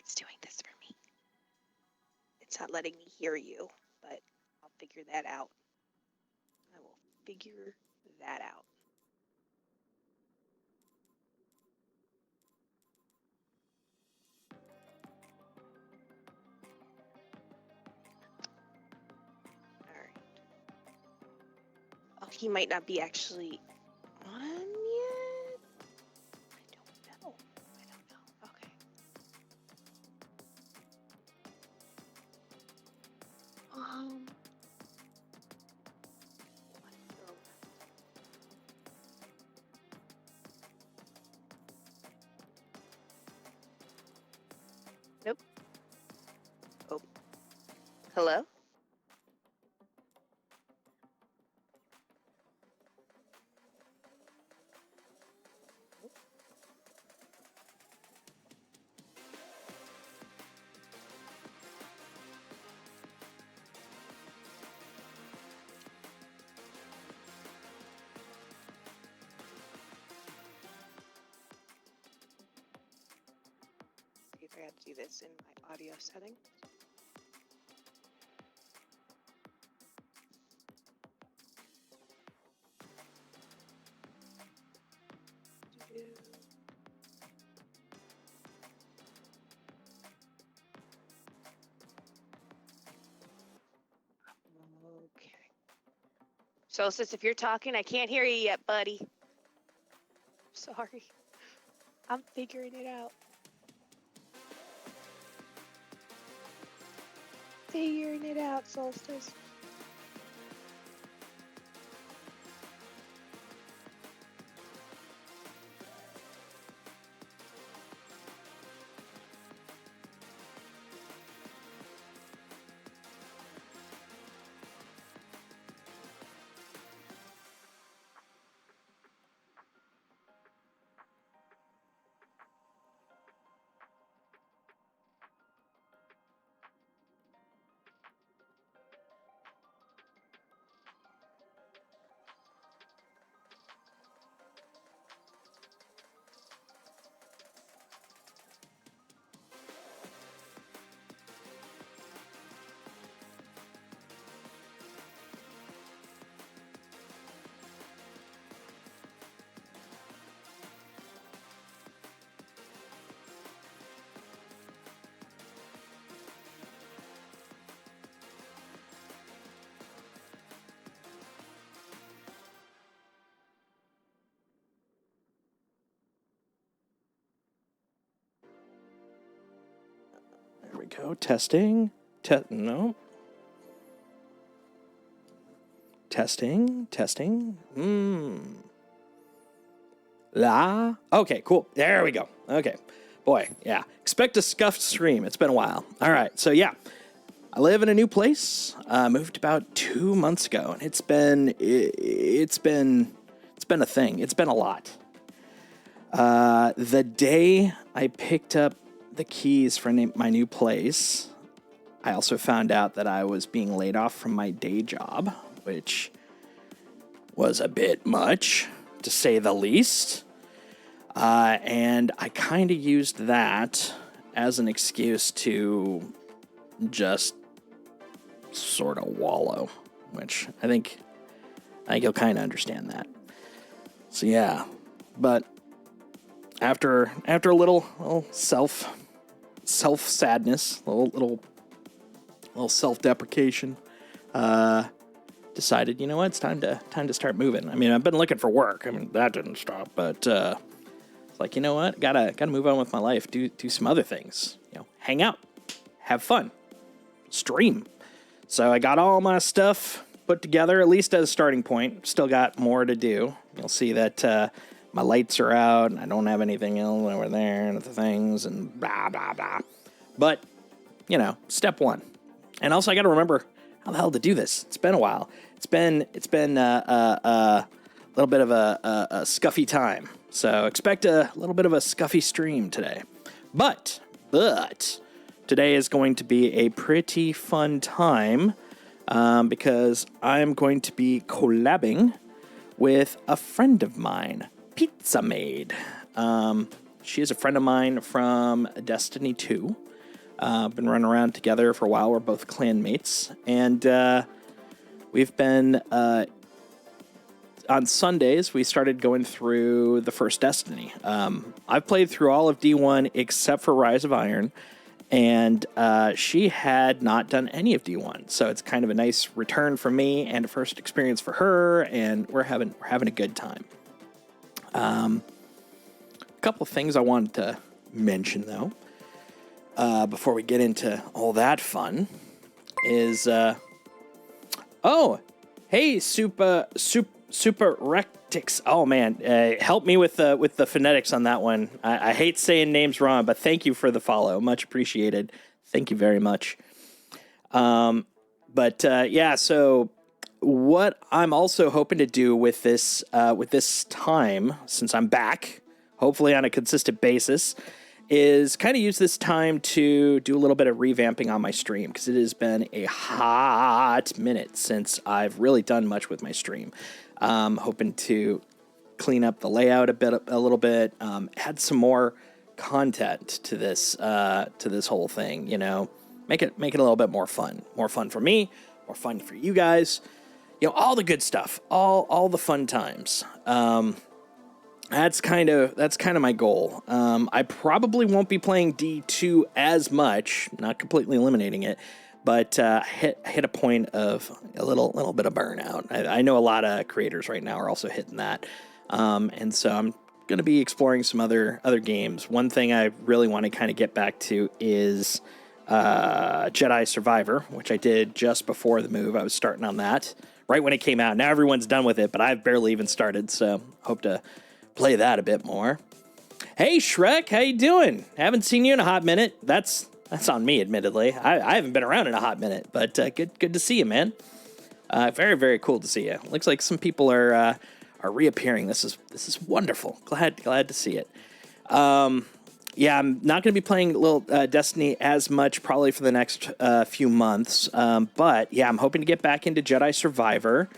it's doing this for me. It's not letting me hear you, but I'll figure that out. I will figure that out. All right. Oh, he might not be actually on yet. I don't know. Okay. Um. Nope. Oh. Hello? See if I got to do this in my audio settings. Okay. Solstice, if you're talking, I can't hear you yet, buddy. Sorry. I'm figuring it out. Figuring it out, Solstice. There we go. Testing. No. Testing. Okay, cool. There we go. Okay. Boy, yeah. Expect a scuffed stream. It's been a while. All right. So, yeah. I live in a new place. Moved about 2 months ago, and it's been a thing. It's been a lot. The day I picked up the keys for my new place, I also found out that I was being laid off from my day job, which was a bit much, to say the least. And I kind of used that as an excuse to just sort of wallow, which I think you'll kind of understand that. So yeah, but after a little self sadness, little self-deprecation, decided, you know what, it's time to start moving. I mean, I've been looking for work. I mean, that didn't stop, but it's like, you know what, gotta move on with my life, do some other things, hang out, have fun, stream. So I got all my stuff put together, at least as a starting point. Still got more to do. You'll see that my lights are out, and I don't have anything else over there, and the things, and blah, blah, blah. But, step one. And also I got to remember how the hell to do this. It's been a while. It's been a little bit of a scuffy time. So expect a little bit of a scuffy stream today. But today is going to be a pretty fun time because I'm going to be collabing with a friend of mine, PizzaMaid. She is a friend of mine from Destiny 2. Been running around together for a while. We're both clanmates, and we've been on Sundays. We started going through the first Destiny. I've played through all of D1 except for Rise of Iron, and she had not done any of D1, so it's kind of a nice return for me and a first experience for her, and we're having a good time. A couple of things I wanted to mention though. Before we get into all that fun, is oh, hey, Super Rectix. Oh man, help me with the phonetics on that one. I hate saying names wrong, but thank you for the follow, much appreciated. Thank you very much. Yeah, so what I'm also hoping to do with this time, since I'm back, hopefully on a consistent basis, is kind of use this time to do a little bit of revamping on my stream, because it has been a hot minute since I've really done much with my stream. Hoping to clean up the layout a little bit, add some more content to this whole thing, make it a little bit more fun for me, more fun for you guys, all the good stuff, all the fun times. That's kind of my goal. I probably won't be playing D2 as much, not completely eliminating it, but hit a point of a little bit of burnout. I know a lot of creators right now are also hitting that, and so I'm going to be exploring some other games. One thing I really want to kind of get back to is Jedi Survivor, which I did just before the move. I was starting on that right when it came out. Now everyone's done with it, but I've barely even started, so hope to play that a bit more. Hey Shrek, how you doing? Haven't seen you in a hot minute. That's on me, admittedly. I haven't been around in a hot minute, but good to see you, man. Very, very cool to see you. Looks like some people are reappearing. This is wonderful. Glad to see it. Yeah, I'm not going to be playing little Destiny as much probably for the next few months. But yeah, I'm hoping to get back into Jedi Survivor.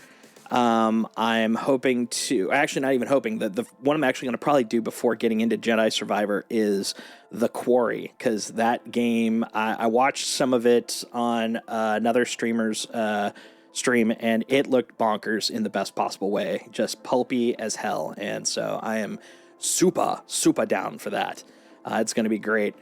I'm hoping to, actually not even hoping, the one I'm actually going to probably do before getting into Jedi Survivor is The Quarry, because that game, I watched some of it on another streamer's stream, and it looked bonkers in the best possible way, just pulpy as hell, and so I am super down for that. It's going to be great.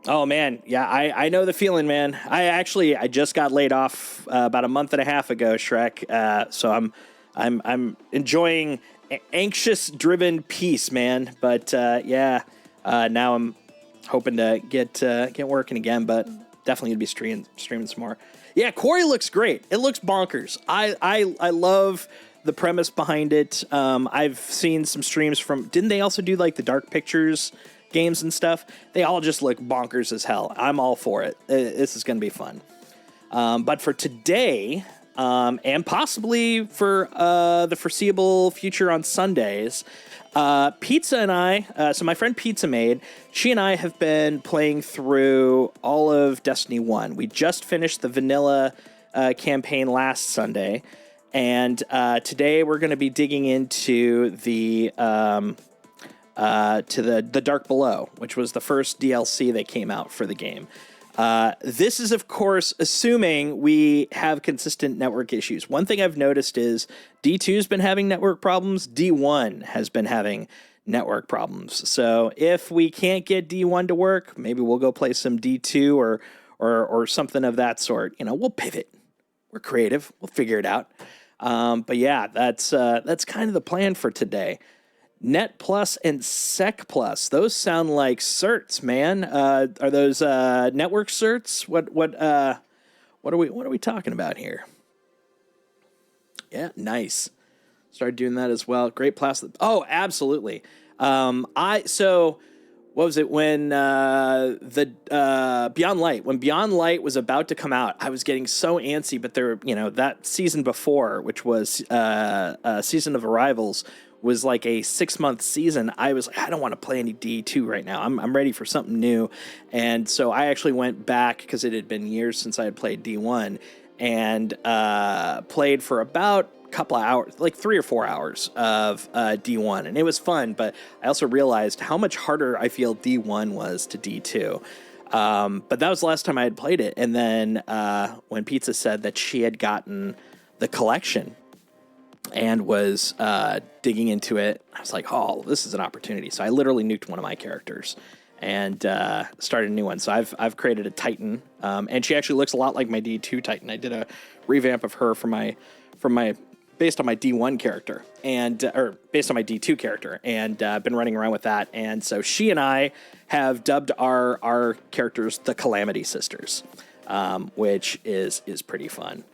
Oh man, yeah, I know the feeling, man. I just got laid off about a month and a half ago, Shrek. So I'm enjoying anxious-driven peace, man. But yeah, now I'm hoping to get working again. But definitely gonna be streaming some more. Yeah, Quarry looks great. It looks bonkers. I love the premise behind it. I've seen some streams from. Didn't they also do like the Dark Pictures games and stuff? They all just look bonkers as hell. I'm all for it. This is going to be fun. But for today, and possibly for the foreseeable future on Sundays, Pizza and I, so my friend PizzaMaid, she and I have been playing through all of Destiny 1. We just finished the vanilla campaign last Sunday, and today we're going to be digging into the Dark Below, which was the first DLC that came out for the game. This is, of course, assuming we have consistent network issues. One thing I've noticed is D2's been having network problems. D1 has been having network problems. So if we can't get D1 to work, maybe we'll go play some D2 or something of that sort. We'll pivot. We're creative. We'll figure it out. But yeah, that's kind of the plan for today. Net Plus and Sec Plus. Those sound like certs, man. Are those network certs? What are we talking about here? Yeah, nice. Started doing that as well. Great plastic. Oh, absolutely. What was it when the Beyond Light? When Beyond Light was about to come out, I was getting so antsy. But that season before, which was Season of Arrivals, was like a 6-month season. I was like, I don't want to play any D2 right now. I'm ready for something new. And so I actually went back, because it had been years since I had played D1, and played for about a couple of hours, like 3 or 4 hours of D1. And it was fun, but I also realized how much harder I feel D1 was to D2. But that was the last time I had played it. And then when Pizza said that she had gotten the collection and was digging into it, I was like, oh, this is an opportunity. So I literally nuked one of my characters and started a new one. So I've created a Titan, and she actually looks a lot like my D2 Titan. I did a revamp of her from my based on my D1 character or based on my D2 character, and been running around with that. And so she and I have dubbed our characters the Calamity Sisters, which is pretty fun.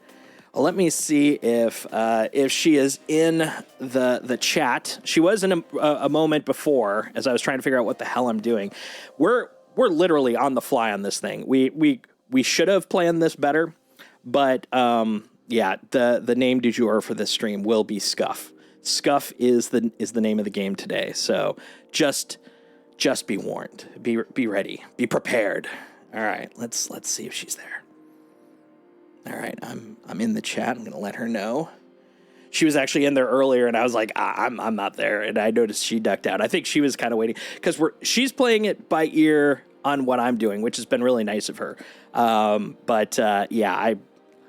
Well, let me see if she is in the chat. She was in a moment before as I was trying to figure out what the hell I'm doing. We're literally on the fly on this thing. We should have planned this better, but yeah, the name du jour for this stream will be Scuff. Scuff is the name of the game today. So just be warned. Be ready. Be prepared. All right, let's see if she's there. All right, I'm in the chat. I'm gonna let her know. She was actually in there earlier, and I was like, I'm not there, and I noticed she ducked out. I think she was kind of waiting because she's playing it by ear on what I'm doing, which has been really nice of her. But yeah, I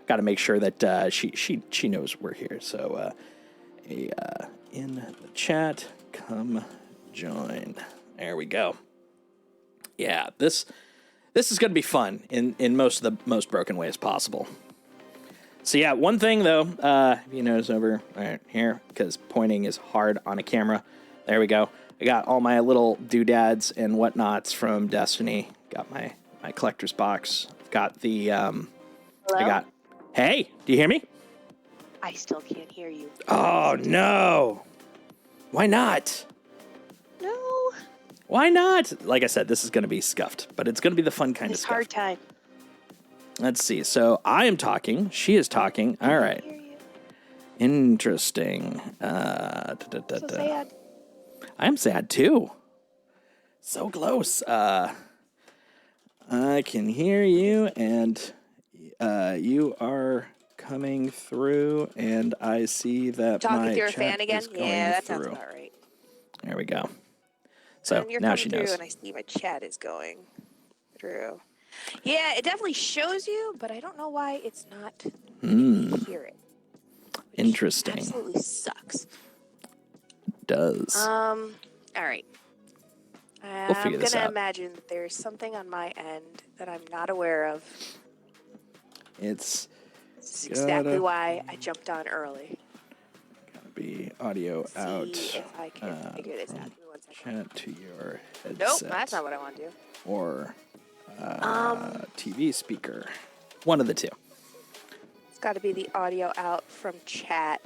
got to make sure that she knows we're here. So in the chat, come join. There we go. Yeah, this is going to be fun in most of the most broken ways possible. So yeah, one thing though, if you notice over right here, because pointing is hard on a camera. There we go. I got all my little doodads and whatnots from Destiny. Got my collector's box. Got the Hello? Hey, do you hear me? I still can't hear you. Oh no. Why not? No. Why not? Like I said, this is going to be scuffed, but it's going to be the fun kind of It's stuff. hard time. Let's see. So I am talking. She is talking. All right. Hear you. Interesting. So sad. I am sad too. So close. I can hear you, and you are coming through, and I see that Talking my through a chat fan again? is going Yeah, that through. sounds about right. There we go. So and you're now coming she through, knows. and I see my chat is going through. Yeah, it definitely shows you, but I don't know why it's not letting me hear it. Interesting. Absolutely sucks. Does. All right. We'll figure this I'm gonna out. imagine that there's something on my end that I'm not aware of. It's This is exactly why I jumped on early. gotta be audio out. See if I can figure this out. Give me 1 second. Chat to your headset. Nope, that's not what I want to do. Or TV speaker. One of the two. It's got to be the audio out from chat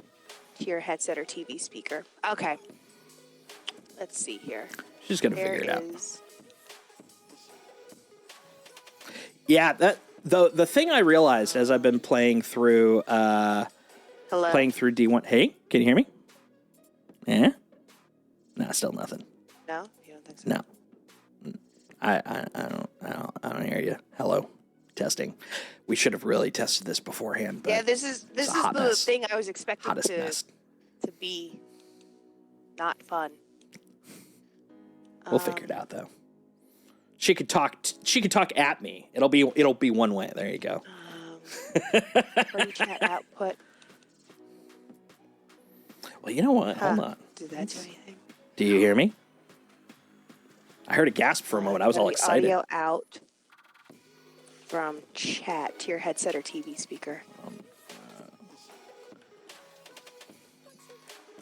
to your headset or TV speaker. Okay. Let's see here. She's gonna There figure it out. is. Yeah, that the thing I realized as I've been playing through Hello. D1. Hey, can you hear me? Yeah? Nah, still nothing. No, you don't think so? No. I don't hear you. Hello. Testing. We should have really tested this beforehand, but Yeah, this is a hot the mess. thing I was expecting Hottest to mess. be not fun. We'll figure it out though. She could talk at me. It'll be one way. There you go. Free chat output. Well, you know what? Hold on. Did that do anything? Do you hear me? I heard a gasp for a moment. I was all excited. Audio out from chat to your headset or TV speaker.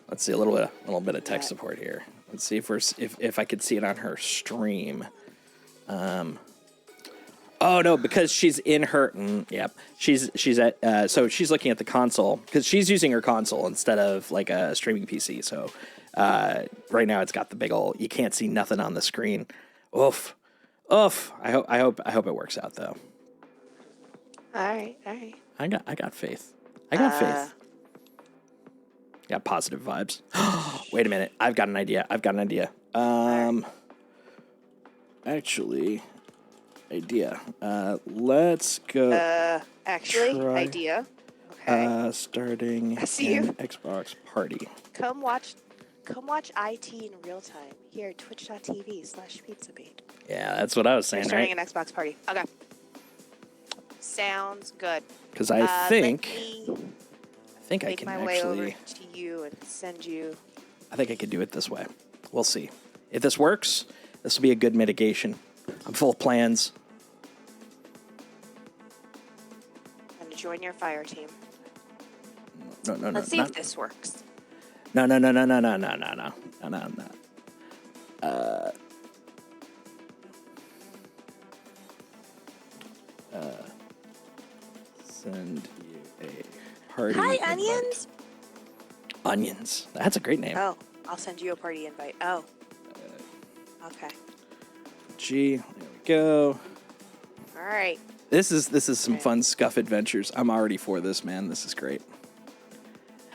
Let's see a little bit of tech support here. Let's see if I could see it on her stream. Oh no, because she's in her. Yep, she's at. So she's looking at the console because she's using her console instead of like a streaming PC. So right now it's got the big old. You can't see nothing on the screen. Oof. I hope it works out though. All right. I got faith. I got faith. Got positive vibes. Wait a minute. I've got an idea. Actually, idea. Let's go. Idea. Okay. Starting I see you. an Xbox party. Come watch come watch IT in real time. Here, twitch.tv/PizzaMaid. Yeah, that's what I was You're saying, starting right? an Xbox party. Okay. Sounds good. Because I think Let me I make can my way over actually. to you and send you. I think I could do it this way. We'll see. If this works, this will be a good mitigation. I'm full of plans. I'm gonna join your fire team. No. Let's see if this works. No. Send you a party. Hi, invite. onions. Onions. That's a great name. Oh, I'll send you a party invite. Oh. Okay. G. There we go. All right. This is some fun scuff adventures. I'm already for this, man. This is great.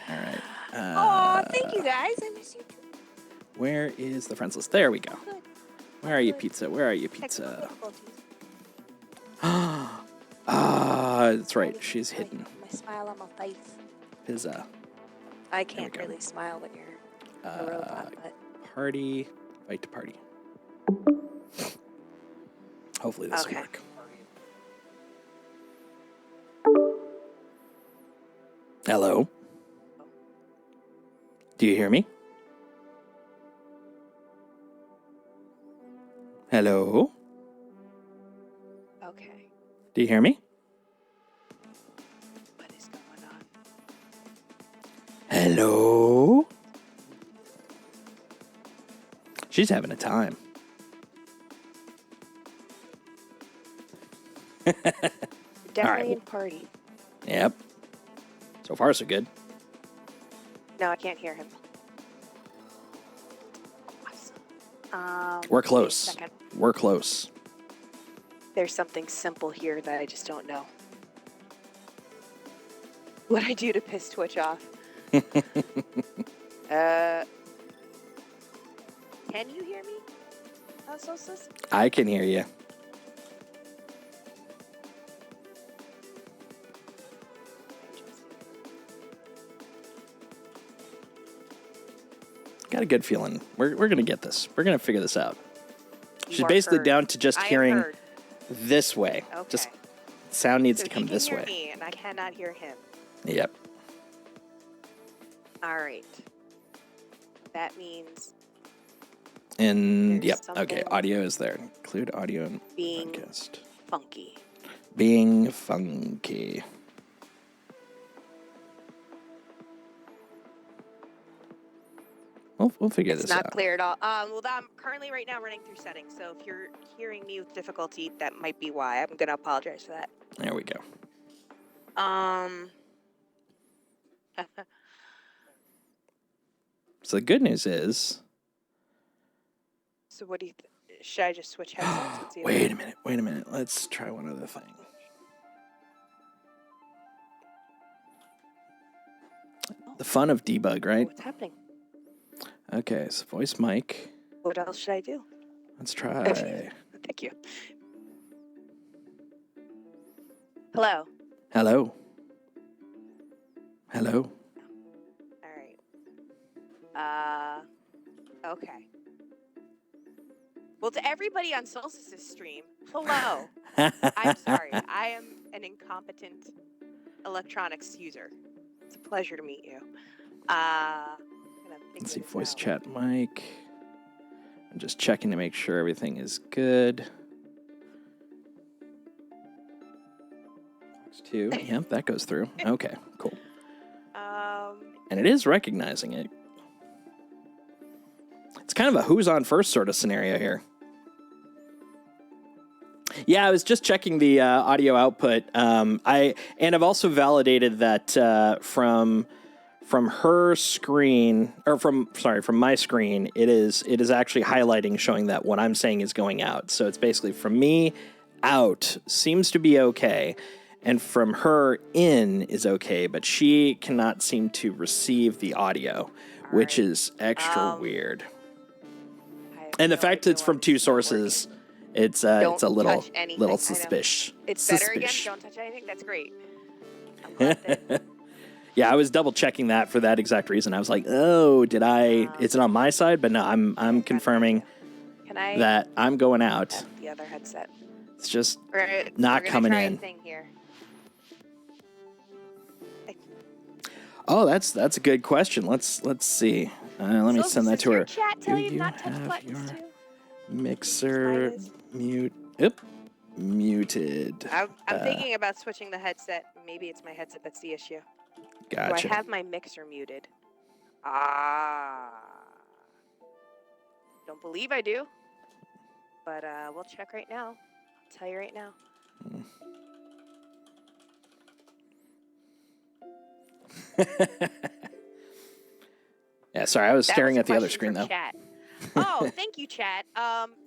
All right. Oh, thank you guys. I miss you too. Where is the friends list? There we go. Good. Where are you, pizza? Where are you, pizza? Technical difficulties. That's right. She's hidden. My smile on my face. Pizza. I can't go. really smile when you're a robot, but Party. Invite to party. Hopefully this will Okay. work. Hello? Do you hear me? Hello? okay. Do you hear me? What is going on? Hello? She's having a time. You're definitely right. in party. Yep. So far, so good. No, I can't hear him. We're give me a close. second. We're close. There's something simple here that I just don't know. What I do to piss Twitch off. Can you hear me? Solstice? I can hear you. Got a good feeling. We're going to get this. We're going to figure this out. She's basically heard. down to just I am hearing heard. this way. Okay. Just sound needs So to come he can this hear way. me and I cannot hear him. Yep. All right. That means And There's yep. Okay. something Audio is there. Include audio in being podcast. funky. Being funky. We'll figure It's this not out. clear at all. Well, I'm currently right now running through settings, so if you're hearing me with difficulty, that might be why. I'm gonna apologize for that. There we go. So the good news is. So what do you? Should I just switch headsets and see? Wait a minute. Let's try one other thing. The fun of debug, right? What's happening? Okay, so voice mic. What else should I do? Let's try. Thank you. Hello. Hello. Hello. All right. Okay. Well, to everybody on Solstice's stream, hello. I'm sorry. I am an incompetent electronics user. It's a pleasure to meet you. Let's see, voice chat mic. I'm just checking to make sure everything is good. Fox 2. Yep, that goes through. Okay, cool. And it is recognizing it. It's kind of a who's on first sort of scenario here. Yeah, I was just checking the audio output. I've also validated that from her screen, or from my screen, it is actually highlighting, showing that what I'm saying is going out. So it's basically from me out seems to be okay, and from her in is okay, but she cannot seem to receive the audio, which is extra weird. And the fact that it's from two sources, it's a little suspicious. It's better again. Don't touch anything. That's great. I'm glad that Yeah, I was double checking that for that exact reason. I was like, oh, did I? Is it on my side? But no, I'm confirming Can I that I'm going out. get the other headset? It's just We're not gonna coming try in. A thing here. Oh, that's a good question. Let's see. Let me send that to her. Chat tell you not touch have buttons your too? mixer Mine is. mute? Oop, muted. I'm thinking about switching the headset. Maybe it's my headset that's the issue. Gotcha. Do I have my mixer muted? Ah. Don't believe I do. But we'll check right now. I'll tell you right now. Yeah, sorry, I was staring at the other screen though. Chat. Oh, thank you, chat.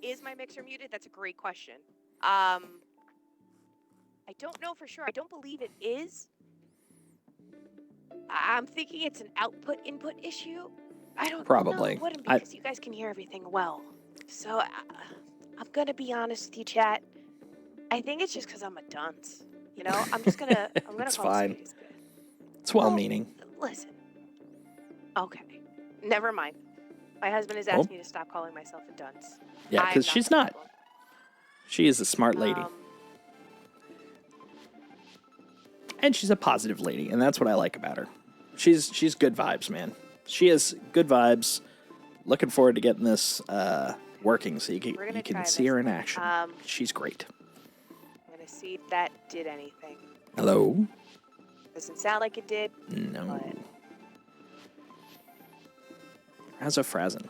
Is my mixer muted? That's a great question. I don't know for sure. I don't believe it is. I'm thinking it's an output-input issue. I don't Probably. know. It wouldn't be because you guys can hear everything well. So I'm gonna be honest with you, chat. I think it's just because I'm a dunce. You know, I'm gonna It's call fine. it spade. It's well-meaning. Listen. Okay. Never mind. My husband has asked me to stop calling myself a dunce. Yeah, because she's not. She is a smart lady. And she's a positive lady, and that's what I like about her. She's good vibes, man. She has good vibes. Looking forward to getting this working so you can see her in action. She's great. I'm going to see if that did anything. Hello? Doesn't sound like it did. No. But... Frazzin.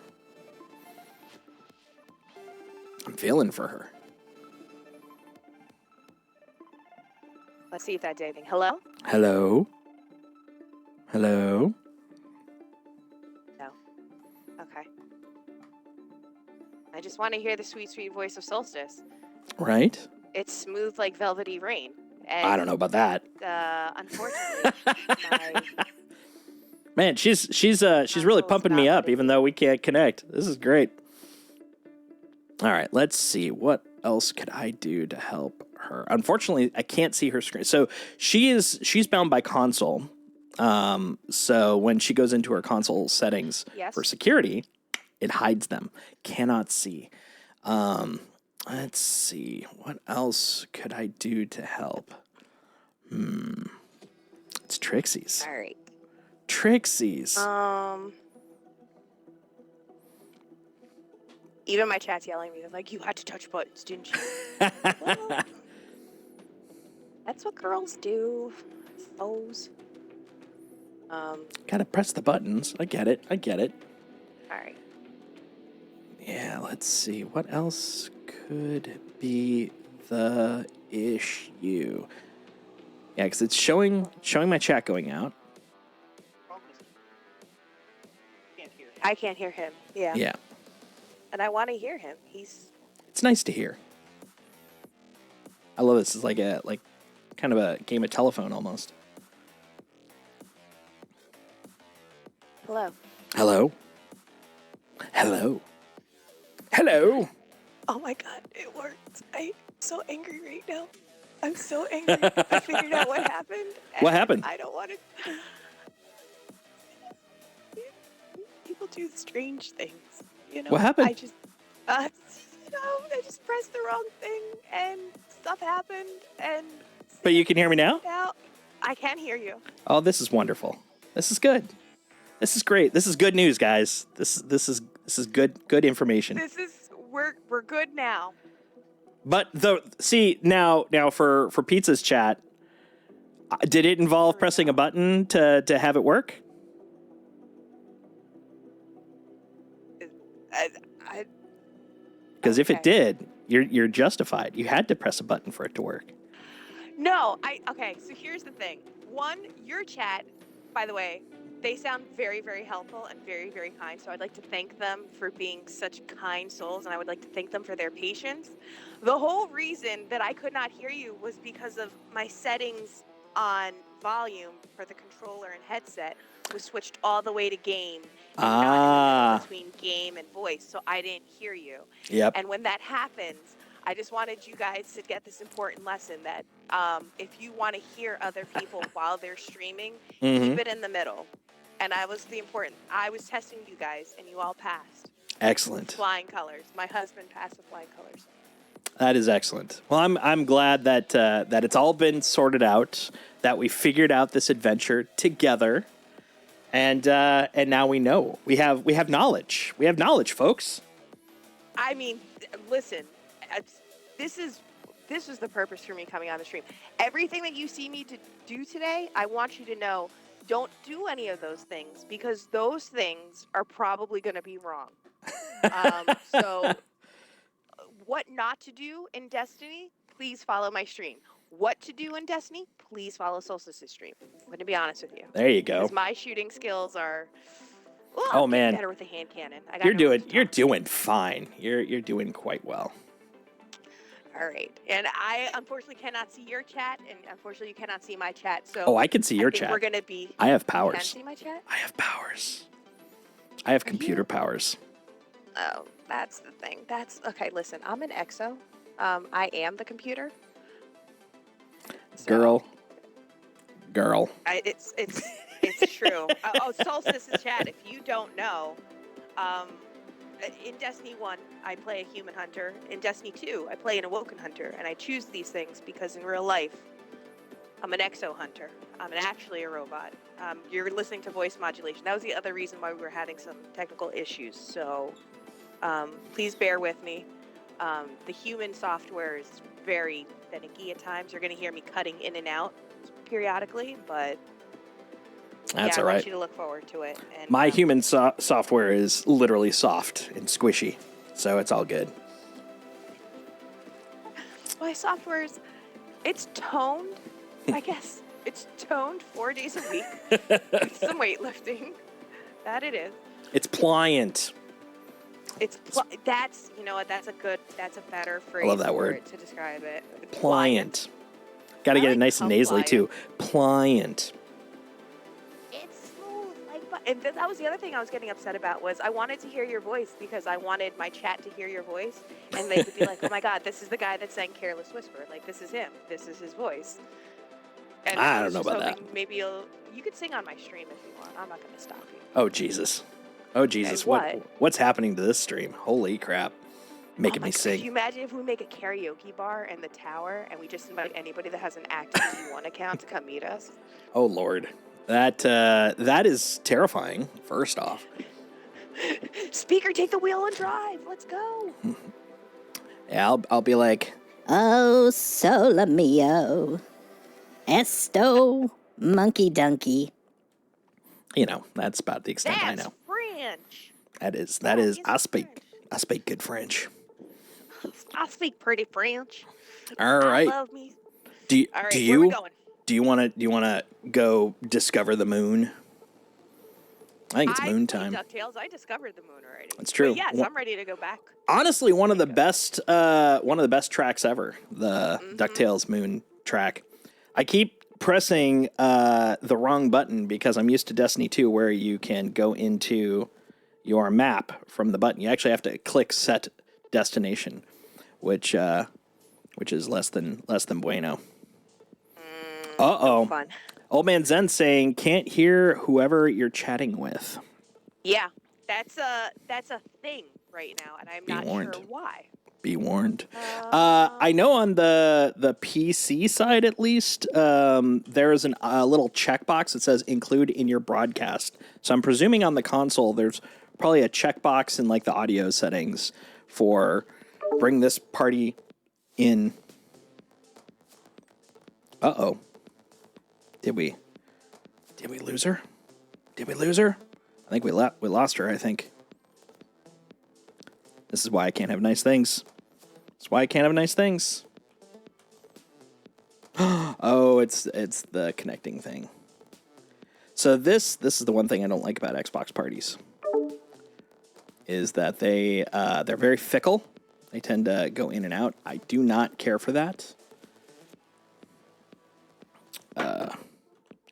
I'm feeling for her. Let's see if that did anything. Hello? Hello? Hello? No. Okay. I just want to hear the sweet, sweet voice of Solstice. Right? It's smooth like velvety rain. And, I don't know about that. Unfortunately, Man, she's really pumping me up, even though we can't connect. This is great. All right, let's see. What else could I do to help her? Unfortunately, I can't see her screen. So she's bound by console. So when she goes into her console settings for security, it hides them. Cannot see. Let's see. What else could I do to help? It's Trixie's. All right. Trixie's. Even my chat's yelling at me. They're like, you had to touch buttons, didn't you? Well, that's what girls do, I suppose. Gotta press the buttons. I get it. All right. Yeah, let's see. What else could be the issue? Yeah, because it's showing my chat going out. I can't hear him. Yeah. Yeah. And I want to hear him. It's nice to hear. I love this. It's like kind of a game of telephone almost. Hello. Hello. Hello. Hello. Oh my God, it worked. I'm so angry right now. I'm so angry. I figured out what happened. What happened? I don't want to. People do strange things, you know. What happened? I just, I just pressed the wrong thing and stuff happened and. But you can hear me now? Now I can hear you. Oh, this is wonderful. This is good. This is great. This is good news, guys. This is good information. We're good now. But now for Pizza's chat, did it involve pressing a button to have it work? Because if it did, you're justified. You had to press a button for it to work. No, okay, so here's the thing. One, your chat, by the way, they sound very, very helpful and very, very kind. So I'd like to thank them for being such kind souls, and I would like to thank them for their patience. The whole reason that I could not hear you was because of my settings on volume for the controller and headset was switched all the way to game. And not in the middle between game and voice, so I didn't hear you. Yep. And when that happens, I just wanted you guys to get this important lesson that if you want to hear other people while they're streaming, Mm-hmm. keep it in the middle. And I was testing you guys, and you all passed. Excellent. Flying colors. My husband passed with flying colors. That is excellent. Well, I'm glad that that it's all been sorted out, that we figured out this adventure together, and now we know we have knowledge. We have knowledge, folks. I mean, listen, this was the purpose for me coming on the stream. Everything that you see me to do today, I want you to know, don't do any of those things because those things are probably going to be wrong. So what not to do in Destiny, please follow my stream. What to do in Destiny, please follow Solstice's stream. I'm going to be honest with you. There you go. Because my shooting skills are... Well, Oh I'm man, better with the hand cannon. you're doing fine. You're doing quite well. All right, and I unfortunately cannot see your chat, and unfortunately you cannot see my chat. So Oh, I can see your chat. We're gonna be. I have You powers. can see my chat. I have powers. I have computer powers. Oh, that's the thing. That's okay. Listen, I'm an EXO. I am the computer. So, Girl. It's true. Solstice's chat. If you don't know, in Destiny 1, I play a human hunter. In Destiny 2, I play an awoken hunter, and I choose these things because in real life, I'm an exo hunter. I'm actually a robot. You're listening to voice modulation. That was the other reason why we were having some technical issues. So please bear with me. The human software is very finicky at times. You're going to hear me cutting in and out periodically, but That's all I right. want you to look forward to it. And, My human software is literally soft and squishy, so it's all good. My software's, it's toned, I guess. It's toned 4 days a week. It's some weightlifting. That it is. It's pliant. That's, you know what, that's a better phrase I love that for word. it to describe it. It's Pliant. Got to get it nice and nasally, too. Pliant. It's smooth. And that was the other thing I was getting upset about was I wanted to hear your voice because I wanted my chat to hear your voice. And they would be like, oh, my God, this is the guy that sang Careless Whisper. Like, this is him. This is his voice. And I don't know about that. Maybe you could sing on my stream if you want. I'm not going to stop you. Oh, Jesus. Oh, Jesus. Okay, What's happening to this stream? Holy crap. Making me sing. Could you imagine if we make a karaoke bar in the tower and we just invite anybody that has an active T1 account to come meet us? Oh, Lord. That is terrifying, first off. Speaker, take the wheel and drive. Let's go. Yeah, I'll be like, oh, sole mio, esto, monkey donkey. You know, that's about the extent I know. French. That is. I speak good French. I speak pretty French. All right. I love me. All right, where we going? Do you want to go discover the moon? I think it's moon time. DuckTales. I discovered the moon already. That's true. But yes, I'm ready to go back. Honestly, one of the best tracks ever. The DuckTales moon track. I keep pressing the wrong button because I'm used to Destiny 2 where you can go into your map from the button. You actually have to click set destination, which is less than bueno. Uh-oh. Fun. Old Man Zen saying can't hear whoever you're chatting with. Yeah, that's a thing right now, and I'm not warned. sure why. Be warned. I know on the PC side at least, there is a little checkbox that says include in your broadcast. So I'm presuming on the console there's probably a checkbox in like the audio settings for bring this party in. Uh-oh. Did we lose her? Did we lose her? I think we lost her, I think. This is why I can't have nice things. That's why I can't have nice things. Oh, it's the connecting thing. So this is the one thing I don't like about Xbox parties. Is that they're very fickle. They tend to go in and out. I do not care for that.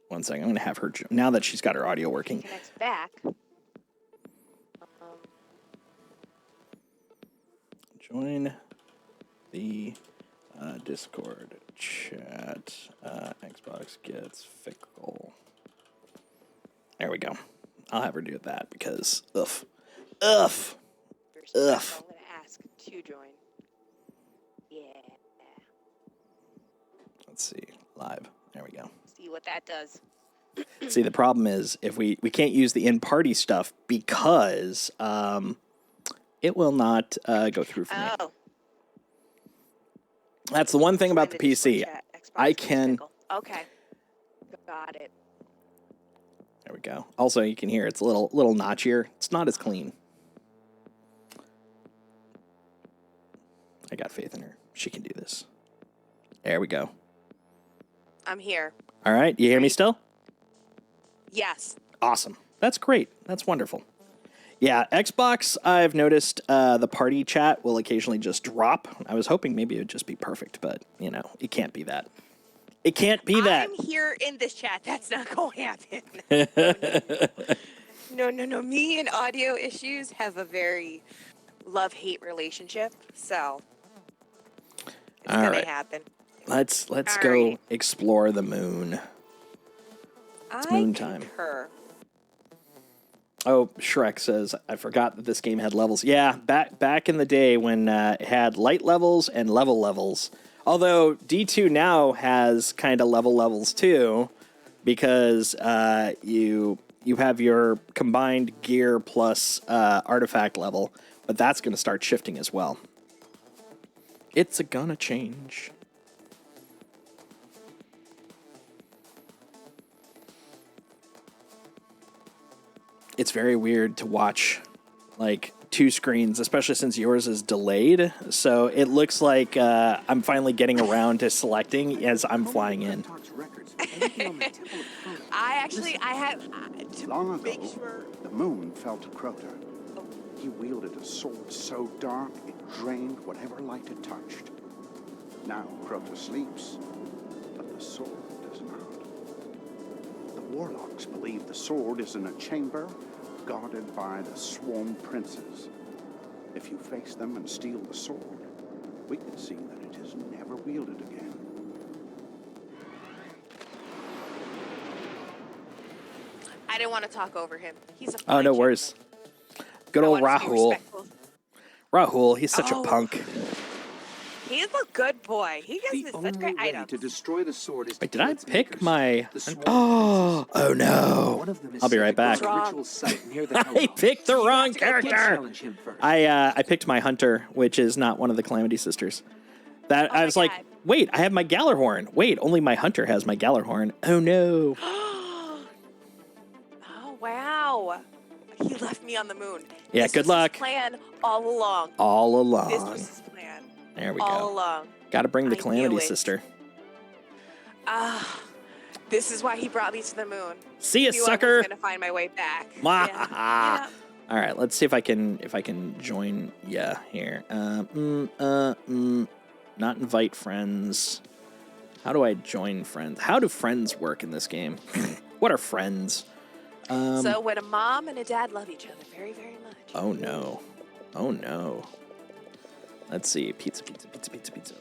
One second. I'm going to have her... Now that she's got her audio working. Connects back. Join the Discord chat. Xbox gets fickle. There we go. I'll have her do that because ugh. I'm going to ask to join. Yeah. Let's see. Live. There we go. See what that does. See, the problem is if we can't use the in-party stuff because it will not go through for me. Oh. That's the one thing about the PC. I can. Okay. Got it. There we go. Also, you can hear it's a little notchier. It's not as clean. I got faith in her. She can do this. There we go. I'm here. All right. You hear me still? Yes. Awesome. That's great. That's wonderful. Yeah, Xbox, I've noticed the party chat will occasionally just drop. I was hoping maybe it would just be perfect, but, you know, it can't be that. It can't be that. I'm here in this chat. That's not going to happen. No. Me and audio issues have a very love-hate relationship, so it's going to happen. Let's All go right. explore the moon. It's moon time. Concur. Oh, Shrek says, I forgot that this game had levels. Yeah, back in the day when it had light levels and level levels. Although D2 now has kind of levels too, because you have your combined gear plus artifact level, but that's going to start shifting as well. It's gonna change. It's very weird to watch like two screens, especially since yours is delayed. So it looks like I'm finally getting around to selecting as I'm flying in. I have to Long ago, make sure. the moon fell to Crota. He wielded a sword so dark it drained whatever light it touched. Now Crota sleeps, but the sword does not. The warlocks believe the sword is in a chamber guarded by the swarm princes. If you face them and steal the sword, we can see that it is never wielded again. I didn't want to talk over him. He's a Oh, fine no worries. Good gentleman. old I want us to be Rahul. respectful. Rahul, he's such a Oh. punk. He's a good boy. He gives me The such only great way items. to destroy the sword is to Wait, did kill I its pick makers, my... the swarm Oh, princes. oh no. One of them is I'll be said right to back. guard a ritual site near the I Hellhound. picked the You wrong have to go character. Challenge him first. I picked my hunter, which is not one of the Calamity Sisters. That Oh I my was like, God. wait, I have my Gallarhorn. Wait, only my hunter has my Gallarhorn. Oh no. Oh, wow. He left me on the moon. Yeah, This good was luck. His plan all along. All This along. was his plan. There we all go. along. Got to bring the I Calamity knew it. Sister. This is why he brought me to the moon. See ya, Knew I sucker. was gonna find my way back. Mwah. Yeah. All right, let's see if I can join ya here. Not invite friends. How do I join friends? How do friends work in this game? What are friends? So when a mom and a dad love each other very, very much. Oh no. Oh no. Let's see. Pizza.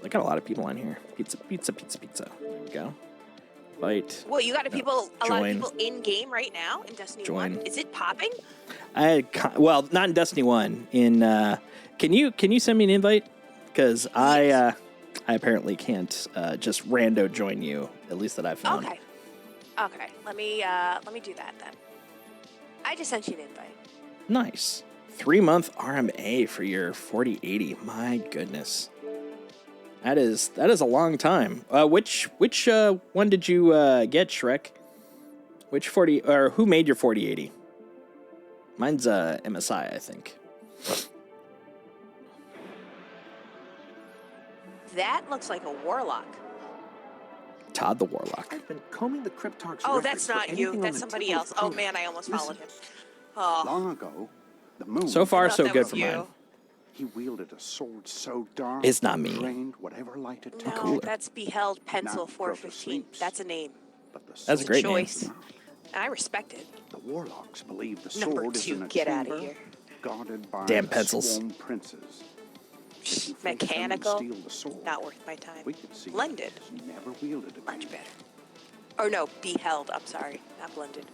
I got a lot of people on here. Pizza. There we go. Invite. Well, you got a lot of join. people in game right now in Destiny Join. 1. Is it popping? Well, not in Destiny 1. In can you send me an invite? Because I apparently can't just rando join you. At least that I've found. Okay. Let me do that then. I just sent you an invite. Nice. 3-month RMA for your 4080. My goodness. That is a long time. Which one did you get, Shrek? Which 40 or who made your 4080? Mine's MSI, I think. That looks like a warlock. Todd the Warlock. I've been combing the Cryptarch's Oh, records that's for not anything you. on That's the somebody tip of else. Oh Crota. man, I almost Listen, followed him. Oh, Long ago, the moon So far, thought so that good was for you. mine. he wielded a sword so dark It's not me. it drained whatever light it touched. no, cooler. that's Beheld Pencil Now 415. sleeps. That's a name. But the That's a sword great name. choice. does not. I respect it. The warlocks believe the Number sword is 2, in a get outta chamber here. guarded by Damn the pencils. swarm princes. Mechanical. Steal the sword. Not worth my time. We could see Blended. he's never wielded it. Much better. Or no, beheld. I'm sorry. Not blended.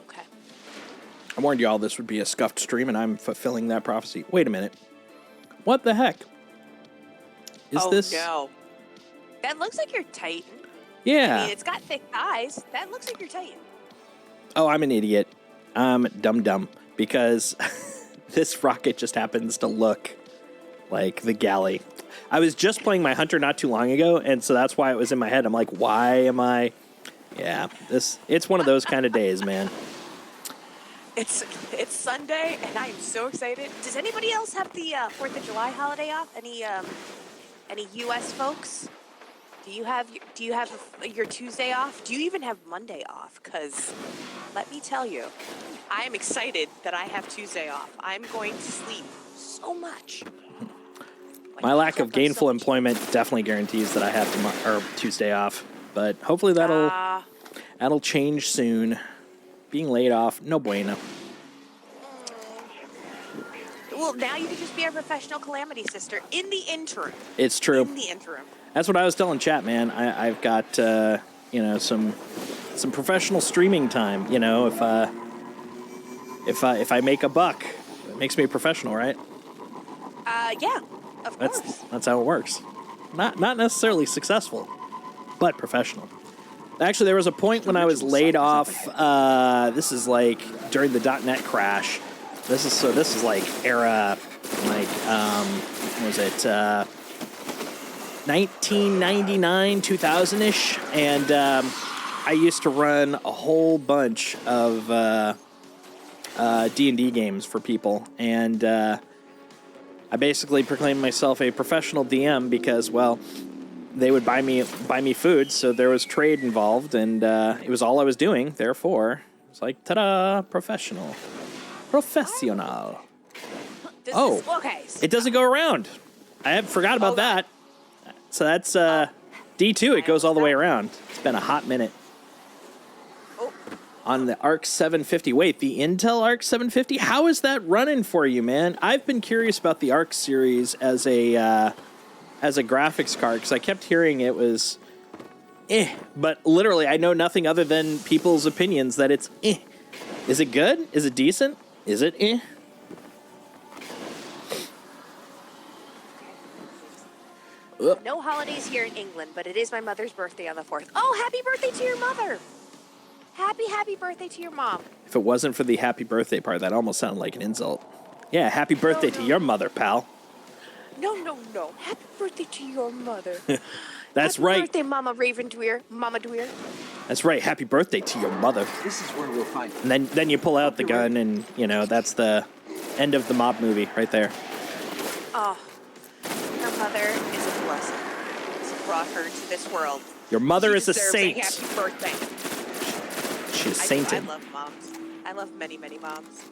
Okay. I warned y'all this would be a scuffed stream, and I'm fulfilling that prophecy. Wait a minute. What the heck? Is this? No. That looks like your Titan. Yeah. I mean, it's got thick thighs. That looks like your Titan. Oh, I'm an idiot. I'm dumb because this rocket just happens to look like the galley. I was just playing my Hunter not too long ago, and so that's why it was in my head. I'm like, why am I? Yeah, it's one of those kind of days, man. It's Sunday, and I am so excited. Does anybody else have the 4th of July holiday off? Any U.S. folks? Do you have your Tuesday off? Do you even have Monday off? Because let me tell you, I am excited that I have Tuesday off. I'm going to sleep so much. My lack of gainful employment definitely guarantees that I have Tuesday off, but hopefully that'll change soon. Being laid off, no bueno. Well, now you can just be our professional calamity sister in the interim. It's true. In the interim. That's what I was telling chat, man. I've got some professional streaming time. You know, if I make a buck, it makes me a professional, right? Yeah, of course. That's how it works. Not necessarily successful, but professional. Actually, there was a point when I was laid off. This is like during the .NET crash. This is like era, like what was it? 1999, 2000-ish, and I used to run a whole bunch of D&D games for people, and I basically proclaimed myself a professional DM because, well, they would buy me food, so there was trade involved, and it was all I was doing. Therefore, it's like, ta-da, professional. Okay. It doesn't go around. I forgot about that. So that's D2. It goes all the way around. It's been a hot minute. Oh. On the ARC 750. Wait, the Intel ARC 750? How is that running for you, man? I've been curious about the ARC series as a graphics card because I kept hearing it was but literally I know nothing other than people's opinions that it's Is it good? Is it decent? Is it No holidays here in England, but it is my mother's birthday on the 4th. Oh, happy birthday to your mother! Happy birthday to your mom. If it wasn't for the happy birthday part, that almost sounded like an insult. Yeah, happy birthday to your mother, pal. No. Happy birthday to your mother. That's happy right. Happy birthday, Mama Ravendweir. Mama Dweir. That's right. Happy birthday to your mother. This is where we'll find it. And then you pull out the gun, and that's the end of the mob movie right there. Oh, her mother is a blessing. She brought her to this world. Your mother is a deserves saint. Happy birthday. She's sainted. I love moms. I love many moms.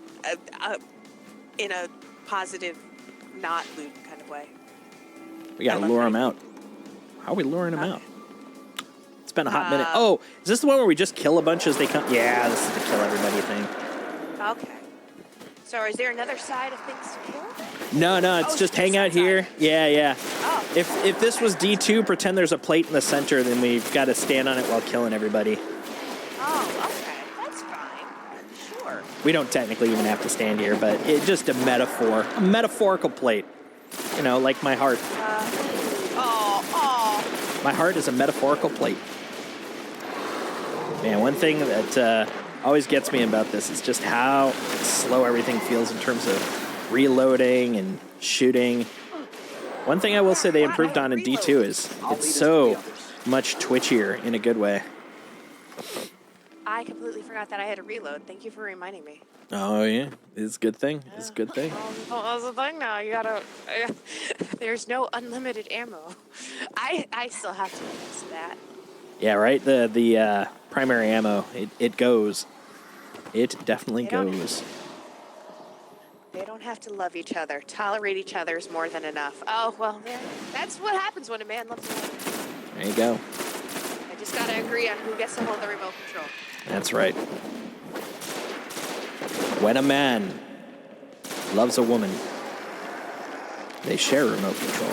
In a positive, not lewd kind of way. We gotta lure them out. How are we luring them out? It's been a hot minute. Oh, is this the one where we just kill a bunch as they come? Yeah, this is the kill everybody thing. Okay. So is there another side of things to kill? No, it's just hang out here. Yeah. Oh. If this was D2, pretend there's a plate in the center, then we've got to stand on it while killing everybody. Oh, okay. That's fine. Sure. We don't technically even have to stand here, but it's just a metaphor. A metaphorical plate. You know, like my heart. My heart is a metaphorical plate. Man, one thing that always gets me about this is just how slow everything feels in terms of reloading and shooting. One thing I will say they improved on in D2 is it's so much twitchier in a good way. I completely forgot that I had to reload. Thank you for reminding me. Oh, yeah. It's a good thing. It's a good thing. Well, that's the thing now. You gotta... There's no unlimited ammo. I still have to fix that. Yeah, right? The primary ammo, it goes. It definitely goes. They don't have to love each other. Tolerate each other is more than enough. Oh, well, that's what happens when a man loves a woman. There you go. I just gotta agree on who gets to hold the remote control. That's right. When a man loves a woman. They share remote control.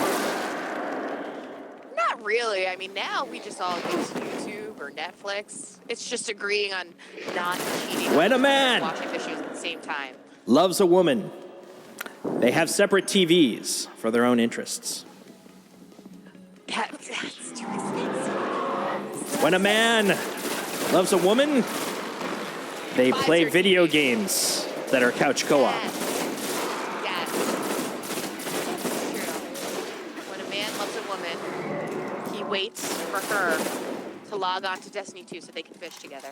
Not really. I mean, now we just all use YouTube or Netflix. It's just agreeing on not cheating. When a man watching the shows at the same time. loves a woman, they have separate TVs for their own interests. That's too When a man loves a woman, they play Pfizer video TV. games that are couch co-op. Yes. True. When a man loves a woman, he waits for her to log on to Destiny 2 so they can fish together.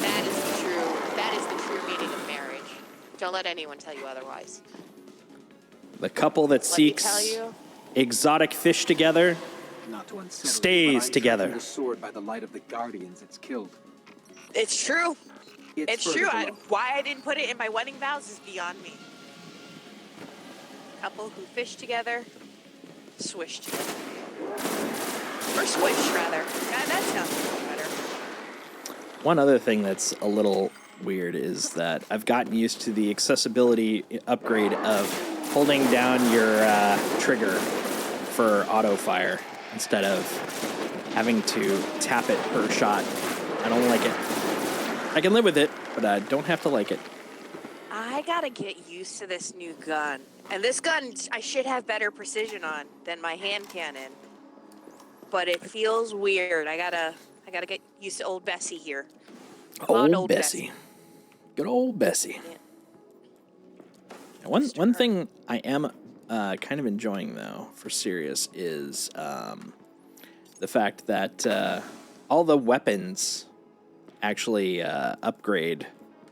That is the true meaning of marriage. Don't let anyone tell you otherwise. The couple that Let me tell seeks you. exotic fish together Not to unsettle Stays you, but I'm together. tracking the sword by the light of the guardians it's killed. It's true. It's further true. below. Why I didn't put it in my wedding vows is beyond me. Couple who fish together, swish together. Or swish, rather. That sounds better. One other thing that's a little weird is that I've gotten used to the accessibility upgrade of holding down your trigger for auto fire instead of having to tap it per shot. I don't like it. I can live with it, but I don't have to like it. I gotta get used to this new gun. And this gun, I should have better precision on than my hand cannon. But it feels weird. I gotta get used to old Bessie here. Come on, Old Bessie. Good old Bessie. Yeah. One thing I am kind of enjoying, though, for serious, is the fact that all the weapons actually upgrade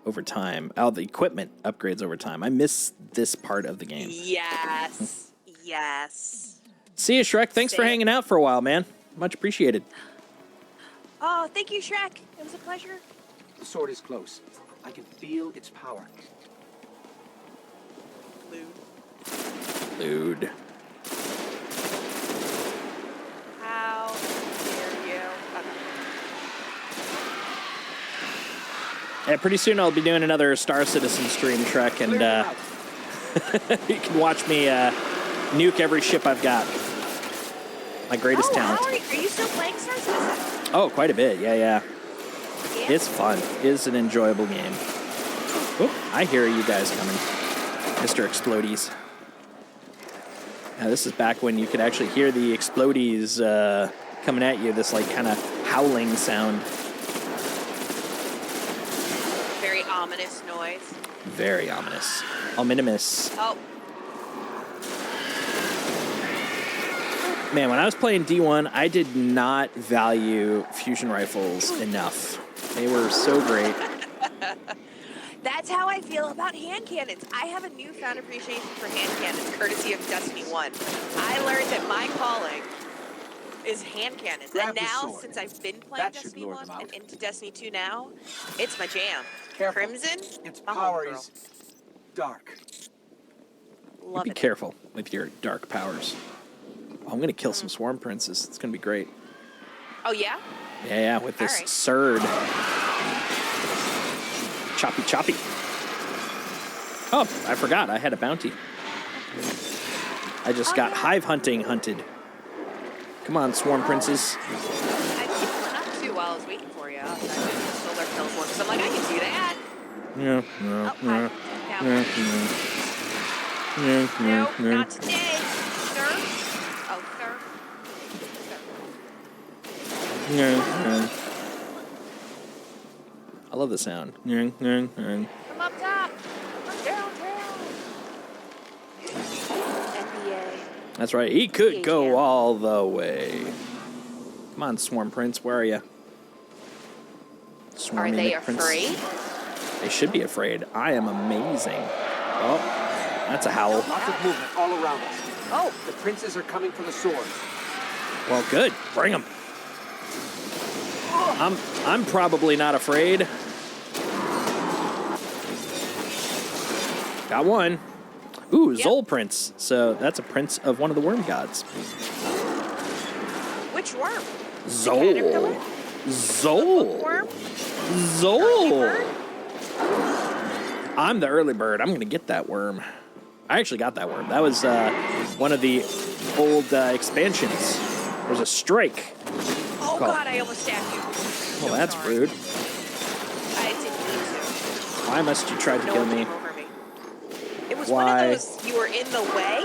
over time. All the equipment upgrades over time. I miss this part of the game. Yes. Yes. See you, Shrek. Thanks for Same. hanging out for a while, man. Much appreciated. Oh, thank you, Shrek. It was a pleasure. The sword is close. I can feel its power. Dude. How dare you? Okay. Yeah, pretty soon I'll be doing another Star Citizen stream, Shrek, and Clear out. you can watch me nuke every ship I've got. My greatest talent. How are you still playing Star Citizen? Oh, quite a bit. Yeah. Yeah. It's fun. It's an enjoyable game. Oop, I hear you guys coming. Mr. Explodies. Now, this is back when you could actually hear the Explodies coming at you, this like kind of howling sound. Very ominous noise. Very ominous. Ominous. Oh, Man, when I was playing D1, I did not value fusion rifles enough. They were so great. that's how I feel about hand cannons. I have a newfound appreciation for hand cannons, courtesy of Destiny 1. I learned that my calling is hand cannons. Grab And the now, sword. since I've been playing That should Destiny lure 1 them out. and into Destiny 2 now, it's my jam. Careful. Crimson, Its I'm power homegirl. is dark. Love Be it. careful with your dark powers. Oh, I'm going to kill some swarm princes. It's going to be great. Oh, yeah? Yeah, with this All right. surd. Choppy, choppy. Oh, I forgot. I had a bounty. I just Oh, got yeah. hive hunted. Come on, swarm princes. I picked one up, too, while I was waiting for you. I did the solar kills one, because I'm like, I can do that. Yeah, Oh, hi. Now. No, not today, sir. Oh, sir. I love the sound. From up top. From downtown. NBA. That's right. He could Yeah. go all the way. Come on, Swarm Prince. Where are you? Are they afraid? They should be afraid. I am amazing. Oh, that's a howl. Lots of movement all around us. Oh, The princes are coming for the sword. Well, good. Bring them. I'm probably not afraid. Got one. Ooh, Yep. Zol Prince. So that's a prince of one of the worm gods. which worm? Zol. Zol. Worm? Zol. Bird? I'm the early bird. I'm going to get that worm. I actually got that worm. That was one of the old expansions. There was a strike. Oh, Call. God, I almost stabbed you. Well, that's sorry. rude. I didn't mean to. Why must you try to No kill one me? came over me. It was Why? one of those, you were in the way?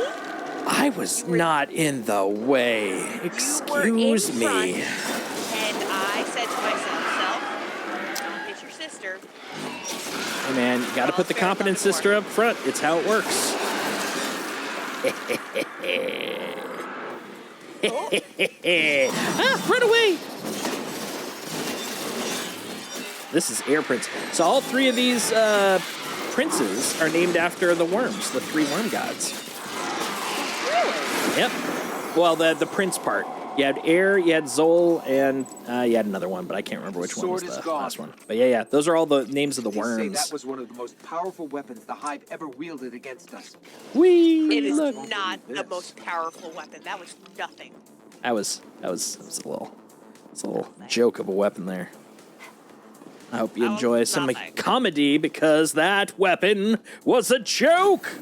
I was not in the way. You were in Excuse front, me. and I said to myself, don't hit your sister. Hey, man, you got to put the competent sister up front. It's how it works. Ah, run away! This is Air Prince. So all three of these princes are named after the worms, the three worm gods. Really? Yep. Well, the prince part. You had Air, you had Zol, and you had another one, but I can't remember which one was the last one. But yeah, those are all the names of the Say worms. that was one of the most powerful weapons the hive ever wielded against us. Whee! It is Look. not the most powerful weapon. That was nothing. That was a little joke of a weapon there. I hope you That was enjoy some nothing. comedy because that weapon was a joke.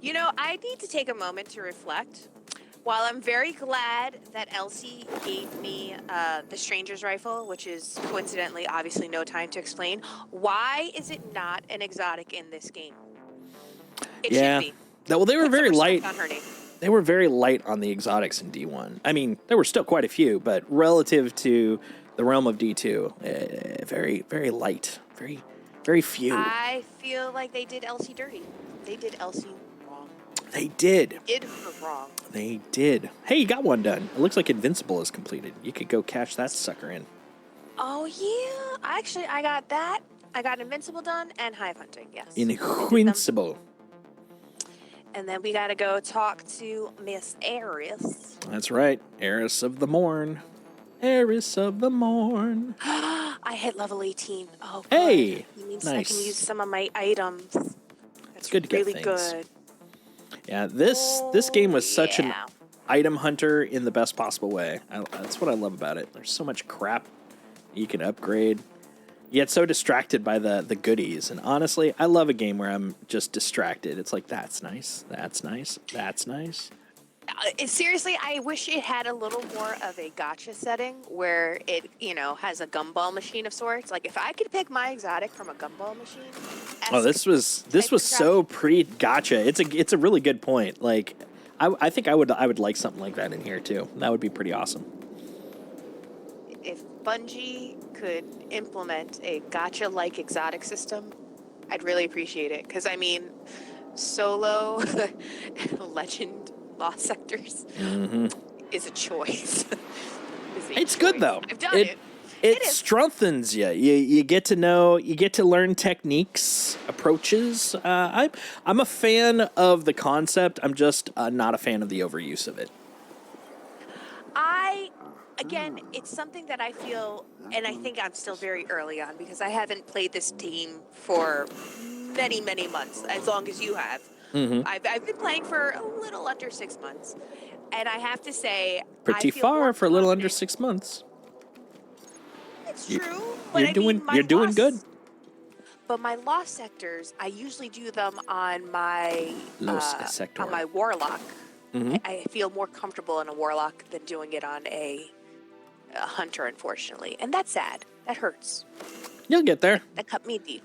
You know, I need to take a moment to reflect. While I'm very glad that Elsie gave me the Stranger's Rifle, which is coincidentally, obviously, no time to explain, why is it not an exotic in this game? It Yeah. should be. Well, they were Put some very respect light. on her name. They were very light on the exotics in D1. I mean, there were still quite a few, but relative to the realm of D2, very, very light. Very, very few. I feel like they did Elsie dirty. They did Elsie wrong. They did. Did her wrong. They did. Hey, you got one done. It looks like Invincible is completed. You could go catch that sucker in. Oh, yeah. Actually, I got that. I got Invincible done and Hive Hunting, yes. Invincible. And then we got to go talk to Miss Eris. That's right. Heiress of the Morn. Heiress of the Morn. I hit level 18. Oh, good. Hey, It means nice. I can use some of my items. That's good to get really things. good. Yeah, this game was such an yeah. item hunter in the best possible way. That's what I love about it. There's so much crap you can upgrade. You get so distracted by the goodies. And honestly, I love a game where I'm just distracted. It's like, that's nice, that's nice, that's nice. Seriously, I wish it had a little more of a gotcha setting where it, has a gumball machine of sorts. Like if I could pick my exotic from a gumball machine. Oh, this was so pre-gotcha. It's a really good point. Like, I think I would like something like that in here too. That would be pretty awesome. If Bungie could implement a gotcha-like exotic system, I'd really appreciate it. Because, I mean, solo legend lost sectors is a choice. It's good, though. I've done it. It is. strengthens you. You get to learn techniques, approaches. I'm a fan of the concept. I'm just not a fan of the overuse of it. Again, it's something that I feel, and I think I'm still very early on because I haven't played this game for many, many months, as long as you have. Mm-hmm. I've been playing for a little under 6 months, and I have to say, Pretty I feel more far for a little under confident. 6 months. It's true, but You're doing good. But my lost sectors, I usually do them on my Sector. on my warlock. Mm-hmm. I feel more comfortable in a warlock than doing it on a hunter, unfortunately, and that's sad. That hurts. You'll get there. That cut me deep.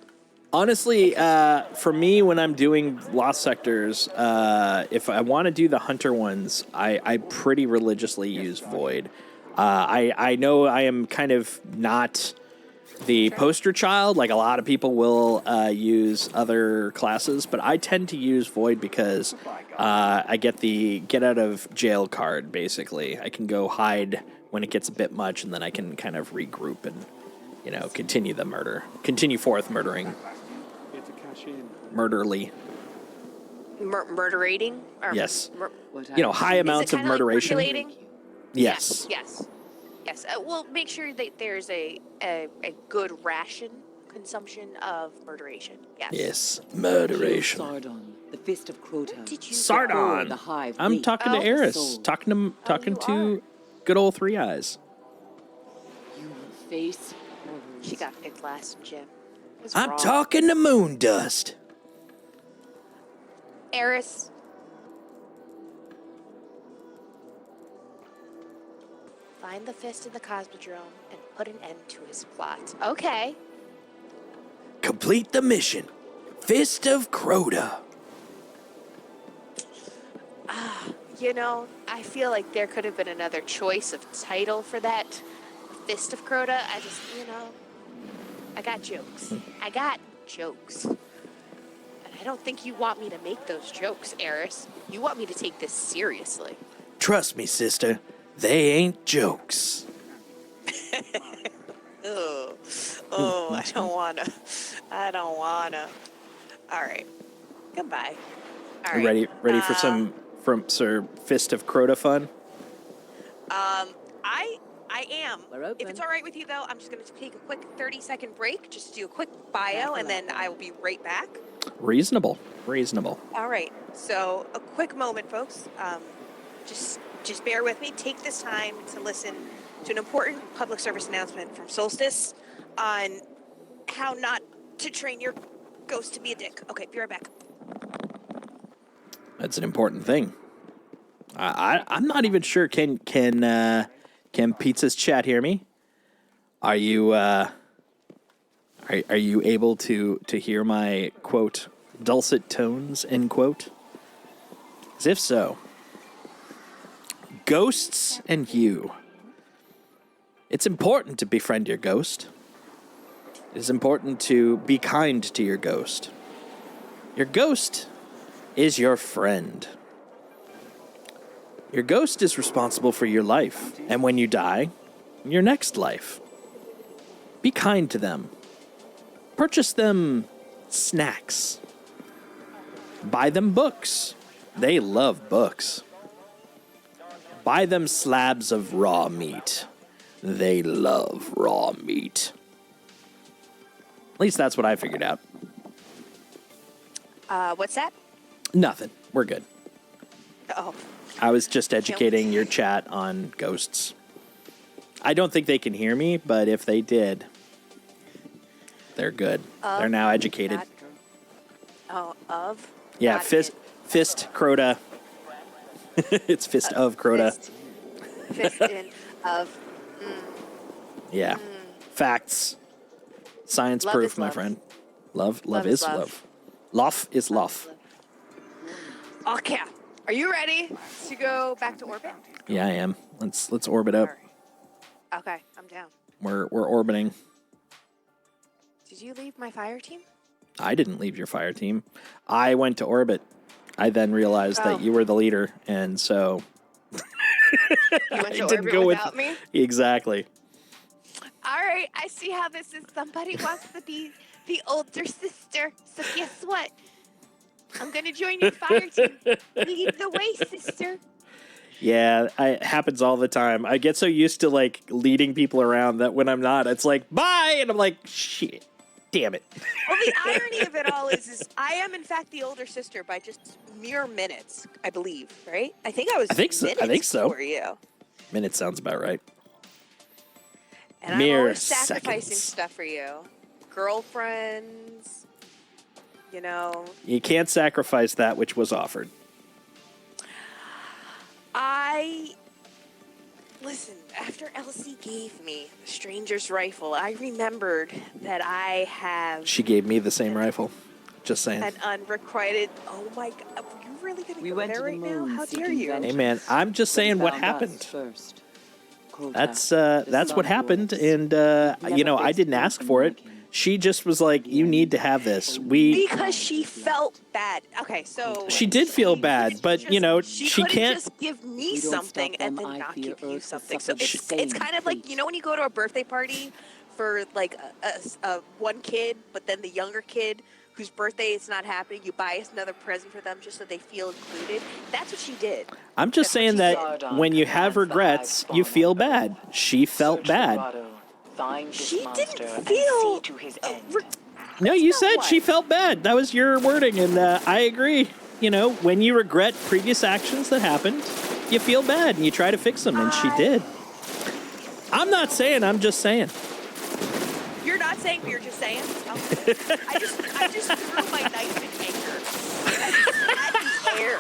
Honestly, for me, when I'm doing lost sectors, if I want to do the hunter ones, I pretty religiously use void. I know I am kind of not the poster child. Like a lot of people will use other classes, but I tend to use void because I get the get out of jail card. Basically, I can go hide when it gets a bit much, and then I can kind of regroup and continue forth murdering. Murderly. Murderating? Or Yes. What High amounts of kinda like murderation. percolating? Yes. Yes. Well, make sure that there's a good ration consumption of murderation. Yes. Yes. Murderation. Sardon, the fist of Crota. Did you Sardon. The hive I'm wait. talking to Oh, Eris. soul. Talking you to good old Three Eyes. You will face horrors. She got picked last, Jim. What's I'm wrong? talking to moon dust. Eris. Find the fist in the Cosmodrome and put an end to his plot. Okay. Complete the mission. Fist of Crota. You know, I feel like there could have been another choice of title for that. Fist of Crota. I just, I got jokes. And I don't think you want me to make those jokes, Eris. You want me to take this seriously. Trust me, sister. They ain't jokes. Oh, I don't wanna. All right. Goodbye. All right. Ready for some from Sir Fist of Crota fun? I am. We're open. If it's all right with you, though, I'm just going to take a quick 30-second break, just to do a quick bio, and then I will be right back. Reasonable. All right. So a quick moment, folks. Just bear with me. Take this time to listen to an important public service announcement from Solstice on how not to train your ghost to be a dick. Okay, be right back. That's an important thing. I'm not even sure. Can Pizza's chat hear me? Are you are you able to hear my quote dulcet tones end quote? As if so. Ghosts and you. It's important to befriend your ghost. It is important to be kind to your ghost. Your ghost is your friend. Your ghost is responsible for your life, and when you die, your next life. Be kind to them. Purchase them snacks. Buy them books. They love books. Buy them slabs of raw meat. They love raw meat. At least that's what I figured out. What's that? Nothing. We're good. Oh. I was just educating your chat on ghosts. I don't think they can hear me, but if they did, they're good. They're now educated. Of? Yeah, Not fist Crota. It's fist of Crota. Fist in of. Yeah. Facts. Science Love proof, is my love. friend. Love is is love. love. Love is love. Okay. Are you ready to go back to orbit? Yeah, I am. Let's orbit up. All right. Okay, I'm down. We're orbiting. Did you leave my fire team? I didn't leave your fire team. I went to orbit. I then realized that you were the leader, and so You went to I didn't orbit go without with me? exactly. All right, I see how this is. Somebody wants to be the older sister. So guess what? I'm going to join your fire team. Lead the way, sister. Yeah, it happens all the time. I get so used to like leading people around that when I'm not, it's like bye, and I'm like shit. Damn it. Well, the irony of it all is I am in fact the older sister by just mere minutes, I believe, right? I think so. Minutes before you. Minute sounds about right. And Mere I'm always sacrificing seconds. stuff for you. Girlfriends, you know. You can't sacrifice that which was offered. Listen, after Elsie gave me the stranger's rifle, I remembered that I have She gave me the same rifle. Just saying. an unrequited. Oh my God, are you really gonna We go went there to the right now? moon How dare seeking you? vengeance. Hey man, I'm just saying what Found us happened. first. Crota, That's the what sun happened, lords. and I didn't ask for it. She just was like, "You need to have this." Because she felt bad. Okay, so She did feel bad, couldn't but, just- she couldn't can't- just give me You don't something stop and them, then I not fear give you Earth will something. So suffer the it's same kind of like, fate. you know when you go to a birthday party for like a one kid, but then the younger kid whose birthday is not happening, you buy another present for them just so they feel included. That's what she did. I'm just saying that Zardon when you have commands the regrets, hive you spawn feel on bad. Earth. She felt Search bad. Dorado, find this She monster, didn't and feel see to his uh, end. re- No, you That's said not she what- felt bad. That was your wording, and I agree. When you regret previous actions that happened, you feel bad and you try to fix them, and she did. I'm not saying. I'm just saying. You're not saying, we were just saying. Oh. I just threw my knife in anger at the air.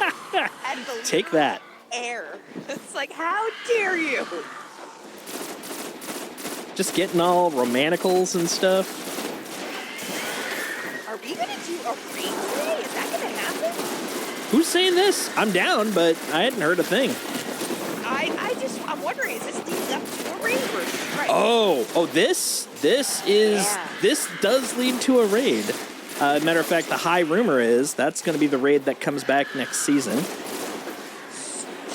At the Take that. air. It's like, how dare you? Just getting all romanticals and stuff. Are we gonna do a raid today? Is that gonna happen? Who's saying this? I'm down, but I hadn't heard a thing. I'm wondering, is this leading up to a raid or right? Oh, this does lead to a raid. Matter of fact, the high rumor is that's going to be the raid that comes back next season.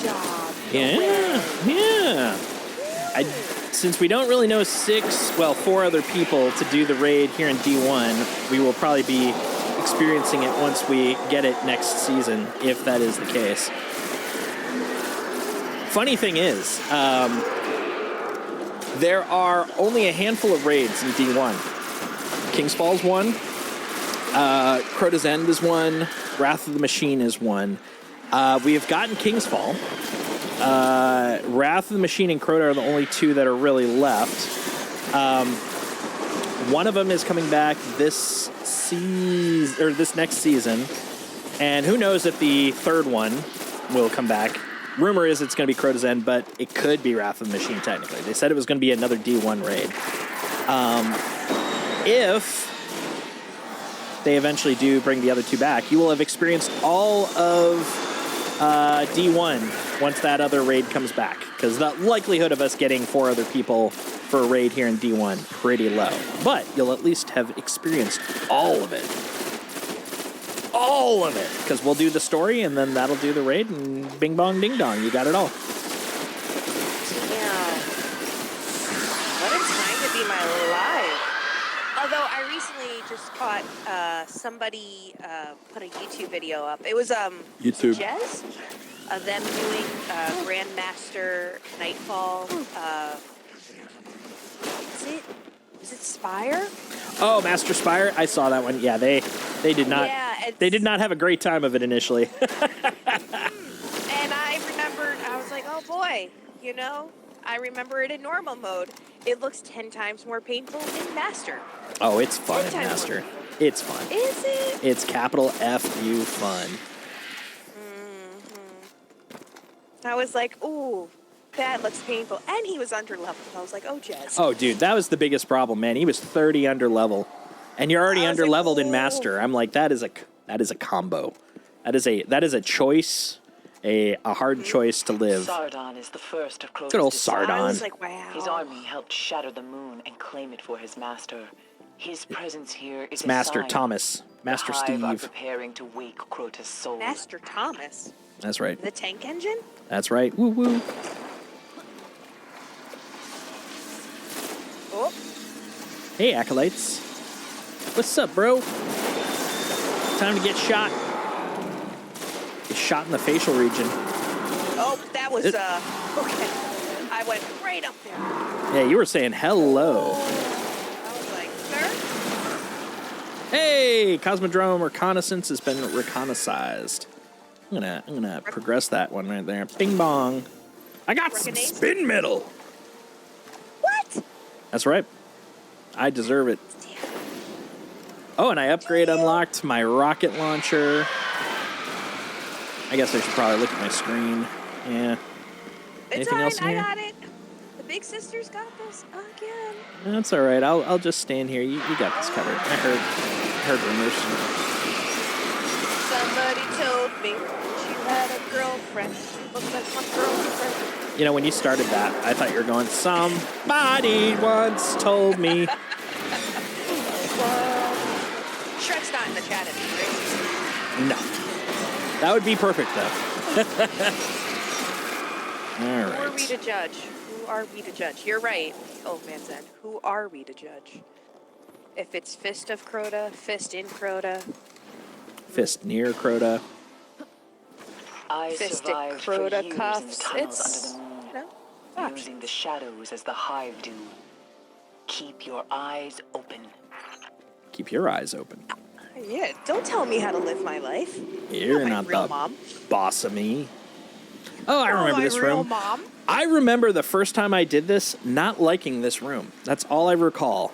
Job. Yeah. Since we don't really know 4 other people to do the raid here in D1, we will probably be experiencing it once we get it next season, if that is the case. Funny thing is, there are only a handful of raids in D1. King's Fall's one, Crota's End is one, Wrath of the Machine is one. We have gotten King's Fall. Wrath of the Machine and Crota are the only 2 that are really left. One of them is coming back this next season, and who knows if the 3rd one will come back. Rumor is it's going to be Crota's End, but it could be Wrath of the Machine technically. They said it was going to be another D1 raid. If they eventually do bring the other 2 back, you will have experienced all of D1 once that other raid comes back, because the likelihood of us getting 4 other people for a raid here in D1 pretty low. But you'll at least have experienced all of it. All of it, because we'll do the story and then that'll do the raid, and bing bong ding dong, you got it all. Damn. What a time to be my life. Although I recently just caught somebody put a YouTube video up. It was YouTube. Jez of them doing Grandmaster Nightfall. Is it Spire? Oh, Master Spire, I saw that one. Yeah, they did not. Yeah, they did not have a great time of it initially. And I remembered, I was like, oh boy, I remember it in normal mode. It looks 10 times more painful in Master. Oh, it's fun in 10 times Master. more painful. It's fun. Is it? It's capital F-U fun. I was like, ooh, that looks painful. And he was under level. I was like, oh, Jez. Oh, dude, that was the biggest problem, man. He was 30 under level, and you're already under leveled in Master. I'm like, that is a combo. That is a choice, a hard choice to live. Sardon is the first of Crota's Good old descendants. Sardon. I was like, wow. His army helped shatter the moon and claim it for his master. His presence here is It's a Master sign. Thomas, Master the Hive are Steve. preparing to wake Crota's soul. Master Thomas. That's right. The tank engine? That's right. Woo woo. Oh. Hey, acolytes. What's up, bro? Time to get shot. Get shot in the facial region. Oh, that was, okay. I went right up there. Yeah, you were saying hello. I was like, sir? Hey, Cosmodrome reconnaissance has been reconnaissized. I'm gonna progress that one right there. Bing bong. I got some Recognize? spin metal. What? That's right. I deserve it. Oh, and I upgrade unlocked my rocket launcher. I guess I should probably look at my screen. Yeah. It's Anything fine, else in I here? got it. The big sister's got this again. That's all right. I'll just stand here. You got this covered. I heard rumors. Somebody told me she had a girlfriend. She looked like my girlfriend. You know, when you started that, I thought you were going, somebody once told me. Shrek's not in the chat anymore. No. That would be perfect, though. All Who are we right. to judge? Who are we to judge? You're right, old man said. Who are we to judge? If it's Fist of Crota, Fist in Crota, Fist near Crota. I Fistic survived for Crota years in the cuffs. tunnels It's under the moon, no options. using the shadows as the hive do. Keep your eyes open. Keep your eyes open. Yeah, don't tell me how to live my life. You're my not real the mom. boss of me. Oh, I Oh, remember my this real room. mom. I remember the first time I did this, not liking this room. That's all I recall.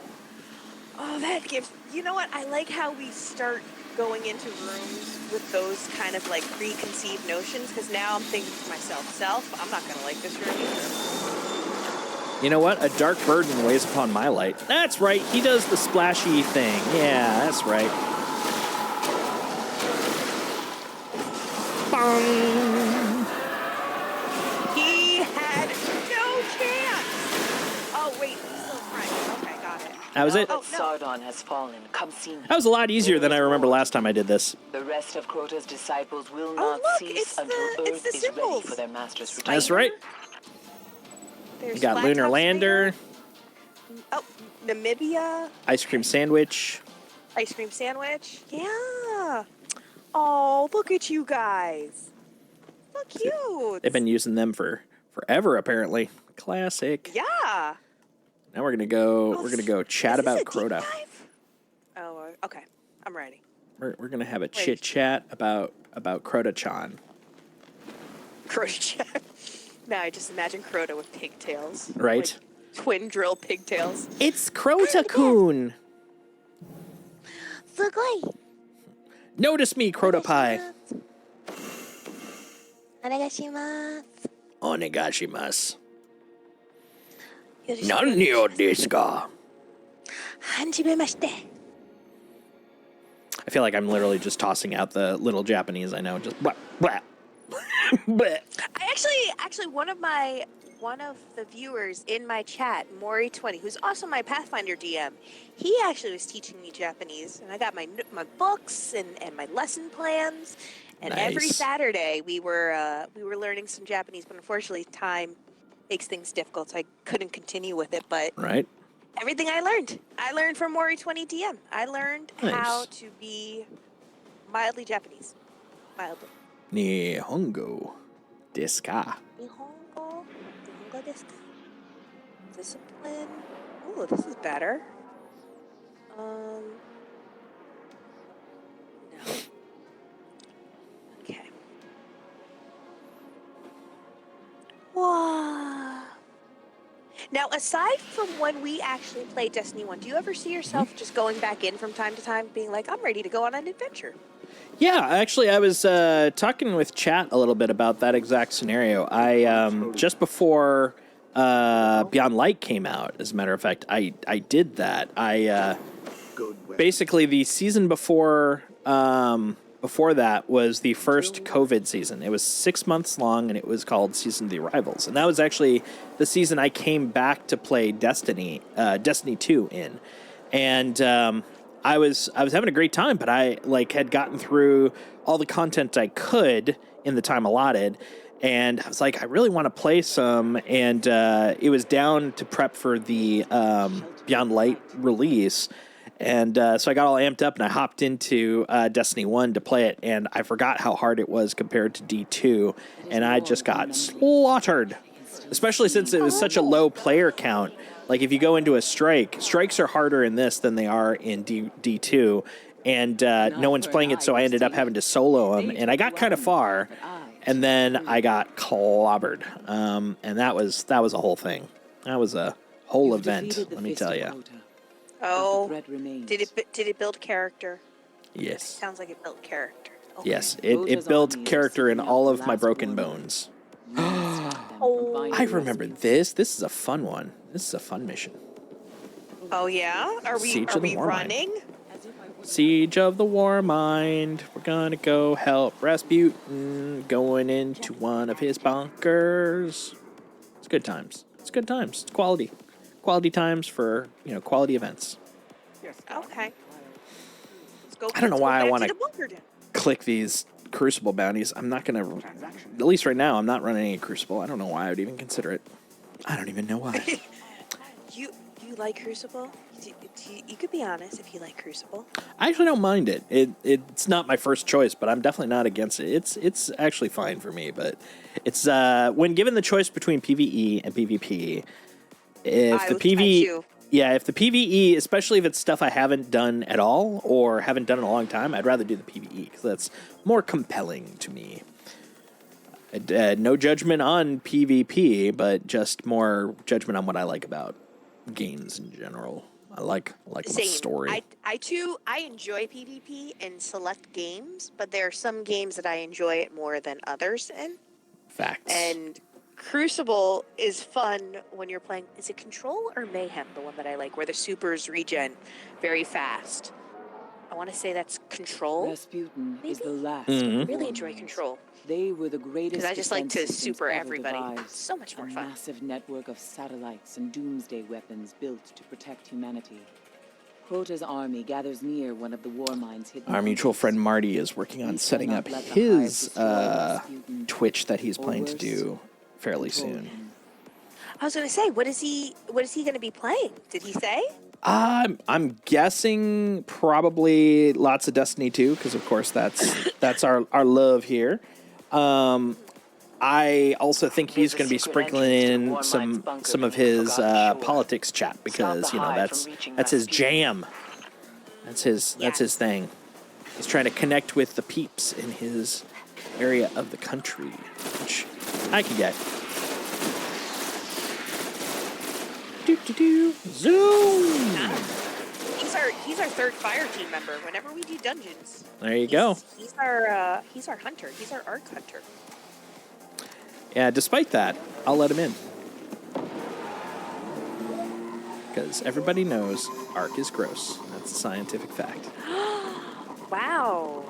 Oh, Oh, that gives. You know what? I like how we start going into rooms with those kind of like preconceived notions, because now I'm thinking to myself, I'm not gonna like this room either. You know what? A dark burden weighs upon my light. That's right. He does the splashy thing. Yeah, that's right. Bong. He had no chance. Oh wait, he's still trying. Okay, got it. That was Now it. that Oh, no. Sardon has fallen, come see me. That was a lot easier than I remember last time I did this. The rest of Crota's disciples will Oh, not look, cease it's until the Earth is ready symbols. for their master's return. That's right. There's We got Flat Lunar Top Lander, Spider. Oh, Namibia. ice cream sandwich. Ice cream sandwich. Yeah. Oh, look at you guys. So cute. They've been using them for forever, apparently. Classic. Yeah. Now we're gonna go. Oh, We're gonna go chat is this about a deep Crota. dive? Oh, okay. I'm ready. We're gonna have a chit chat about Crota-chan. Crota. Now I just imagine Crota with pigtails. Right. Like twin drill pigtails. It's Crota-kun. Notice me, Crota Pie. Onegashimasu. Nani o desu ka? I feel like I'm literally just tossing out the little Japanese I know. Just blah, blah. Blah. I actually one of the viewers in my chat, Mori20, who's also my Pathfinder DM, he actually was teaching me Japanese, and I got my books and my lesson plans, and every Nice. Saturday we were learning some Japanese, but unfortunately time makes things difficult, so I couldn't continue with it. But Right? everything I learned from Mori20 DM. I learned how Nice. to be mildly Japanese, mildly. Nihongo desu ka? Nihongo desu ka? Discipline. Ooh, this is better. No. Okay. Wow. Now, aside from when we actually play Destiny 1, do you ever see yourself just going back in from time to time, being like, I'm ready to go on an adventure? Yeah, actually, I was talking with chat a little bit about that exact scenario. I just before Beyond Light came out, as a matter of fact, I did that. I basically the season before that was the first COVID season. It was 6 months long, and it was called Season of the Arrivals. And that was actually the season I came back to play Destiny 2 in. And I was having a great time, but I had gotten through all the content I could in the time allotted. And I was like, I really want to play some. And it was down to prep for the Beyond Light release. And so I got all amped up and I hopped into Destiny 1 to play it. And I forgot how hard it was compared to D2. And I just got slaughtered, especially since it was such a low player count. Like if you go into a strikes are harder in this than they are in D2. And no one's playing it, so I ended up having to solo them. And I got kind of far. And then I got clobbered. And that was a whole thing. That was a whole event, let me tell you. Oh, did it build character? Yes. Sounds like it built character. Okay. Yes, it built character in all of my broken bones. I remember this. This is a fun one. This is a fun mission. Oh yeah? Are we Warmind. running? Siege of the Warmind. We're gonna go help Rasputin going into one of his bunkers. It's good times. It's good times. It's quality. Quality times for, quality events. Okay. I don't know why I want to to click these Crucible bounties. I'm not going to, at least right now, I'm not running any Crucible. I don't know why I would even consider it. I don't even know why. You like Crucible? You could be honest if you like Crucible. I actually don't mind it. It's not my first choice, but I'm definitely not against it. It's actually fine for me, but it's when given the choice between PvE and PvP, if the PvE, especially if it's stuff I haven't done at all or haven't done in a long time, I'd rather do the PvE because that's more compelling to me. No judgment on PvP, but just more judgment on what I like about games in general. I like my Same. story. I too, I enjoy PvP in select games, but there are some games that I enjoy it more than others in. Facts. And Crucible is fun when you're playing. Is it Control or Mayhem, the one that I like, where the supers regen very fast? I want to say that's Control. Rasputin is Maybe? the last. Mhm. of the I really war enjoy minds. Control. They were the greatest. Because I just like to defense systems super ever everybody. devised. So much more A fun. massive network of satellites and doomsday weapons built to protect humanity. Crota's army gathers near one of the war minds hidden. Our mutual bunkers. friend Marty is working on We setting shall up not let the his hive destroy Rasputin, Twitch that he's or planning to worse, do fairly control soon. him. I was gonna say, what is he going to be playing? Did he say? I'm guessing probably lots of Destiny 2 because of course that's our love here. I also think he's There's a going to be secret sprinkling entrance to the in war some mine's bunker of beneath his Forgotten Shore. politics chat because Stop you the know hive that's from reaching his Rasputin. jam. That's his Yes. thing. He's trying to connect with the peeps in his area of the country, which I can get. Zoom. He's our third fire team member. Whenever we do dungeons, There you go. He's our hunter. He's our arc hunter. Yeah, despite that, I'll let him in. Because everybody knows Ark is gross. That's a scientific fact. Wow,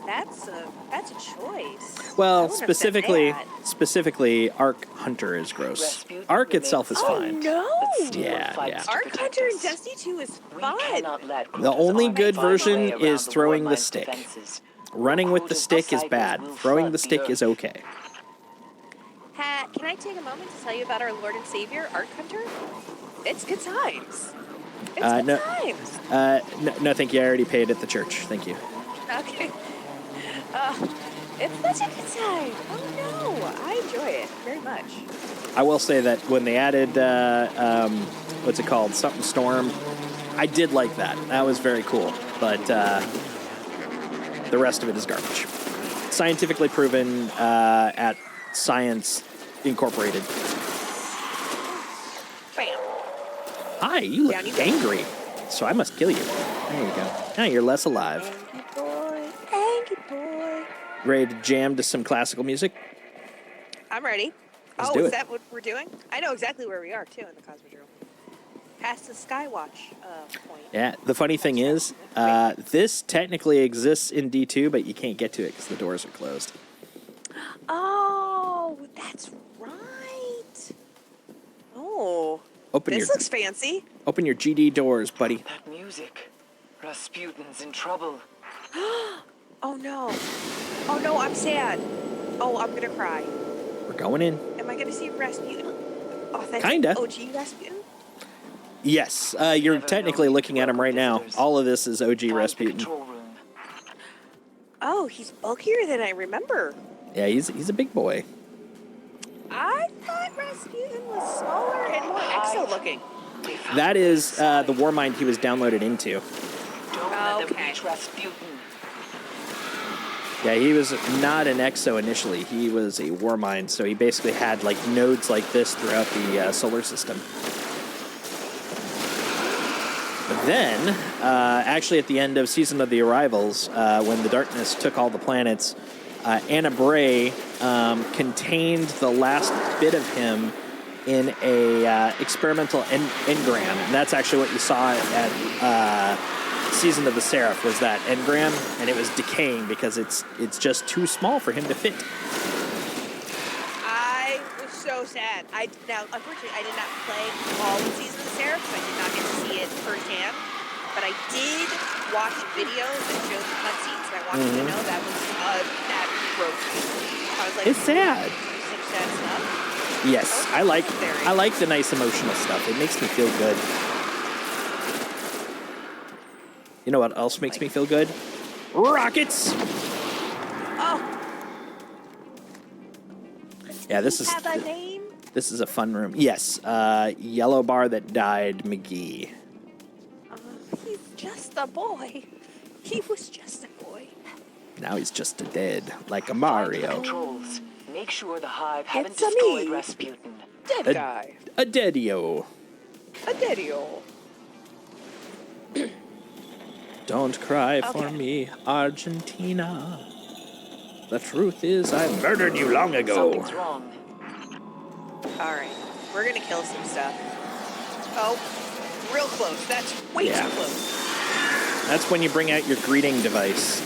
that's a choice. I Well, wouldn't have said that. specifically, Ark Hunter is gross. Rasputin Ark remains itself is silent, fine. no! but still Yeah, fights yeah. to Arc protect Hunter in us. Destiny 2 is We fun. cannot let The Crota's only army good find their version way around is the throwing war the mine's stick. defenses. Running with the Crota's stick is disciples bad. will Throwing flood the stick is earth. okay. Can I take a moment to tell you about our Lord and Savior, Arc Hunter? It's good times. It's good No. times. No, thank you. I already paid at the church. Thank you. Okay. It's such a good time. Oh no, I enjoy it very much. I will say that when they added, what's it called? Something Storm, I did like that. That was very cool. But the rest of it is garbage. Scientifically proven at Science Incorporated. Bam. Hi, you look Down you go. angry. So I must kill you. There you go. Now you're less alive. Angry boy. Ready to jam to some classical music? I'm ready. Let's do Is it. that what we're doing? I know exactly where we are too in the Cosmodrome. Past the Skywatch point. Yeah, the funny thing is, this technically exists in D2, but you can't get to it because the doors are closed. Oh, that's right. Oh, this looks fancy. Open your GD doors, buddy. That music. Rasputin's in trouble. Oh no. Oh no, I'm sad. Oh, I'm gonna cry. We're going in. Am I gonna see Rasputin? Authentic Kinda. OG Rasputin? Yes, you're Never technically known looking at him right now. visitors. All of this is OG Find the Rasputin. control room. Oh, he's bulkier than I remember. Yeah, he's a big boy. I thought Rasputin was smaller and more exo looking. They found That the is inside. the Warmind he was downloaded into. Don't let them Okay. reach Rasputin. Yeah, he was not an exo initially. He was a Warmind, so he basically had like nodes like this throughout the solar system. But then, actually at the end of Season of the Arrivals, when the darkness took all the planets, Anna Bray contained the last bit of him in a experimental engram. And that's actually what you saw at Season of the Seraph, was that engram, and it was decaying because it's just too small for him to fit. I was so sad. Unfortunately, I did not play all the Season of the Seraph, so I did not get to see it firsthand. But I did watch videos that showed the cutscenes, and I want you to know that broke me. I was like, It's sad. Such sad stuff. Yes, I like the nice emotional stuff. It makes me feel good. You know what else makes me feel good? Rockets. Oh, Yeah, does he have a name? this is a fun room. Yes, yellow bar that died, McGee. He's just a boy. He was just a boy. Now he's just a dead, like a Find the Mario. controls. Make sure the hive haven't It's a destroyed me. Rasputin. Dead A- guy. A deadio. A daddy-o. Don't cry for Okay. me, Argentina. The truth is, I murdered you long ago. Something's wrong. All right. We're going to kill some stuff. Oh, real close. That's way Yeah. too close. That's when you bring out your greeting device.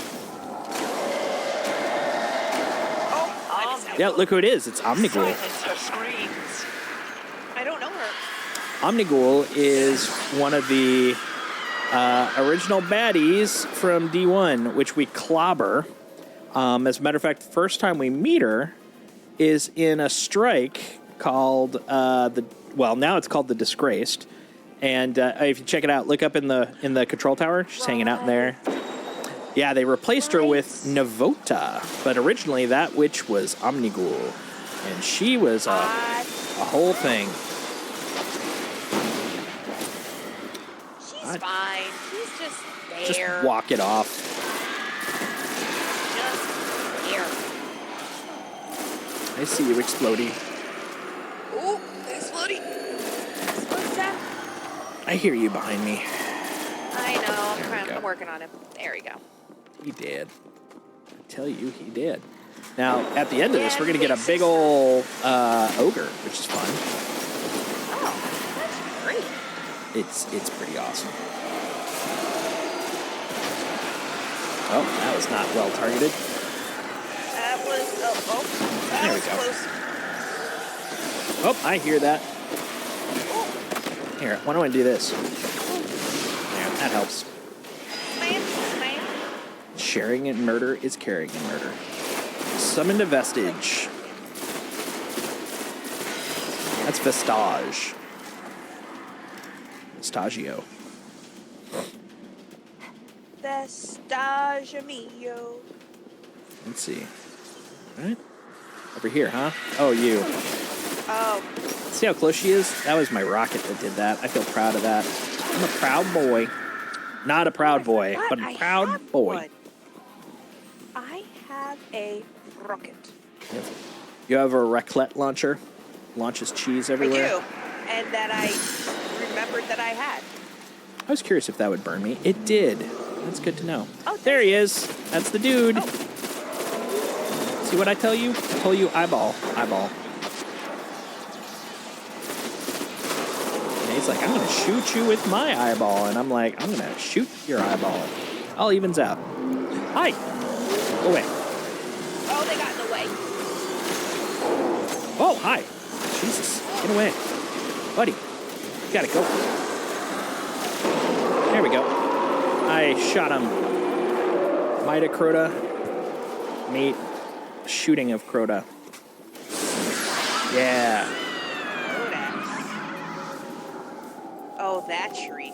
Oh, I missed that Yeah, one. look who it is. It's Omnigul. Silence her screams. I don't know her. Omnigul is one of the original baddies from D1, which we clobber. As a matter of fact, the first time we meet her is in a strike called now it's called the Disgraced. And if you check it out, look up in the control tower. She's hanging out in there. Yeah, they replaced her with Navota, but originally that witch was Omnigul, and she was a whole thing. She's fine. She's just Just there. walk it off. Just there. I see you, Explodey. Ooh, exploding. What's that? I hear you behind me. I know. I'm There we trying. go. I'm working on him. There we go. He did. I tell you, he did. Now, at the end of this, Yeah, we're going to get a basic big ol' ogre, which is fun. Oh, that's great. It's pretty awesome. Oh, that was not well targeted. That was. Oh, that There we was go. close. Oh, I hear that. Oh, Here, why don't I do this? There, that helps. man. Sharing in murder is carrying in murder. Summon a vestige. That's Vestage. Vestagio. Vestage mio. Let's see. All right. Over here, huh? Oh, you. Oh, See how close she is? That was my rocket that did that. I feel proud of that. I'm a proud boy. Not a proud boy, forgot but a I proud have boy. one. I have a rocket. You have a raclette launcher? Launches cheese everywhere? I do. And that I remembered that I had. I was curious if that would burn me. It did. That's good to know. Oh, There he is. That's the dude. Oh. See what I tell you? I told you eyeball. Eyeball. And he's like, I'm going to shoot you with my eyeball. And I'm like, I'm going to shoot your eyeball. All evens out. Hi. Go away. Oh, they got in the way. Oh, hi. Jesus. Get away. Buddy. You got to go. There we go. I shot him. Mida Crota. Mate. Shooting of Crota. Yeah. Oh, that shriek.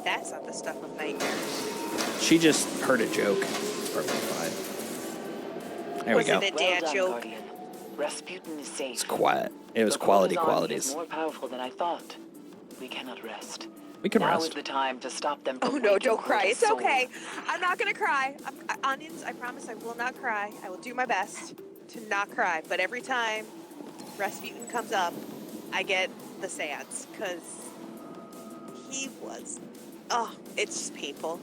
That's not the stuff of nightmares. She just heard a joke. It's perfectly fine. There we Was go. it a Well dad done, joke? Guardian. Rasputin is safe. It's quiet. It was But quality Proto's army qualities. is more powerful than I thought. We cannot rest. We can Now rest. is the time to stop them from Oh no, waking don't cry. Proto's It's soul. okay. I'm not gonna cry. Onions, I promise I will not cry. I will do my best to not cry. But every time Rasputin comes up, I get the sads because he was. Oh, it's just painful.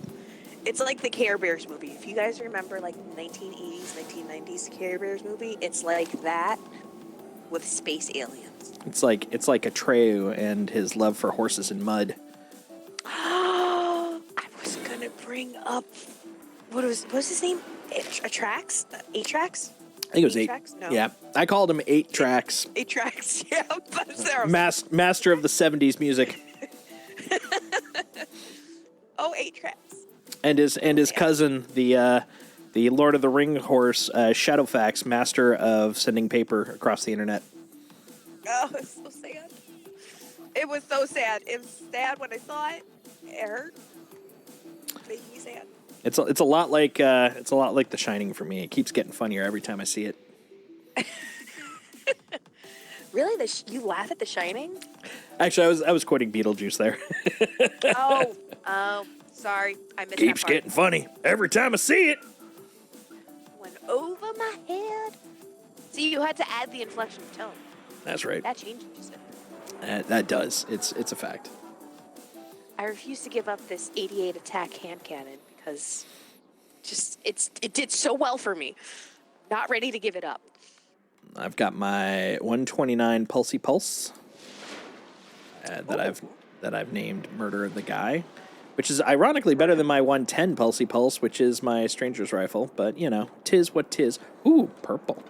It's like the Care Bears movie. If you guys remember, like 1980s, 1990s Care Bears movie, it's like that with space aliens. It's like Atreyu and his love for horses and mud. I was gonna bring up what was his name? Atrax? Atrax? I think it was 8. Tracks? No. Yeah. I called him 8 tracks. Atrax. Yeah, but there. Master of the 70s music. Oh, Atrax. And his cousin, the Lord of the Ring horse, Shadowfax, master of sending paper across the internet. Oh, it's so sad. It was so sad. It was sad when I saw it. It hurt. Made me sad. It's a lot like The Shining for me. It keeps getting funnier every time I see it. Really? You laugh at The Shining? Actually, I was quoting Beetlejuice there. Oh, sorry. I missed Keeps that part. getting funny every time I see it. Went over my head. See, you had to add the inflection of tone. That's right. That changes it. That does. It's a fact. I refuse to give up this 88 attack hand cannon because it did so well for me. Not ready to give it up. I've got my 129 Pulsey Pulse that I've named Murder of the Guy, which is ironically better than my 110 Pulsey Pulse, which is my Stranger's Rifle. But you know, tis what tis. Ooh, purple.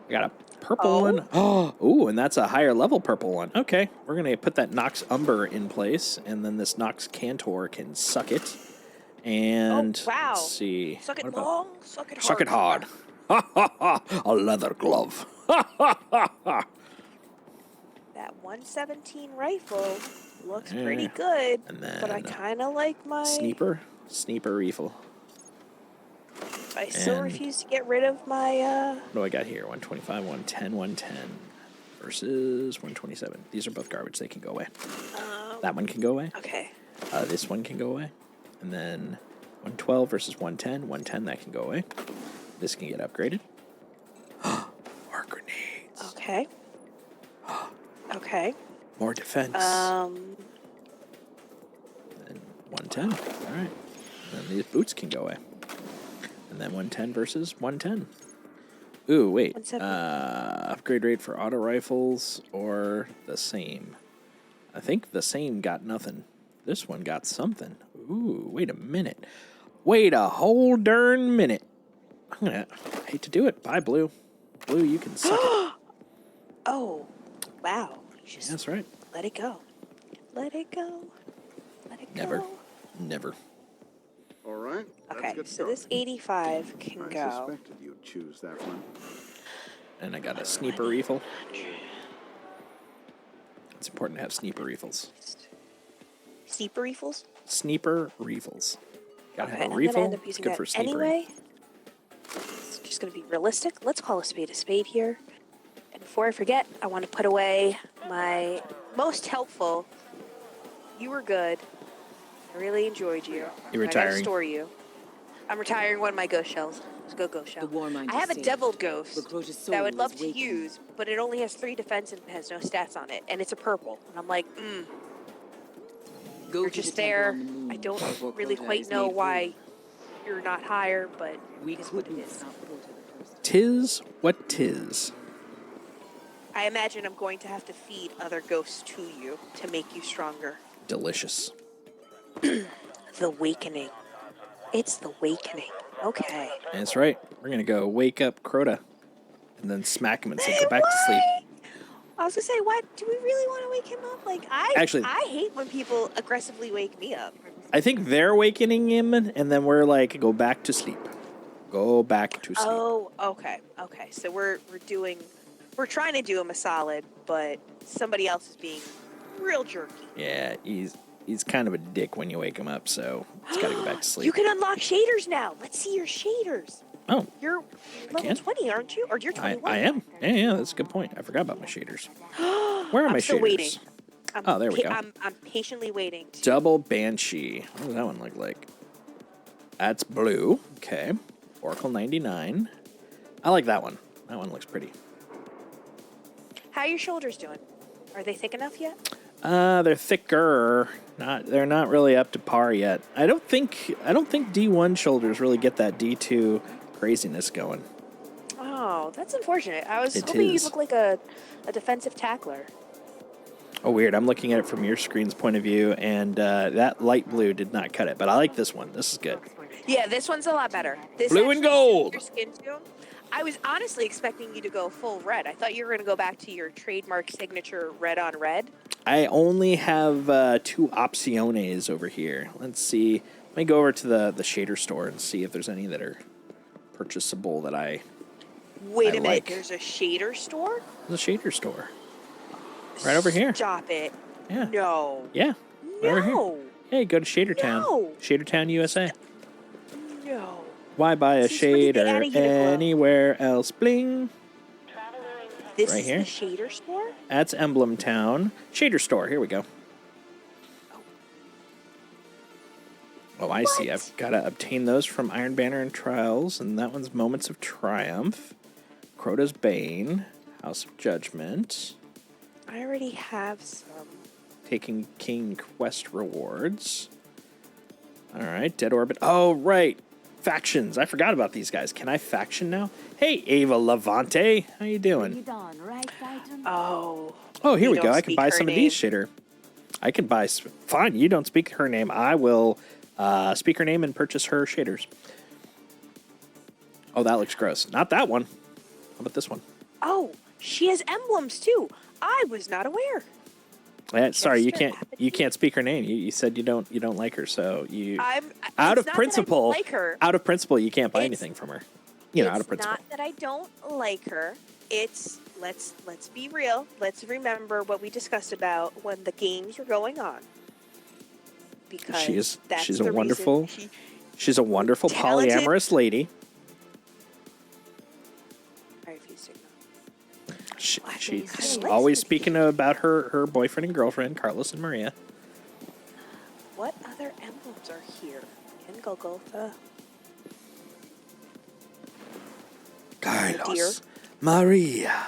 I got a purple one. Oh, ooh, and that's a higher level purple one. Okay, we're gonna put that Nox Umber in place, and then this Nox Cantor can suck it. And wow. let's see. Suck it What about- long, suck it hard. Suck it hard. Ha ha ha! A leather glove. Ha ha ha ha! That 117 rifle looks pretty good, And then but I kind of like my... Sniper rifle. I still and- refuse to get rid of my... What do I got here? 125, 110, 110 versus 127. These are both garbage. They can go away. That one can go away. Okay. This one can go away. And then 112 versus 110. 110, that can go away. This can get upgraded. More grenades. Okay. Okay. More defense. And 110. All right. And then these boots can go away. And then 110 versus 110. Ooh, wait. 170. Upgrade rate for auto rifles or the same? I think the same got nothing. This one got something. Ooh, wait a minute. Wait a whole darn minute. I hate to do it. Bye, Blue. Blue, you can suck it. Oh, wow. Just That's right. let it go. Let it go. Let it Never. go. Never. All right. let's Okay, get so this started. 85 can I go. suspected you'd choose that one. And I got a sniper rifle. It's important to have sniper rifles. Steeper rifles? Sniper rifles. Gotta Okay, have a I'm gonna rifle. end up It's using good that for snipering. anyway. It's just gonna be realistic. Let's call a spade here. And before I forget, I want to put away my most helpful. You were good. I really enjoyed you. You're I gotta retiring. store you. I'm retiring one of my ghost shells. Let's go ghost shell. The war mind I have a is deviled saved. ghost Recruiter's that I would soul love is to waking. use, but it only has 3 defense and has no stats on it, and it's a purple. And I'm like, Go you're to the just temple there. on the moon I don't before really Crota quite is know made why whole. you're not higher, but We it is what it couldn't is. stop Crota the first time. Tis what tis. I imagine I'm going to have to feed other ghosts to you to make you stronger. Delicious. The Wakening. It's the Wakening. Okay. That's right. We're gonna go wake up Crota, and then smack him and say, "Go back to sleep." I was gonna say, what? Do we really want to wake him up? Like, Actually- I hate when people aggressively wake me up. I think they're awakening him, and then we're like, "Go back to sleep. Go back to sleep." Oh, okay, okay. So we're trying to do him a solid, but somebody else is being real jerky. Yeah, he's kind of a dick when you wake him up, so he's got to go back to sleep. You can unlock shaders now. Let's see your shaders. Oh, You're level can? 20, aren't you? Or you're 21. I am. Yeah, that's a good point. I forgot about my shaders. Where are I'm my still shaders? waiting. Oh, there we go. I'm patiently waiting. Double Banshee. What does that one look like? That's blue. Okay. Oracle 99. I like that one. That one looks pretty. How are your shoulders doing? Are they thick enough yet? They're thicker. They're not really up to par yet. I don't think D1 shoulders really get that D2 craziness going. Oh, that's unfortunate. I was It hoping you'd is. look like a defensive tackler. Oh, weird. I'm looking at it from your screen's point of view, and that light blue did not cut it. But I like this one. This is good. Yeah, this one's a lot better. This Blue and actually gold. suits your skin tone. I was honestly expecting you to go full red. I thought you were going to go back to your trademark signature red on red. I only have 2 opciones over here. Let's see. Let me go over to the shader store and see if there's any that are purchasable that I... Wait I a minute, like. there's a shader store? There's a shader store. Right over here. Stop it. Yeah. No. Yeah. Right over here. No. Hey, go to Shadertown. No. Shadertown, USA. No. Why buy a Since when did they add a shader Uniqlo? anywhere else? Bling. This Right is here? the shader store? That's Emblem Town. Shader store. Here we go. Oh, I see. I've got to obtain those from Iron Banner and Trials, and that one's Moments of Triumph. Crota's Bane. House of Judgment. I already have some. Taking King quest rewards. All right, Dead Orbit. Oh, right. Factions. I forgot about these guys. Can I faction now? Hey, Ava Levante. How you doing? Oh. Oh, here You we go. don't I can speak buy her some of name. these shader. I can buy... Fine, you don't speak her name. I will speak her name and purchase her shaders. Oh, that looks gross. Not that one. How about this one? Oh, she has emblems too. I was not aware. Sorry, you Jester can't speak her name. You said you don't like her, so you I'm out it's of not principle. That I like her. Out of principle, you can't buy It's- anything from her. You know, out of It's principle. not that I don't like her. It's let's be real. Let's remember what we discussed about when the games were going on. Because She's that's a the wonderful reason she's a wonderful talented- polyamorous lady. I refuse to ignore. She's Let's- always speaking about her boyfriend and girlfriend, Carlos and Maria. What other emblems are here in Golgotha? Carlos, Maria.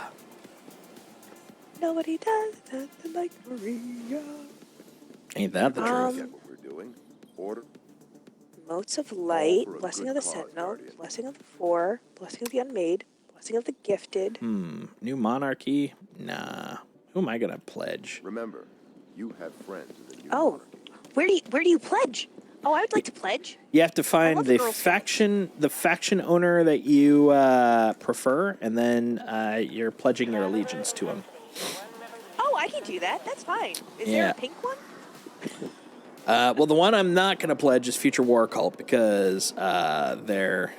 Nobody does nothing like Maria. Ain't that the truth? Get what we're doing. Order. Motes of light, for a blessing good of the cause, sentinel, Guardian. blessing of the four, blessing of the unmade, blessing of the gifted. New monarchy? Nah. Who am I gonna pledge? Remember, you have friends in the new Oh, monarchy. where do you pledge? Oh, I would like to pledge. You have to find love the Girl Scouts. faction owner that you prefer, and then you're pledging your allegiance to him. Oh, I can do that. That's fine. Is there Yeah. a pink one? Well, the one I'm not going to pledge is Future War Cult because their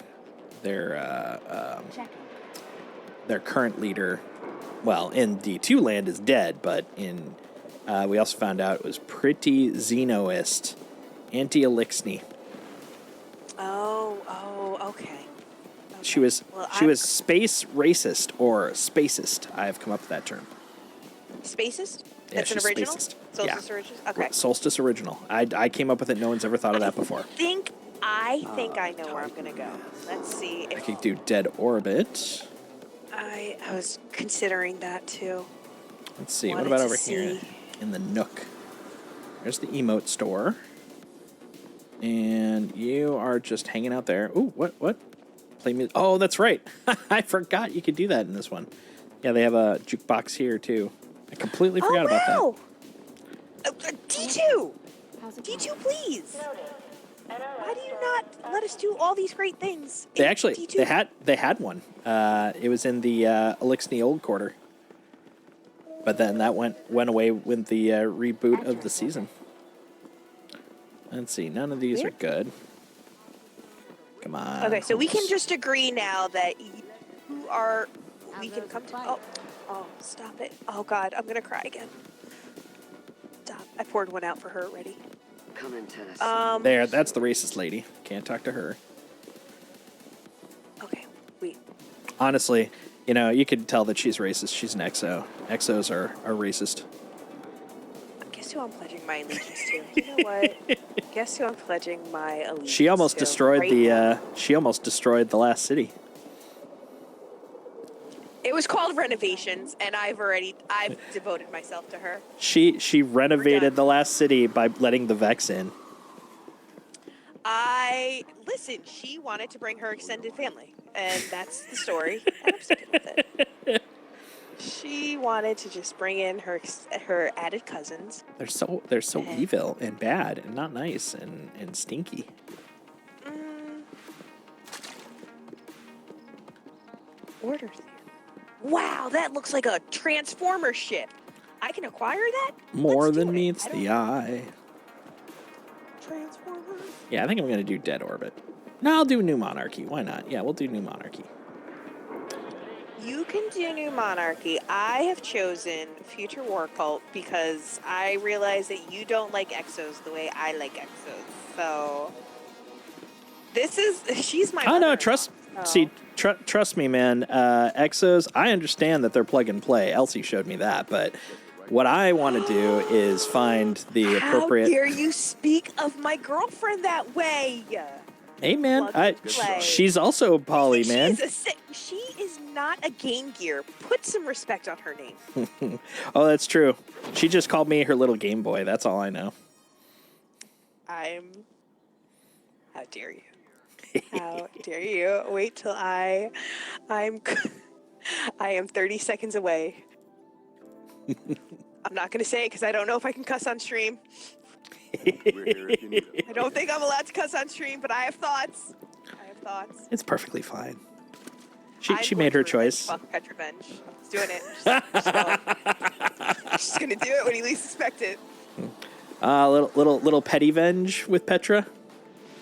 current leader, well, in D2 land is dead, but in we also found out it was pretty Xenoist, anti-Elixni. Oh, okay. She was Well, she was space racist or spacist. I have come up with that term. Spacist? Yeah, That's an she's original? spacist. Solstice Yeah. original? Okay. Solstice original. I came up with it. No one's ever thought of that before. I think I know where I'm gonna go. Let's see I if could do Dead Orbit. I was considering that too. Let's see. What Wanted about to over here see. in the Nook? There's the emote store. And you are just hanging out there. Ooh, what? Play music. Oh, that's right. I forgot you could do that in this one. Yeah, they have a jukebox here too. I completely forgot about that. Oh, wow! D2! D2, please! Why do you not let us do all these great things? They in actually D2? they had one. It was in the Elixni Old Quarter. But then that went away with the reboot of the season. Let's see. None of these are good. Come on. Okay, so we can just agree now that you are. We can come to. Oh, stop it! Oh God, I'm gonna cry again. Stop! I poured one out for her already. Come in, Tennis. There, that's the racist lady. Can't talk to her. Okay, wait. Honestly, you know, you could tell that she's racist. She's an exo. Exos are racist. Guess who I'm pledging my allegiance to? You know what? Guess who I'm pledging my allegiance She almost to destroyed right the now? she almost destroyed the last city. It was called renovations, and I've devoted myself to her. She renovated the last city by letting the Vex in. Listen, she wanted to bring her extended family, and that's the story, and I'm sticking with it. She wanted to just bring in her added cousins. They're so evil and bad and not nice and stinky. Orders. Wow, that looks like a transformer ship. I can acquire that? More Let's do than it. meets I the don't- eye. Transformers. Yeah, I think I'm gonna do Dead Orbit. No, I'll do New Monarchy. Why not? Yeah, we'll do New Monarchy. You can do New Monarchy. I have chosen Future War Cult because I realize that you don't like Exos the way I like Exos. So she's my. Oh no, mother-in-law, trust me, man. Exos, I understand that they're plug and play. Elsie showed me that, but what I want to do is find the appropriate. How dare you speak of my girlfriend that way? Hey, man, Plug and play. she's also a poly, man. She is not a Game Gear. Put some respect on her name. Oh, that's true. She just called me her little Game Boy. That's all I know. How dare you? How dare you? Wait till I'm I am 30 seconds away. I'm not going to say it because I don't know if I can cuss on stream. We're here if you need us. I don't think I'm allowed to cuss on stream, but I have thoughts. It's perfectly fine. I'm She going made her to revenge choice. Fuck Petrovenge. He's doing it. She's going to do it when he least expects it. Little petty venge with Petra.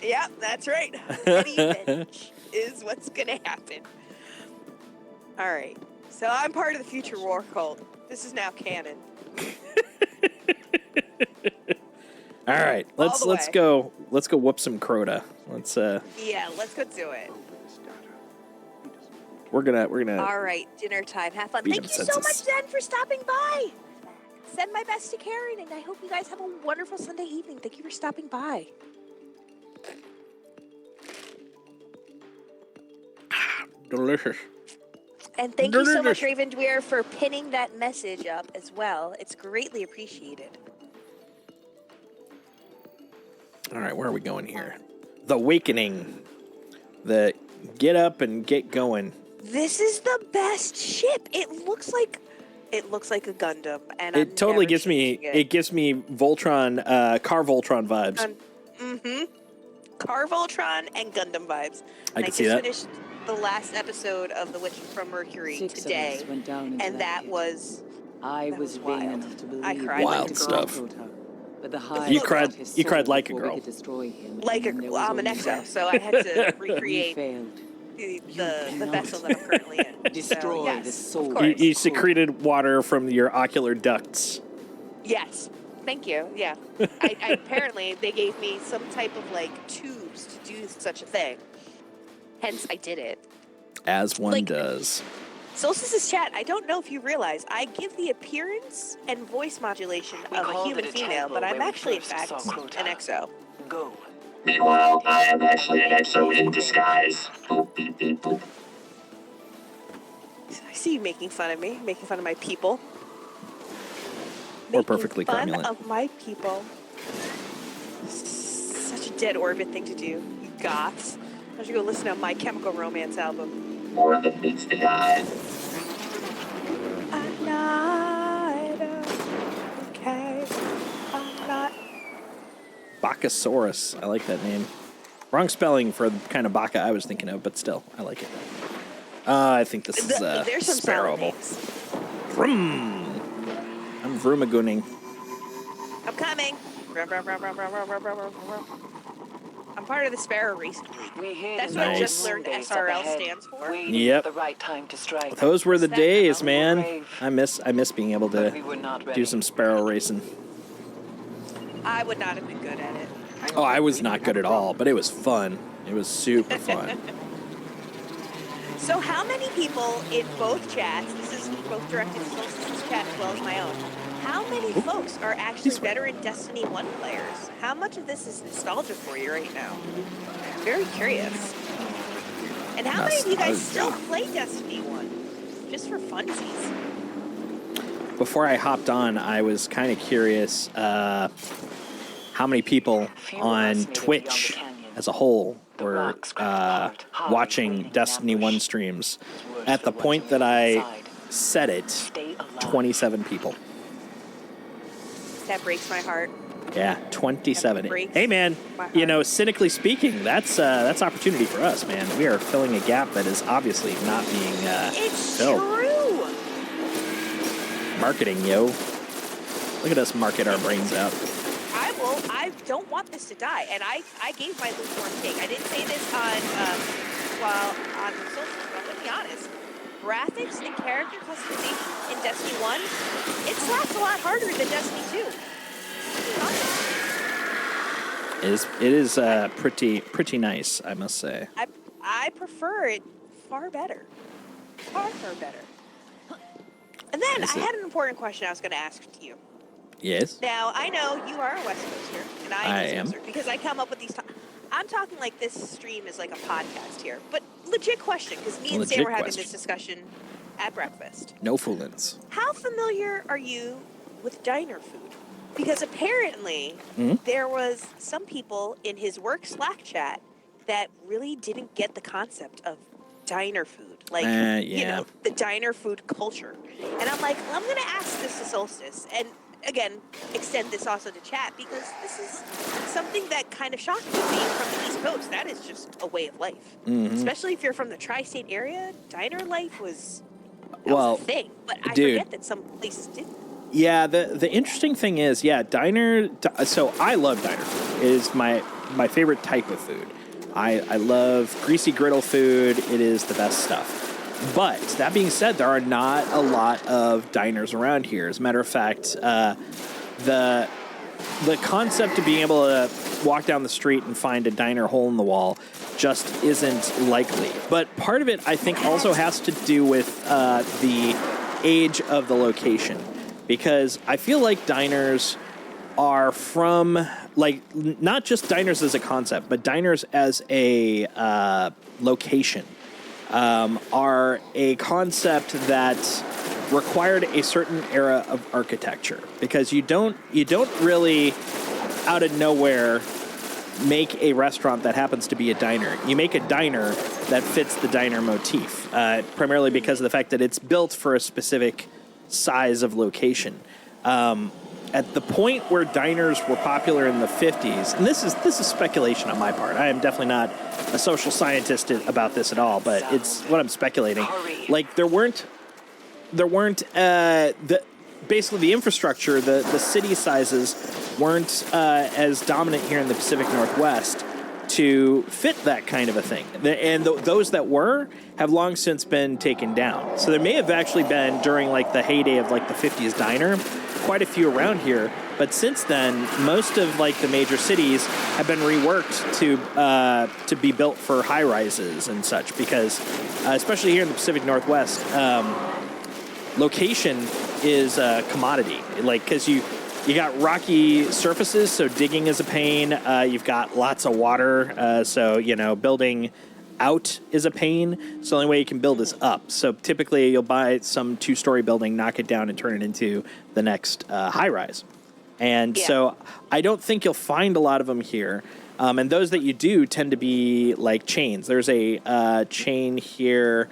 Yeah, that's right. Petty revenge is what's going to happen. All right. So I'm part of the future war cult. This is now canon. All right, let's go whoop some Crota. Let's Yeah, let's go do it. we're gonna All right, dinner time. Have fun. Beat Thank him, you so much, census. Zen, for stopping by. Send my best to Karen, and I hope you guys have a wonderful Sunday evening. Thank you for stopping by. delicious. And thank you so much, Raven Dweer, for pinning that message up as well. It's greatly appreciated. All right, where are we going here? The Awakening. The get up and get going. This is the best ship. It looks like a Gundam, and It totally gives me Voltron, Car Voltron vibes. Car Voltron and Gundam vibes. I can see just that. finished the last episode of The Witch from Mercury 6 of today, us went down into and that pit. was I that was was vain wild. enough to believe I cried Wild like a stuff. Crota, but the hive You cried- got his you cried soul like a before we girl. could destroy him, like and there was I'm an only exo, death. so I had to We recreate failed. the cannot vessel that I'm currently in. Destroy so, yes, the soul. Of course. You secreted water from your ocular ducts. Yes. Thank you. Yeah. I apparently they gave me some type of like tubes to do such a thing. Hence, I did it. As one Like- does. Solstice's chat, I don't know if you realize, I give the appearance and voice modulation of a human female, but I'm actually, in fact, an exo. Go. Meanwhile, I am actually an exo in disguise. Boop, beep, beep, boop. I see you making fun of me, making fun of my people. Or perfectly making fun cromulent. of my people. Such a dead orbit thing to do, you goths. I should go listen to My Chemical Romance album. More than meets the eye. I'm not okay. I'm not. Bacchosaurus. I like that name. Wrong spelling for the kind of baka I was thinking of, but still, I like it. I think this is There's some solid Sparrowable. names. Vroom. I'm vroomagooning. I'm coming. I'm part of the Sparrow Racing League. We hear That's the what I Nice. just learned base SRL up ahead. stands for. Waiting Yep. for the right time to strike. Those were the That days, another man. grave? I miss being able But to we were not ready. do some sparrow racing. I would not have been good at it. Oh, I was not good at all, but it was fun. It was super fun. So how many people in both chats, this is both directed to Solstice's chat as well as my own, how many folks are actually This way. veteran Destiny 1 players? How much of this is nostalgia for you right now? Very curious. And how many of you guys still Nostalgia. play Destiny 1? Just for funsies. Before I hopped on, I was kind of curious how many people Few on of us made it Twitch beyond the canyon. as a whole The were rocks cracked apart, hive watching waiting in Destiny 1 ambush. streams. Worse At the for point what's that I inside. said it, Stay alive. 27 people. That breaks my heart. Yeah, 27. That breaks Hey, man, my heart. you know, cynically speaking, that's opportunity for us, man. We are filling a gap that is obviously not being It's filled. true! Marketing, yo. Look at us market our brains out. I don't want this to die, and I gave my lukewarm take. I didn't say this on on the socials, but I'm gonna be honest. Graphics and character customization in Destiny 1, it slaps a lot harder than Destiny 2. It is pretty nice, I must say. I prefer it far better. Far better. And then Is I it? had an important question I was going to ask to you. Yes. Now, I know you are a West Coaster, and I I'm a East am. Coaster, because I come up with these... I'm talking like this stream is like a podcast here, but legit question, because me and Sam Legit were having question. this discussion at breakfast. No foolins. How familiar are you with diner food? Because apparently Hmm? there was some people in his work Slack chat that really didn't get the concept of diner food. Like, you Yeah. know, the diner food culture. And I'm like, I'm going to ask this to Solstice. And again, extend this also to chat, because this is something that kind of shocked me being from the East Coast. That is just a way of life. Mhm. Especially if you're from the tri-state area, diner life was Well, a thing. But I dude. forget that some places didn't. Yeah, the interesting thing is, so I love diner food. It is my favorite type of food. I love greasy griddle food. It is the best stuff. But that being said, there are not a lot of diners around here. As a matter of fact, the concept of being able to walk down the street and find a diner hole in the wall just isn't likely. But part of it, I think, also has to do with the age of the location. Because I feel like diners are from, like, not just diners as a concept, but diners as a location are a concept that required a certain era of architecture. Because you don't really, out of nowhere, make a restaurant that happens to be a diner. You make a diner that fits the diner motif, primarily because of the fact that it's built for a specific size of location. At the point where diners were popular in the 50s, and this is speculation on my part. I am definitely not a social scientist about this at all, but it's what I'm speculating. Like basically the infrastructure, the city sizes weren't as dominant here in the Pacific Northwest to fit that kind of a thing. And those that were have long since been taken down. So there may have actually been, during like the heyday of like the 50s diner, quite a few around here. But since then, most of like the major cities have been reworked to be built for high rises and such, because especially here in the Pacific Northwest, location is a commodity. Like, because you got rocky surfaces, so digging is a pain. You've got lots of water, so, you know, building out is a pain. So the only way you can build is up. So typically you'll buy some two-story building, knock it down, and turn it into the next high-rise. And so I don't think you'll find a lot of them here. And those that you do tend to be like chains. There's a chain here.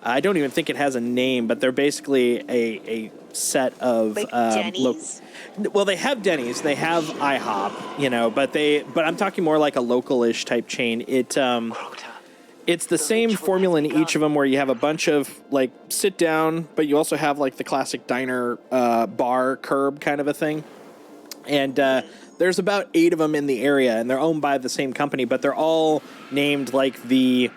I don't even think it has a name, but they're basically a set of like Denny's. Well, they have Denny's, they have IHOP, you know, but I'm talking more like a local-ish type chain. It's the same formula in each of them, where you have a bunch of like sit down, but you also have like the classic diner bar curb kind of a thing. And there's about 8 of them in the area, and they're owned by the same company, but they're all named like the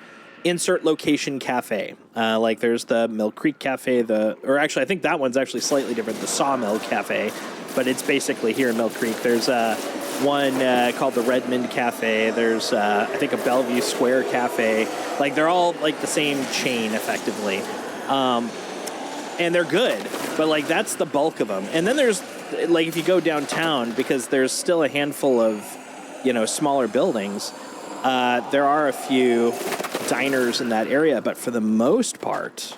insert location cafe. Like there's the Mill Creek Cafe, or actually I think that one's actually slightly different, the Sawmill Cafe, but it's basically here in Mill Creek. There's one called the Redmond Cafe. There's I think a Bellevue Square Cafe. Like they're all like the same chain effectively. And they're good, but like that's the bulk of them. And then there's like, if you go downtown, because there's still a handful of, you know, smaller buildings, there are a few diners in that area, but for the most part,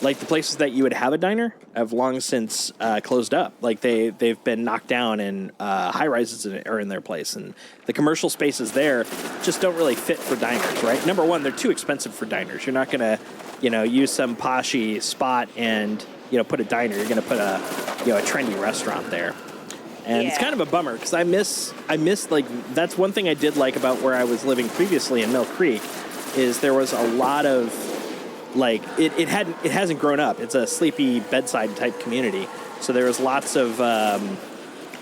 like the places that you would have a diner have long since closed up. Like they've been knocked down, and high rises are in their place, and the commercial spaces there just don't really fit for diners, right? Number one, they're too expensive for diners. You're not gonna, you know, use some poshy spot and, you know, put a diner. You're gonna put a trendy restaurant there. And it's kind of a bummer, because I miss like, that's one thing I did like about where I was living previously in Mill Creek, is there was a lot of like, it hasn't grown up. It's a sleepy bedside type community. So there was lots of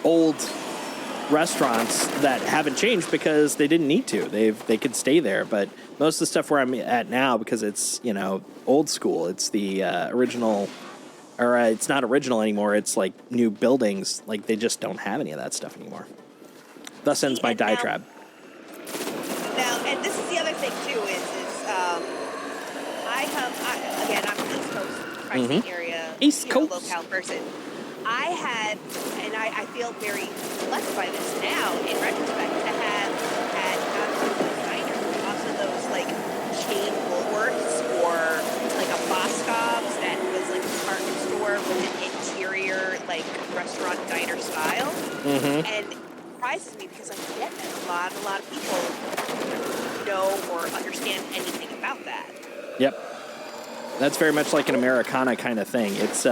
old restaurants that haven't changed because they didn't need to. They could stay there. But most of the stuff where I'm at now, because it's, you know, old school, it's the original. Or it's not original anymore. It's like new buildings. Like they just don't have any of that stuff anymore. Thus ends my diatribe. Now, and this is the other thing too, is again, I'm an East Coast tri-state area, East Coast locale person. I had, and I feel very blessed by this now in retrospect, to have had not only those diners, but also those like chain Woolworths or like a Boscov's that was like a department store with an interior like restaurant diner style. And it surprises me because I forget that a lot of people know or understand anything about that. Yep. That's very much like an Americana kind of thing. It's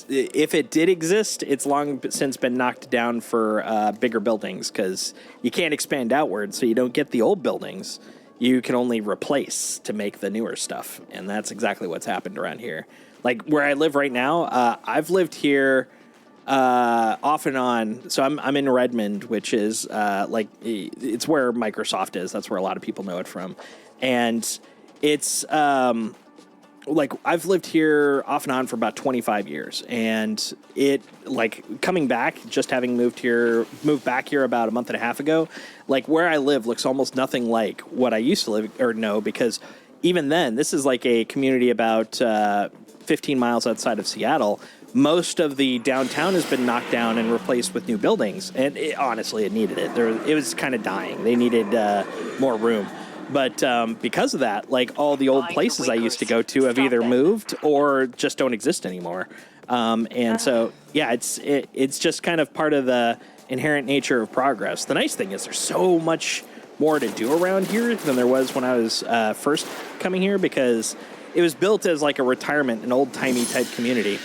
if it did exist, it's long since been knocked down for bigger buildings because you can't expand outward, so you don't get the old buildings. You can only replace to make the newer stuff, and that's exactly what's happened around here. Like where I live right now, I've lived here off and on. So I'm in Redmond, which is like it's where Microsoft is. That's where a lot of people know it from, and it's like I've lived here off and on for about 25 years, and it like coming back, just having moved back here about a month and a half ago, like where I live looks almost nothing like what I used to live or know, because even then, this is like a community about 15 miles outside of Seattle. Most of the downtown has been knocked down and replaced with new buildings, and honestly, it needed it. It was kind of dying. They needed more room. But because of that, like all the old places I used to go to have either moved or just don't exist anymore. And so, yeah, it's just kind of part of the inherent nature of progress. The nice thing is there's so much more to do around here than there was when I was first coming here, because it was built as like a retirement, an old-timey type community.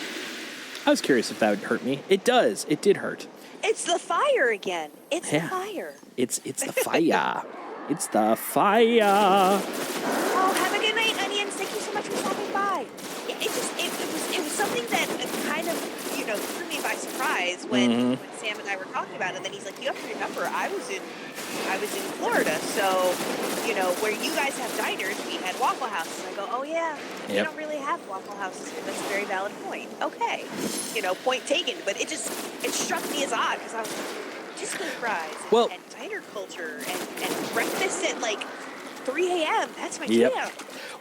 I was curious if that would hurt me. It does. It did hurt. It's the fire again. It's the fire. It's the fire. It's the fire. Oh, have a good night, Onions. Thank you so much for stopping by. It was something that kind of, threw me by surprise when Sam and I were talking about it. And then he's like, "You have to remember, I was in Florida, so where you guys have diners, we had Waffle Houses." And I go, "Oh yeah, we don't really have Waffle Houses here." That's a very valid point. Okay, point taken. But it struck me as odd because I was like, Disco fries and diner culture and breakfast at like 3 a.m. That's my jam.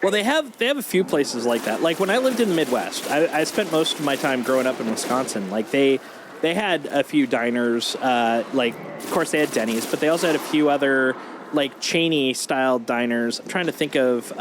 Well, they have a few places like that. Like when I lived in the Midwest, I spent most of my time growing up in Wisconsin. Like they had a few diners. Like of course they had Denny's, but they also had a few other like chainy style diners. I'm trying to think of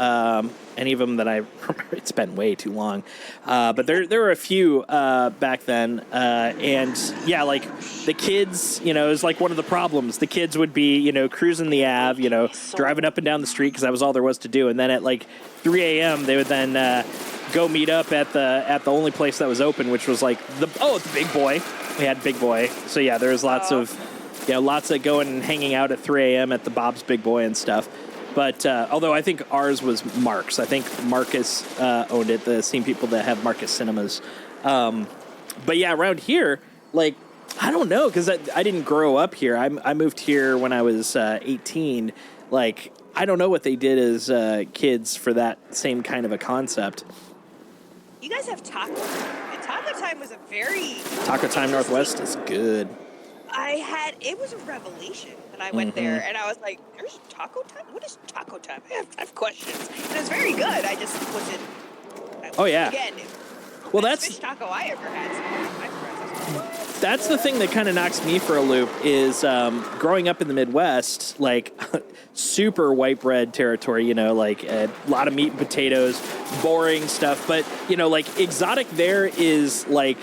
any of them that I remember. It's been way too long, but there were a few back then, and yeah, like the kids, it was like one of the problems. The kids would be, cruising the Ave, driving up and down the street because that was all there was to do, and then at like 3 a.m. they would then go meet up at the only place that was open, which was like the Big Boy. We had Big Boy, so yeah, there was lots of going and hanging out at 3 a.m. at the Bob's Big Boy and stuff. But although I think ours was Mark's. I think Marcus owned it, the same people that have Marcus Cinemas. But yeah, around here, like, I don't know, because I didn't grow up here. I moved here when I was 18. Like, I don't know what they did as kids for that same kind of a concept. You guys have taco time. And taco time was a very... Taco time Northwest is good. It was a revelation when I went there, and I was like, "There's taco time? What is taco time? I have questions." And it was very good. I just wasn't. Oh yeah. Again, well, that's fish taco I ever had. That's the thing that kind of knocks me for a loop is growing up in the Midwest, like super white bread territory, like a lot of meat and potatoes, boring stuff. But, like exotic there is like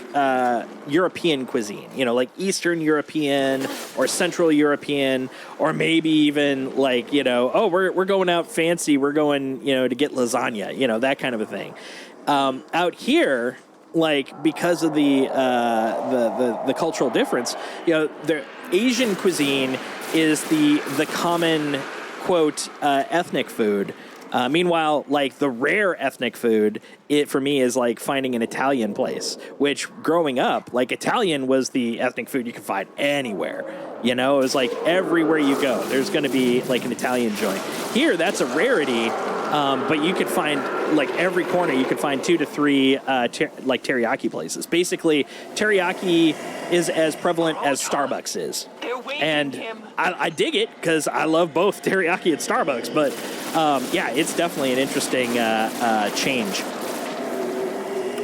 European cuisine, like Eastern European or Central European, or maybe even like, we're going out fancy. We're going, to get lasagna, that kind of a thing. Out here, like because of the cultural difference, the Asian cuisine is the common quote ethnic food. Meanwhile, like the rare ethnic food, it for me is like finding an Italian place. Which growing up, like Italian was the ethnic food you could find anywhere. It was like everywhere you go, there's going to be like an Italian joint. Here, that's a rarity. But you could find, like, every corner, you could find 2 to 3, teriyaki places. Basically, teriyaki is as prevalent as Starbucks is. And I dig it, because I love both teriyaki and Starbucks. But, yeah, it's definitely an interesting change.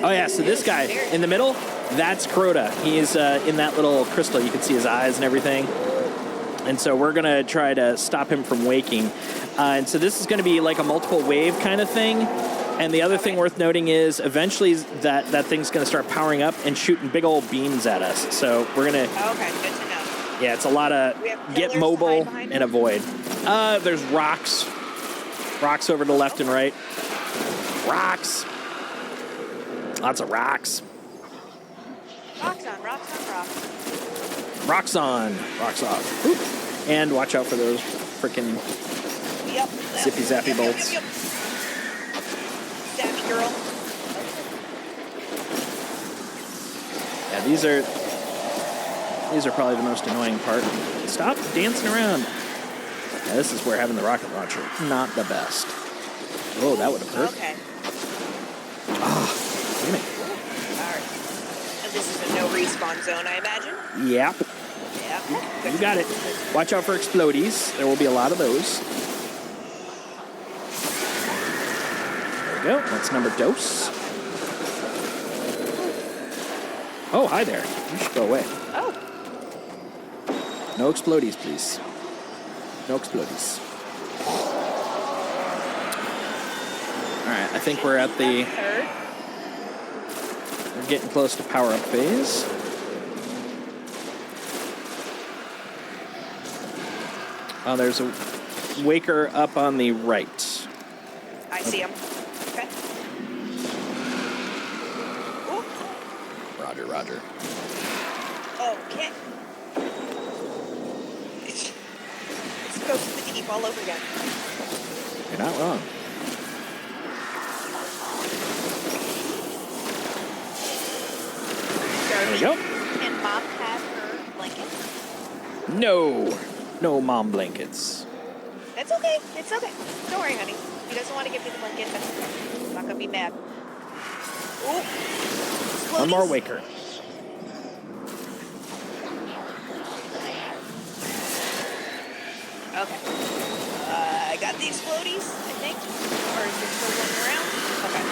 Oh yeah, so this guy in the middle, that's Crota. He's in that little crystal. You can see his eyes and everything. And so we're gonna try to stop him from waking. And so this is gonna be like a multiple wave kind of thing. And the other thing worth noting is eventually that thing's gonna start powering up and shooting big old beams at us. So we're gonna. Okay, good to know. Yeah, it's a lot of We have get pillars to mobile hide behind and avoid. There's rocks. Rocks over to the left and right. Rocks. Lots of rocks. Rocks on, rocks on, rocks. Rocks on, rocks off. Oop. And watch out for those freaking Yep. zippy zappy bolts. Yep. Zappy girl. Yeah, these are probably the most annoying part. Stop dancing around. Yeah, this is where having the rocket launcher, not the best. Oh, that would have hurt. Okay. Ah, damn it. Alright. And this is a no respawn zone, I imagine? Yep. Yeah. You got it. Watch out for explodies. There will be a lot of those. There we go. That's number dose. Oh, hi there. You should go away. Oh. No explodies, please. No explodies. All right, I think we're at the... Third. We're getting close to power-up phase. Oh, there's a waker up on the right. I see him. Okay. Ooh. Roger, roger. Okay. Let's go to the deep all over again. You're not wrong. There we go. Can Mom have her blanket? No. No mom blankets. That's okay. It's okay. Don't worry, honey. He doesn't want to give me the blanket. That's okay. I'm not going to be mad. Ooh. One more Explodies. waker. Okay. I got the explodies, I think. Or is there still one around? Okay.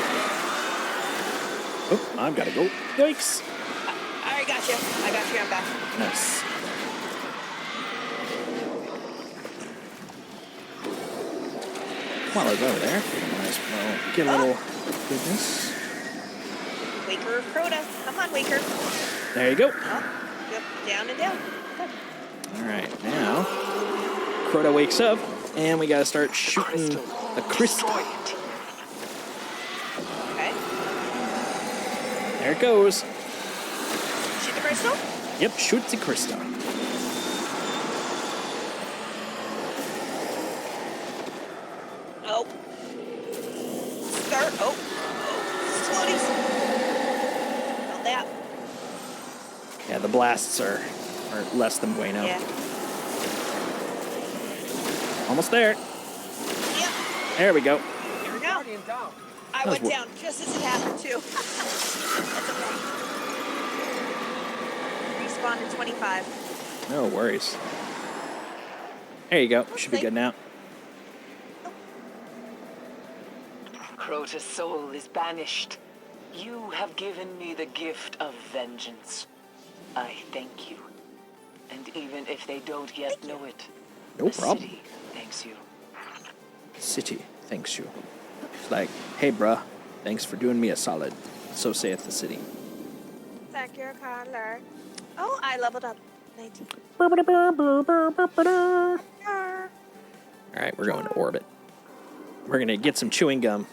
Oh, I've got to go. Yikes. I got you. I got you. I'm back. Nice. While I was over there, get a little goodness. Waker of Crota. Come on, Waker. There you go. Oh, yep. Down and down. Good. All right, now Crota wakes up, and we got to start shooting the crystal. Okay. There it goes. Shoot the crystal? Yep, shoot the crystal. Oh. Start. Oh. Explodies. Felt that. Yeah, the blasts are less than bueno. Yeah. Almost there. Yep. There we go. Here we go. I That was went down just as it happened, too. That's okay. Respawn in 25. No worries. There you go. Should be good now. Crota's soul is banished. You have given me the gift of vengeance. I thank you. And even if they don't yet know it, No the problem. city thanks you. City thanks you. It's like, hey, bruh, thanks for doing me a solid. So saith the city. Thank you, caller. Oh, I leveled up. 19. All right, we're going to orbit. We're going to get some chewing gum.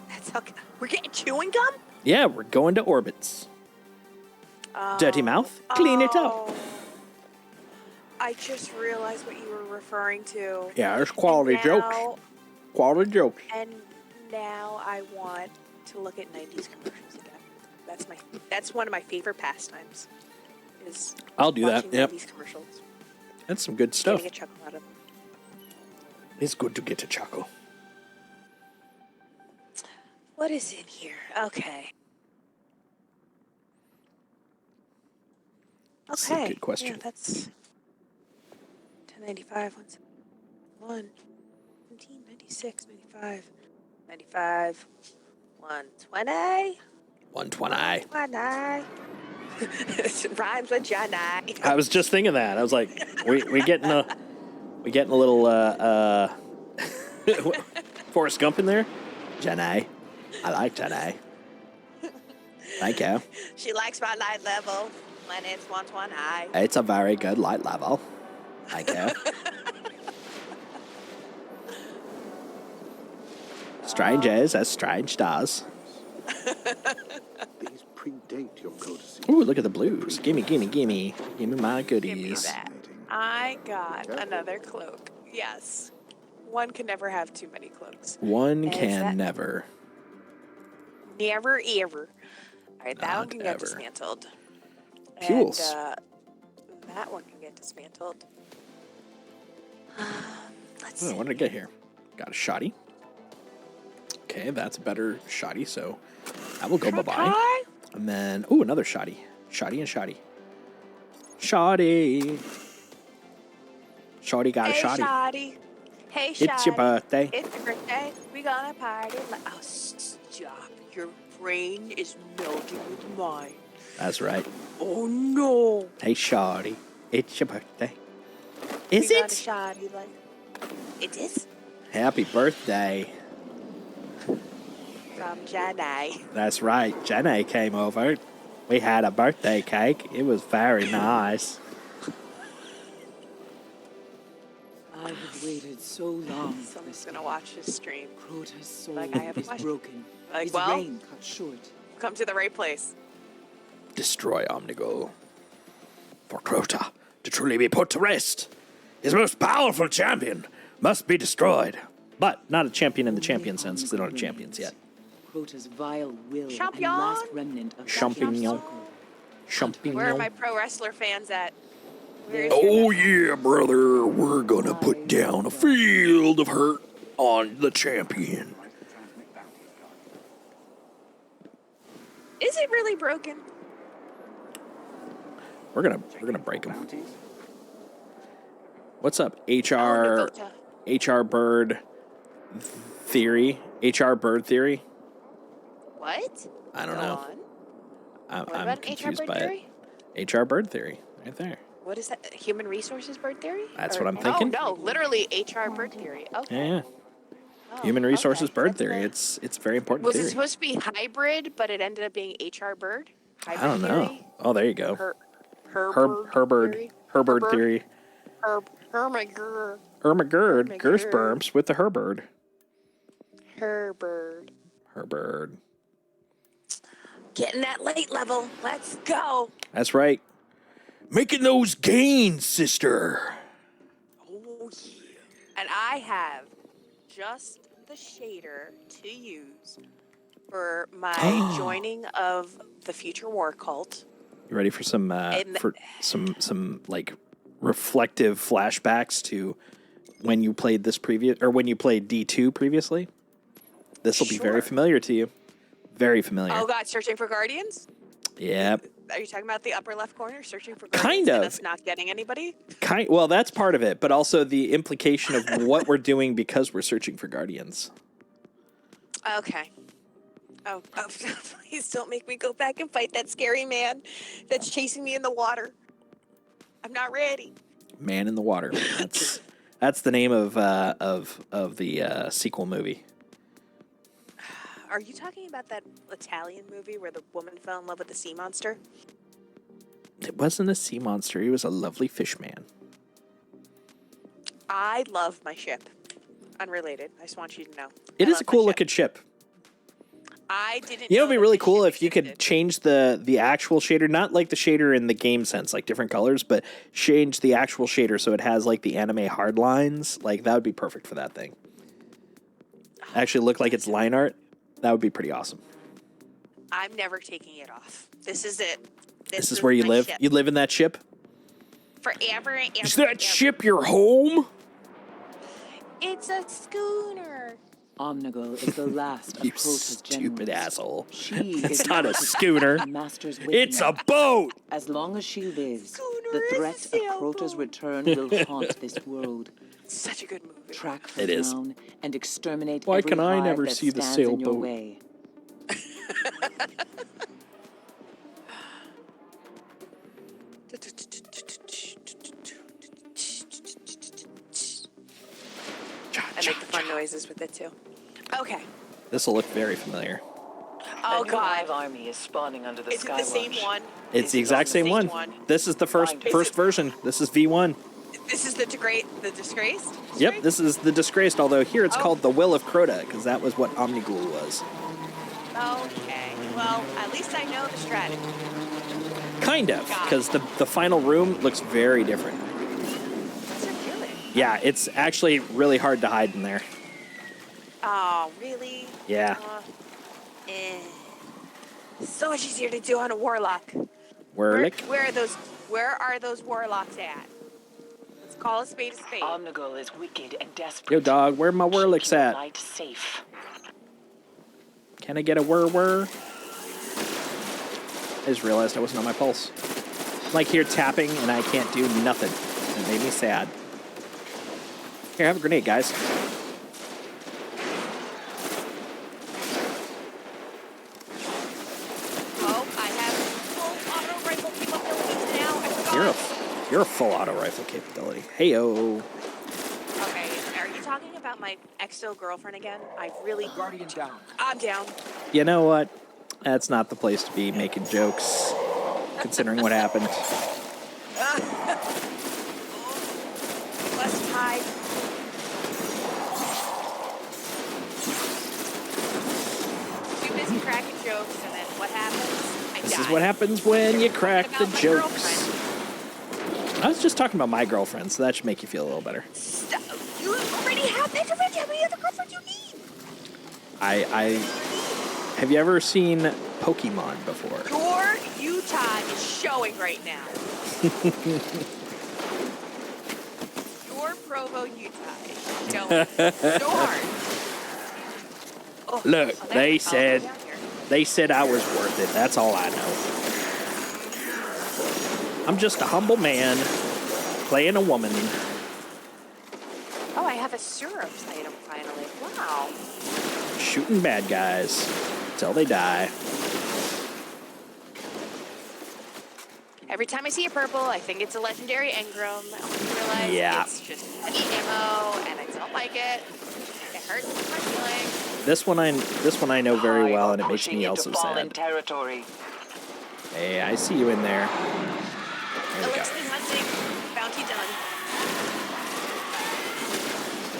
That's okay. We're getting chewing gum? Yeah, we're going to orbits. Dirty mouth, clean it up. I just realized what you were referring to. Yeah, there's quality And jokes. now- Quality jokes. And now I want to look at 90s commercials again. That's one of my favorite pastimes. Is I'll do that, watching yep. 90s commercials. That's some good stuff. Getting a chuckle out of them. It's good to get a chuckle. What is in here? Okay. That's a good question. Yeah, that's 1095, 171, 17, 96, 95, 95. 120. 120. 120. Rhymes with Johnny. I was just thinking that. I was like, we getting a little Forrest Gump in there. Johnny, I like Johnny. Thank you. She likes my light level when it's 120. It's a very good light level. Thank you. Strange as strange does. These predate your courtesy. Ooh, look at the blues. Gimme my Give me goodies. that. I got another cloak. Yes. One can never have too many cloaks. One And can that- never. Never, ever. All right, that Not one can get ever. dismantled. Fuels. And that one can get dismantled. Let's Oh, see. what did I get here? Got a shoddy. Okay, that's a better shoddy, so that will go bye-bye. Hi. And then, ooh, another shoddy. Shoddy and shoddy. Shoddy. Shoddy got a Hey, shoddy. Shoddy. Hey, Shoddy. It's your birthday. It's your birthday. We gonna party. Oh, stop. Your brain is melting with mine. That's right. Oh, no. Hey, shoddy. It's your birthday. Is We got a it? Shoddy, like... It is? Happy birthday. From Johnny. That's right. Jenny came over. We had a birthday cake. It was very nice. I have waited so long for Someone's this gonna day. watch this stream. Crota's soul Like, I have a is question. broken. Like, His well- reign cut short. Come to the right place. Destroy Omnigul. For Crota to truly be put to rest, his most powerful champion must be destroyed. But not a champion in the champion sense, because they don't have champions yet. Crota's vile will Champion? and last remnant of Champignon. Where are my Champignon. pro wrestler fans at? Where is Oh yeah, brother. We're gonna put down a field of hurt on the champion. Is it really broken? We're gonna break him. Bounties? What's up, Oh, HR Nagota. HR Bird theory? HR Bird theory? What? I don't Go know. on. I'm What about an HR confused bird by theory? it. HR Bird theory, right there. What is that? Human resources bird theory? That's Or- what I'm thinking. Oh no, literally HR bird theory. Okay. Yeah, yeah. Oh, Human resources okay. bird That's theory. a- It's a very important Was it theory. supposed to be hybrid, but it ended up being HR bird? I Hybrid don't know. theory? Oh, there you go. Herbird theory? Herbird theory. Hermagur. Ermagerd. Hermagerd. Gersperms with the Herbird. Herbird. Herbird. Getting that late level. Let's go. That's right. Making those gains, sister. Oh yeah. And I have just the shader to use for my joining of the Future War Cult. You ready for some like reflective flashbacks to when you played this previous or when you played D2 previously? This will be very Sure. familiar to you. Very familiar. Oh god, searching for guardians? Yep. Are you talking about the upper left corner, searching for Kind guardians and of. us not getting anybody? Well, that's part of it, but also the implication of what we're doing because we're searching for guardians. Okay. Oh, please don't make me go back and fight that scary man that's chasing me in the water. I'm not ready. Man in the Water. That's the name of the sequel movie. Are you talking about that Italian movie where the woman fell in love with the sea monster? It wasn't a sea monster. He was a lovely fish man. I love my ship. Unrelated. I just want you to know. It I is love a my cool ship. looking ship. I didn't. You know, know it'd be that really this cool ship if you could existed. change the actual shader, not like the shader in the game sense, like different colors, but change the actual shader so it has like the anime hard lines. Like that would be perfect for that thing. Actually, look like it's line art. That would be pretty awesome. I'm never taking it off. This is it. This is where you my live. ship. You live in that ship. Forever and ever. Is and that ever. ship your home? It's a schooner. Omnigul is the last of You Crota's stupid generals. asshole. She It's is not a the schooner. master's It's a witness. boat. As long as she lives, Schooner the is a threat of Crota's sailboat. return will haunt this world. Such a good movie. Track her It is. down and exterminate Why every can I hive never that see the stands in your sailboat? way. I make the fun noises with it too. Okay. This will look very familiar. Oh A new God. hive army is spawning under the Is it the same Skywatch. one? It's the exact same one. This is the first version. This is V1. This is the disgraced? Yep, this is the disgraced, although here it's Oh. called the Will of Crota, because that was what Omnigul was. Okay. Well, at least I know the strategy. Kind of, because the final room looks very different. What's it doing? Yeah, it's actually really hard to hide in there. Oh, really? Yeah. So much easier to do on a warlock. Warlock? Where are those warlocks at? Let's call a spade a spade. Omnigul is wicked and desperate. Yo, dog, where my warlocks Keep your at? light safe. Can I get a whir? I just realized I wasn't on my pulse. I'm like here tapping and I can't do nothing. It made me sad. Here, have a grenade, guys. Oh, I have full auto rifle capabilities now. I forgot. You're a full auto rifle capability. Heyo. Okay, are you talking about my exo girlfriend again? I really. Guardian down. I'm down. You know what? That's not the place to be making jokes, considering what happened. Let's hide. Too busy cracking jokes, and then what happens? I die. This is what happens when you crack the About my jokes. girlfriend. I was just talking about my girlfriend, so that should make you feel a little better. Stop. You already have that already. How many other girlfriends you need? Have you ever seen Pokemon before? Your Utah is showing right now. Your Provo, Utah is showing so hard. Oh, Look, oh, they I'll said go down here. they said I was worth it. That's all I know. I'm just a humble man playing a woman. Oh, I have a syrups item finally. Wow. Shooting bad guys till they die. Every time I see a purple, I think it's a legendary engram. I realize Yeah. it's just heavy ammo, and I don't like it. It hurts my feelings. This one I know very well, and it makes me also sad. Territory. Hey, I see you in there. There we go. Elixir hunting, bounty done.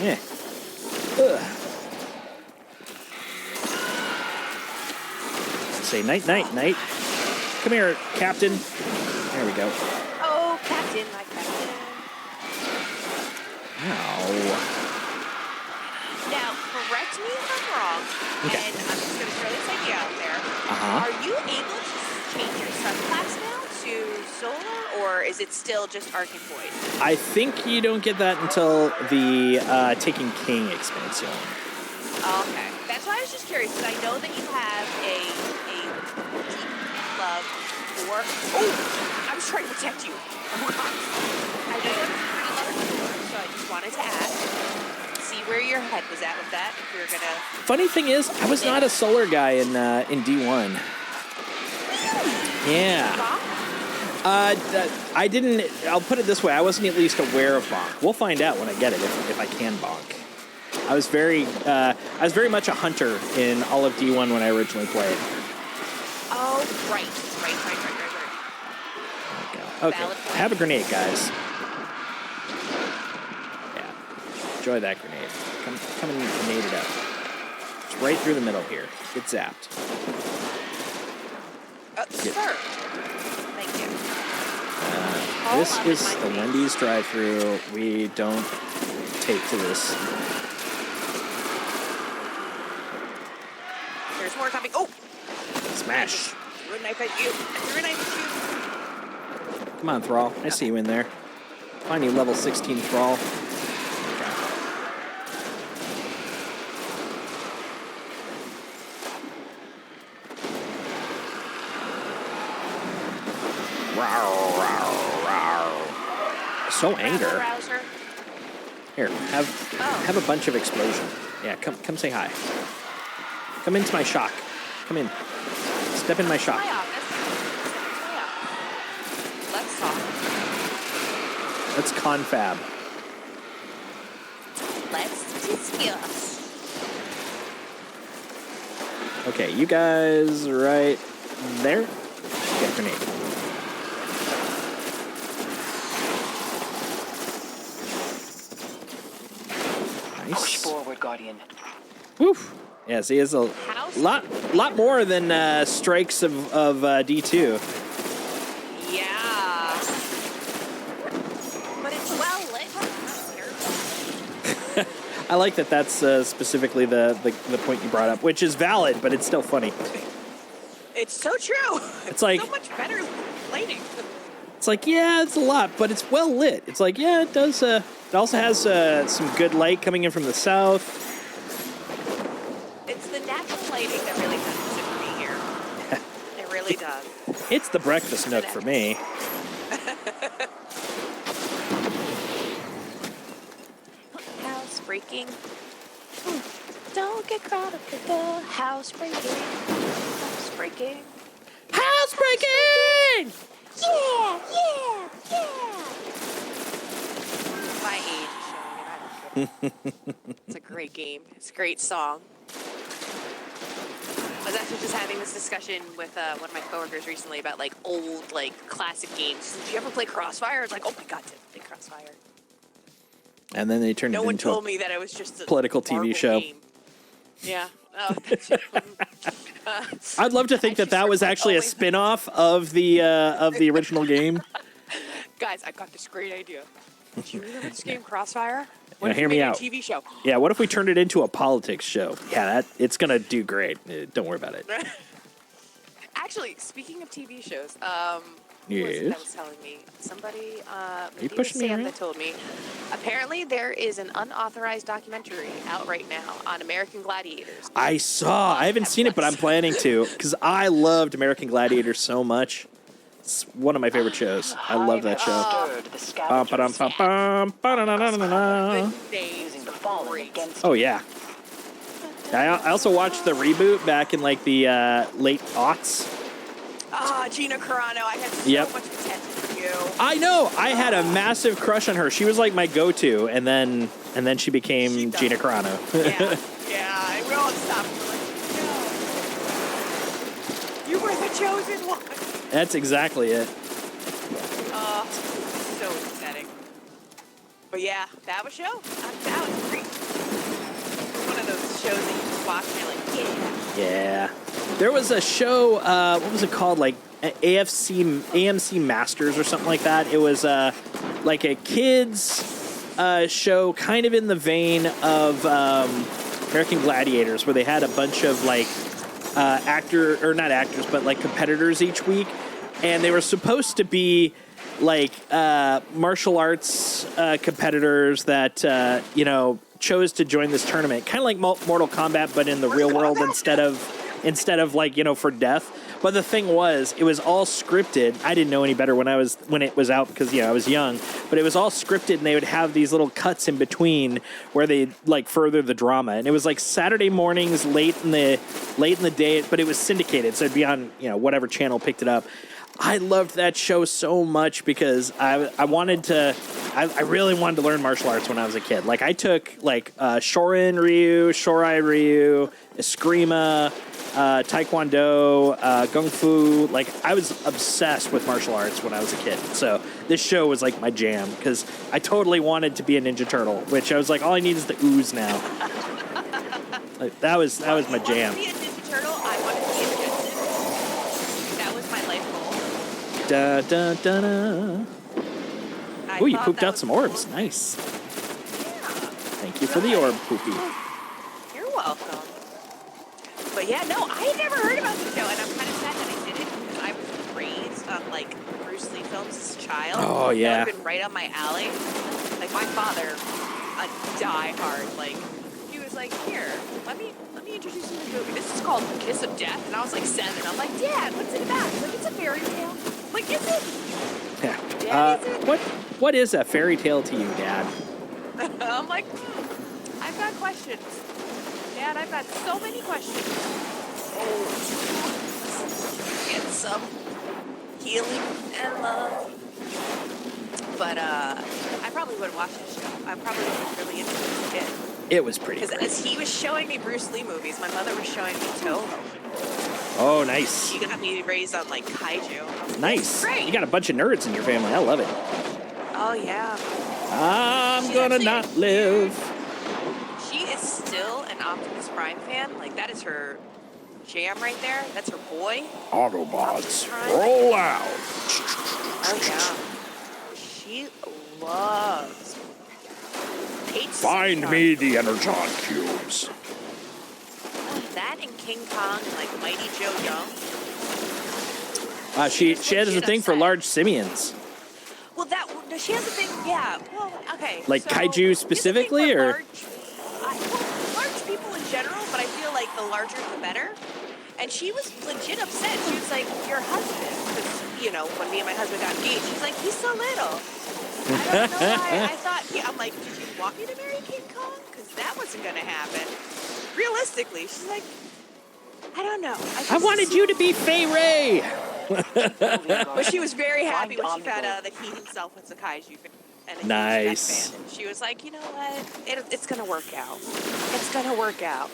Yeah. Ugh. Say night, night, night. Come here, Captain. There we go. Oh, Captain, my Captain. Ow. Now, correct me if I'm wrong, Okay. and I'm just going to throw this idea out there. Uh-huh. Are you able to change your subclass now to solar, or is it still just Arc and Void? I think you don't get that until the Taking King expansion. Okay. That's why I was just curious, because I know that you have a deep love for... Oh! I was trying to protect you. Oh, God. I know you have a deep love for, so I just wanted to ask. See where your head was at with that, if we were going to... Funny thing is, I was not a solar guy in D1. Yeah. I didn't. I'll put it this way: I wasn't at least aware of bonk. We'll find out when I get it if I can bonk. I was very much a hunter in all of D1 when I originally played. Oh, right. There we go. Okay, have a grenade, guys. Yeah, enjoy that grenade. Come and grenade it up. It's right through the middle here. Get zapped. Sir. Thank you. This is the Wendy's drive-thru. We don't take to this. There's more coming. Oh! Smash. I threw a knife at you. I threw a knife at you. Come on, Thrall. I see you in there. Find you level 16 Thrall. So anger. Here, have a bunch of explosion. Yeah, come say hi. Come into my shock. Come in. Step in my shock. Let's talk. Let's confab. Let's discuss. Okay, you guys right there. Get a grenade. Push Nice. forward, Guardian. Woof. Yeah, see, it's a lot more than strikes of D2. Yeah. But it's well lit. I like that that's specifically the point you brought up, which is valid, but it's still funny. It's so true. It's like, so much better lighting. it's like, yeah, it's a lot, but it's well lit. It's like, yeah, it does. It also has some good light coming in from the south. It's the natural lighting that really does it for me here. It really does. It's the breakfast nook for me. Housebreaking. Don't get caught up with the housebreaking. Housebreaking. Housebreaking! Yeah, yeah, yeah. My age is showing it. I don't care. It's a great game. It's a great song. I was actually just having this discussion with one of my coworkers recently about like old, like classic games. Did you ever play Crossfire? It's like, oh my god, did I play Crossfire? And then they turned No it one into told a me that it was just a political TV Marvel show. game. Yeah. Oh, I'd love to think that was actually a spin-off of the original game. Guys, I got this great idea. Do you remember this game, Crossfire? What Now, if hear we me made out. a TV show? Yeah, what if we turned it into a politics show? Yeah, it's gonna do great. Don't worry about it. Actually, speaking of TV shows, who was it Yes. that was telling me? Somebody, you maybe it was pushing me Sam around? that told me. Apparently, there is an unauthorized documentary out right now on American Gladiators. I saw. I haven't seen it, but I'm planning to because I loved American Gladiator so much. It's one of my favorite shows. I love that show. The names Using the were fallen great. against Oh yeah. I also watched the reboot back in like the late aughts. Ah, Gina Carano, I had so Yep. much potential for you. I know. I had a massive crush on her. She was like my go-to, and then she became Gina Carano. Yeah, and we all stopped. We're like, no. You were the chosen one. That's exactly it. So upsetting. But yeah, that was show. That was great. One of those shows that you just watch and you're like, yeah. Yeah. There was a show, what was it called? Like AMC Masters or something like that. It was like a kids show kind of in the vein of American Gladiators, where they had a bunch of like not actors, but like competitors each week. And they were supposed to be like martial arts competitors that, chose to join this tournament. Kind of like Mortal Kombat, but in the real world instead of like, for death. But the thing was, it was all scripted. I didn't know any better when it was out because, I was young. But it was all scripted, and they would have these little cuts in between where they like further the drama. And it was like Saturday mornings, late in the day. But it was syndicated, so it'd be on whatever channel picked it up. I loved that show so much because I really wanted to learn martial arts when I was a kid. Like I took like Shorin Ryu, Shorai Ryu, Eskrima, Taekwondo, Kung Fu. Like I was obsessed with martial arts when I was a kid. So this show was like my jam because I totally wanted to be a Ninja Turtle, which I was like, all I need is the ooze now. Like, that was my jam. I wanted to be a Ninja Turtle. I wanted to be a Jetson. That was my life goal. Da da da da. Ooh, you pooped out some orbs. Cool. Nice. Yeah. Thank you for the orb, Poopy. You're welcome. But yeah, no, I had never heard about the show, and I'm kind of sad that I didn't because I was raised on like Bruce Lee films as a child. Oh, yeah. That would have been right up my alley. Like my father, a diehard. Like he was like, "Here, let me introduce you to the movie. This is called Kiss of Death." And I was like 7. I'm like, "Dad, what's it about?" He's like, "It's a fairy tale." I'm like, "Is it?" Yeah. Dad, is it? What is a fairy tale to you, Dad? I'm like, I've got questions. Dad, I've got so many questions. Oh, get some healing and love. But I probably would watch this show. I probably was really into it as a kid. It was pretty Because great. as he was showing me Bruce Lee movies, my mother was showing me Toho. Oh, nice. She got me raised on like kaiju. Nice. Great. You got a bunch of nerds in your family. I love it. Oh yeah. I'm She's gonna actually not live. She is still an Optimus Prime fan. Like that is her jam right there. That's her boy. Autobots, Prime. roll out. Oh yeah. She loves. Hates Find King me the Energon cubes. Kong. That and King Kong and like Mighty Joe Young. She was has a legit thing for upset. large simians. Well, she has a thing. Yeah. Well, okay. Like so kaiju she has a thing specifically, for or? large people in general, but I feel like the larger the better. And she was legit upset. She was like, "Your husband," because you know when me and my husband got engaged, she's like, "He's so little." I don't know why. I thought I'm like, "Did you want me to marry King Kong? Because that wasn't gonna happen." Realistically, she's like, "I don't know. I wanted you to be Fay Ray. But she was very happy when she found out that he himself was a kaiju fan and a huge Nice. Jack fan. And she was like, you know what? It's gonna work out. It's gonna work out.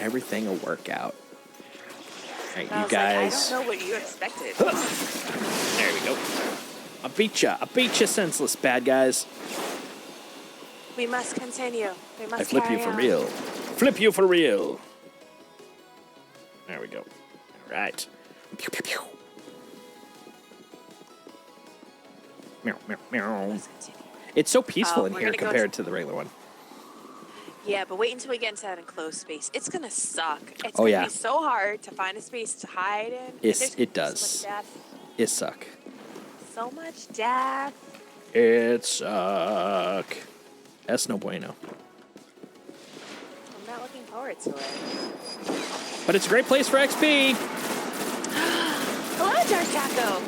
Everything will work out. All right, And I you was guys. like, I don't know what you expected. There we go. I beat ya, senseless, bad guys. We must continue. We must I flip you carry for on. real. Flip you for real. There we go. All right. Pew, pew, pew. Meow, meow, meow. Let's continue. It's so peaceful in we're here gonna go compared to the regular one. Yeah, but wait until we get into that enclosed space. It's gonna suck. It's Oh, gonna yeah. be so hard to find a space to hide in. It There's gonna be does. So much death. It suck. So much death. It suck. That's no bueno. I'm not looking forward to it. But it's a great place for XP. Hello, Dark Taco.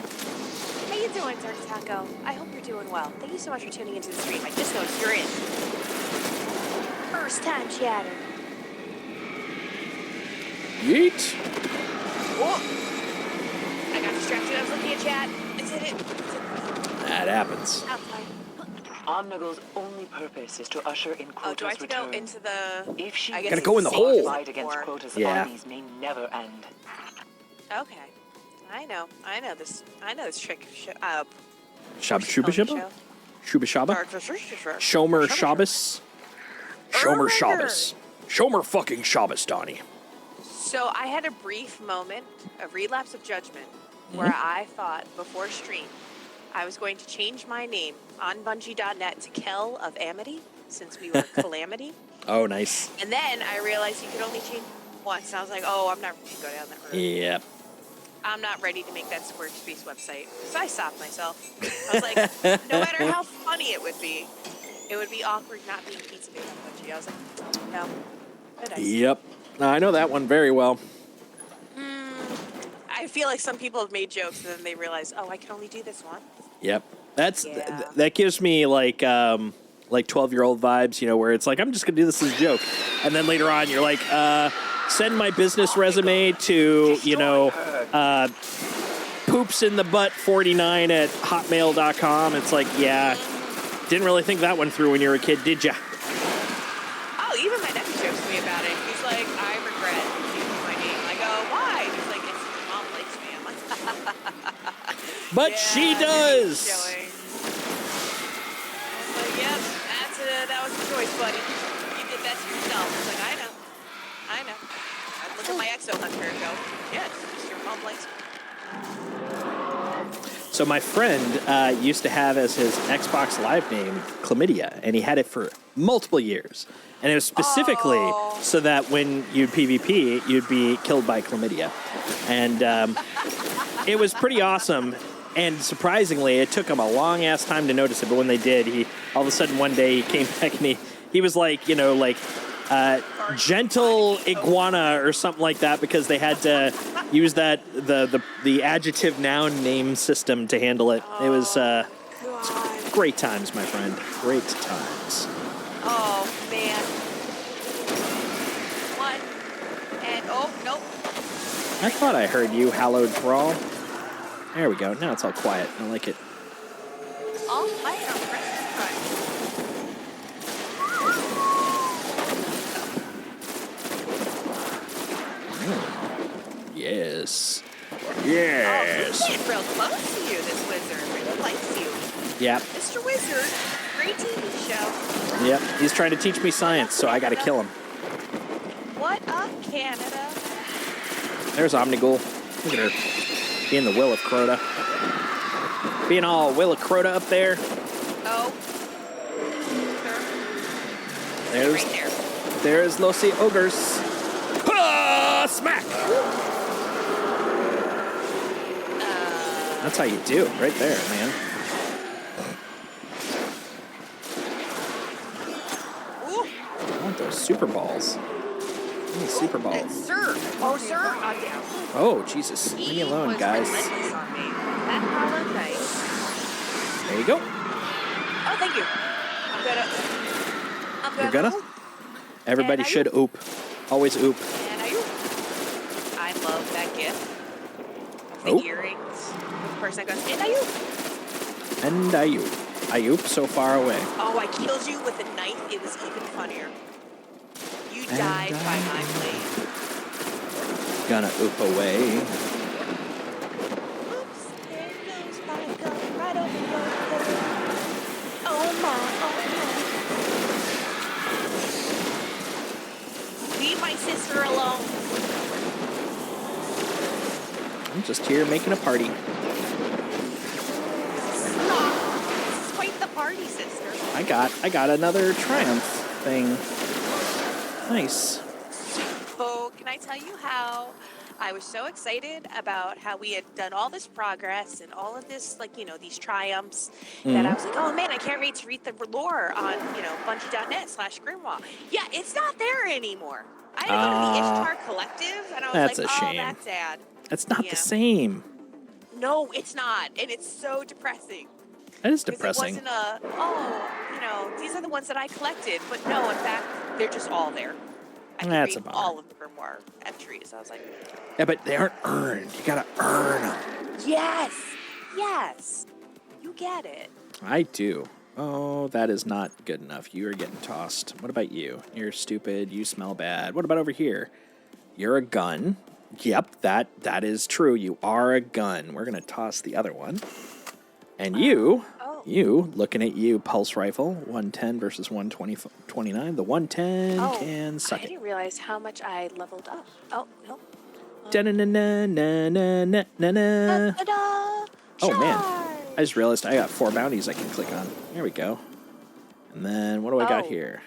How you doing, Dark Taco? I hope you're doing well. Thank you so much for tuning into the stream. I just noticed you're in. First time chatter. Yeet. Whoa. I got distracted. I was looking at chat. Is it it? That happens. Outside. Omnigal's only purpose is to usher in Oh, do I Crota's have to go return. into the... If she I guess Gotta it's go in the safe hole. The fight against or- Crota's Yeah. armies may never end. Okay. I know this trick. Shaba Shuba Shuba? Shuba Shaba? Shomer Shabbos? Shomer Shabbos. Shomer fucking Shabbos, Donnie. So I had a brief moment, a relapse of judgment, where I thought before stream I was going to change my name on Bungie.net to Kel of Amity, since we were Calamity. Oh, nice. And then I realized you could only change once. And I was like, oh, I'm not ready to go down that road. Yep. I'm not ready to make that Squarespace website. So I stopped myself. I was like, no matter how funny it would be awkward not being PizzaMaid on Bungie. I was like, no. No dice. Yep. I know that one very well. I feel like some people have made jokes and then they realize, oh, I can only do this one. Yep. That's Yeah. that gives me like 12-year-old vibes, you know, where it's like I'm just gonna do this as a joke, and then later on you're like, send my business resume to poopsinthebutt49 at hotmail.com. It's like, yeah, didn't really think that one through when you were a kid, did ya? Oh, even my nephew jokes to me about it. He's like, I regret changing my name. I go, why? He's like, it's your mom likes me. I'm like, But yeah, she your name's does. showing. I was like, yep, that was a choice, buddy. You did that to yourself. I was like, I know. I'd look at my Exo Hunter and go, yeah, it's just your mom likes me. So my friend used to have as his Xbox Live name Chlamydia, and he had it for multiple years. And it was specifically so that when you'd PvP, you'd be killed by chlamydia. And it was pretty awesome. And surprisingly, it took him a long-ass time to notice it. But when they did, he all of a sudden one day he came back and he was like, gentle iguana or something like that, because they had to use that the adjective noun name system to handle it. It was great times, my friend. Great times. Oh, man. One. And, oh, nope. I thought I heard you, hallowed thrall. There we go. Now it's all quiet. I like it. All fire this. Yes. Oh, he's getting real close to you, this wizard. Really likes you. Yep. Mr. Wizard, great TV show. Yep. He's trying to teach me science, so I gotta kill him. What up, Canada? There's Omnigul. Look at her. Being the Will of Crota. Being all Will of Crota up there. Oh. There's, right there. there's Losi Ogres. Ah, smack! That's how you do it, right there, man. Ooh. I want those super balls. Give me super balls. Sir. Oh, sir. I'm down. Oh, Jesus. Leave me alone, was guys. relentless on me. That hollow dice. There you go. Oh, thank you. I'm gonna. You're gonna? Everybody And should oop. Always oop. And I love that gift. The Oop. earrings. The person that goes, and I And I oop. I oop so far away. Oh, I killed you with a knife. It was even funnier. You And died by I my blade. Gonna oop away. Oops, there goes my gun right over your head. Oh my, Leave my sister alone. I'm just here making a party. Stop. This is quite the party, sister. I got another triumph thing. Nice. So, can I tell you how I was so excited about how we had done all this progress and all of this, like, these triumphs, that I was like, oh man, I can't wait to read the lore on, Bungie.net/Grimoire. Yeah, it's not there anymore. I had to go to the Ishtar Collective, and I was That's like, a shame. that's sad. It's not Yeah. the same. No, it's not, and it's so depressing. That is 'Cause depressing. it wasn't these are the ones that I collected, but no, in fact, they're just all there. I can That's read a bummer. all of the Grimoire entries. I was like, Yeah, but they aren't earned. You gotta earn them. yes, you get it. I do. Oh, that is not good enough. You are getting tossed. What about you? You're stupid. You smell bad. What about over here? You're a gun. Yep, that is true. You are a gun. We're gonna toss the other one. And you, looking at you, pulse rifle, 110 versus 129. The 110 can suck I it. didn't realize how much I leveled up. Oh, no. Da-na-na-na-na-na-na-na. Ta-da! Oh, man. I just realized I got 4 bounties I can click on. There we go. And then what do I got here?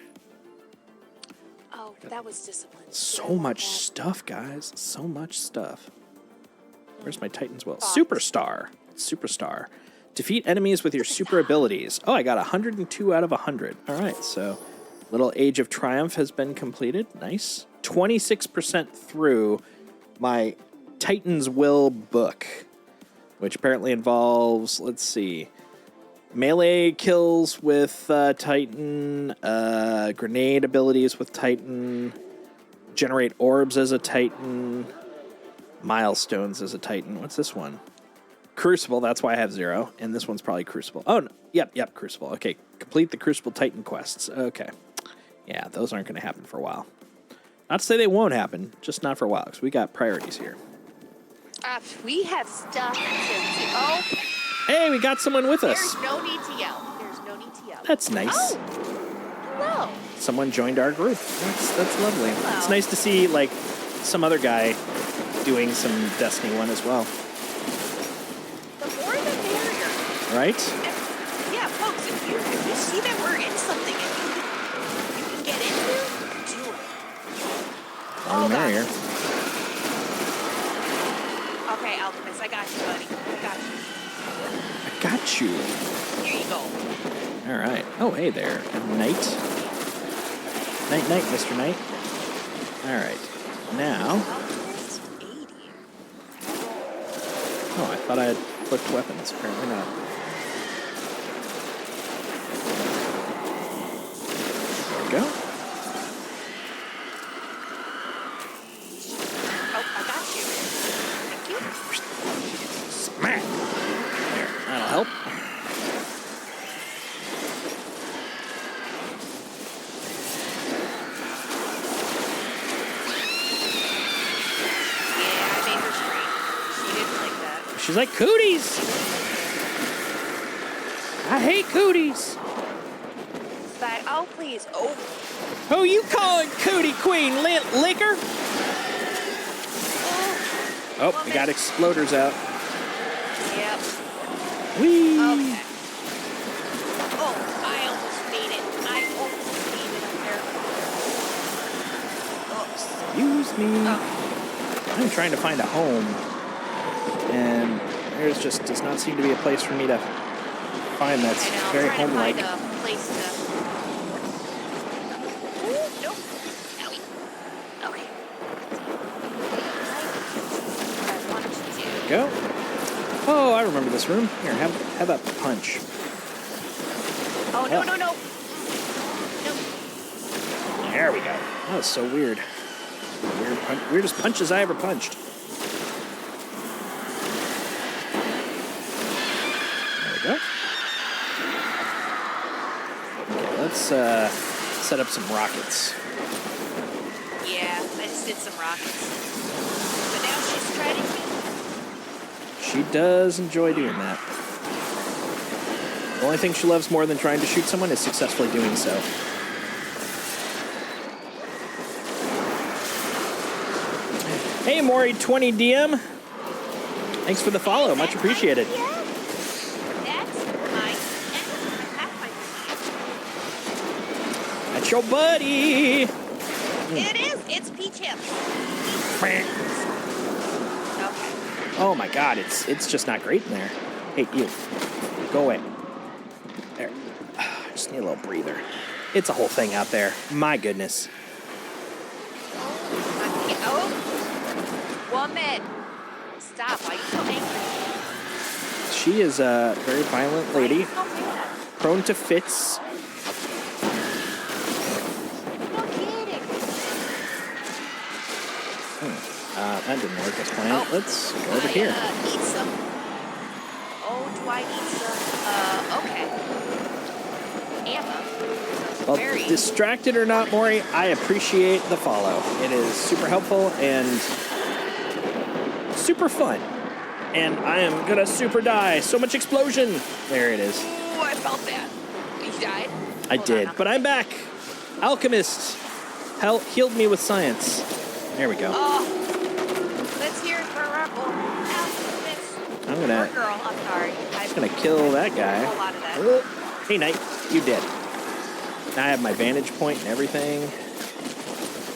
Oh, that was discipline. So much stuff, guys. So much stuff. Where's my Titan's Will? Superstar. Superstar. Defeat enemies with your super abilities. Oh, I got 102 out of 100. All right, so little Age of Triumph has been completed. Nice. 26% through my Titan's Will book, which apparently involves, let's see, melee kills with Titan, grenade abilities with Titan, generate orbs as a Titan, milestones as a Titan. What's this one? Crucible, that's why I have 0. And this one's probably Crucible. Oh, no. Yep, Crucible. Okay, complete the Crucible Titan quests. Okay. Yeah, those aren't going to happen for a while. Not to say they won't happen, just not for a while, because we got priorities here. We have stuff to do. Oh, Hey, we got someone with us. there's no need to yell. That's nice. Oh, hello. Someone joined our group. That's lovely. Hello. It's nice to see, like, some other guy doing some Destiny 1 as well. The more the merrier. Right? Yeah, folks, if you see that we're in something and you can get into it, do it. More the merrier. Okay, Alchemist, I got you, buddy. I got you. Here you go. All right. Oh, hey there, Knight. Night, Mr. Knight. All right. Now. Alchemist 80. Oh, I thought I had flipped weapons. Apparently not. There we go. Oh, I got you. Thank you. Smack. There. That'll help. Yeah, I made her scream. She's like, cooties! I hate cooties! But, oh, please. Oh. Who you calling Cootie Queen, liquor? Oh, we got exploders out. Yep. Whee! Okay. Oh, I almost made it. I almost made it up there. Oops. Excuse me. Oh. I'm trying to find a home, and there's just does not seem to be a place for me to find that's very home-like. I'm trying to find a place to... Ooh, nope. Owie. Okay. I wanted to do... Go. Oh, I remember this room. Here, have that punch. Oh, no, Oh. no, no. No. There we go. That was so weird. Weirdest punches I ever punched. There we go. Okay, let's set up some rockets. Yeah, I just did some rockets. But now she's threatening me. She does enjoy doing that. The only thing she loves more than trying to shoot someone is successfully doing so. Hey, Maury20DM. Thanks for the follow. Much appreciated. That's my That's your buddy. It is. It's Peach Him. Okay. Oh my God, it's just not great in there. Hey, you. Go away. There. Just need a little breather. It's a whole thing out there. My goodness. Oh, woman. Stop. Why are you so angry? She is a very violent lady. Why are you so mad? Prone to fits. No kidding. That didn't work as planned. Oh. Let's go over here. Need some. Oh, do I need some? Okay. Ammo. Well, Very. distracted or not, Maury, I appreciate the follow. It is super helpful and super fun. And I am gonna super die. So much explosion. There it is. Ooh, I felt that. You died? I Hold did, on, but I'm back. Alchemist healed me with science. There we go. Oh, let's hear it for Rebel. Alchemist. I'm gonna. Or girl, I'm sorry. Just gonna kill that guy. A whole lot of that. Oh, hey, Knight, you dead. Now I have my vantage point and everything.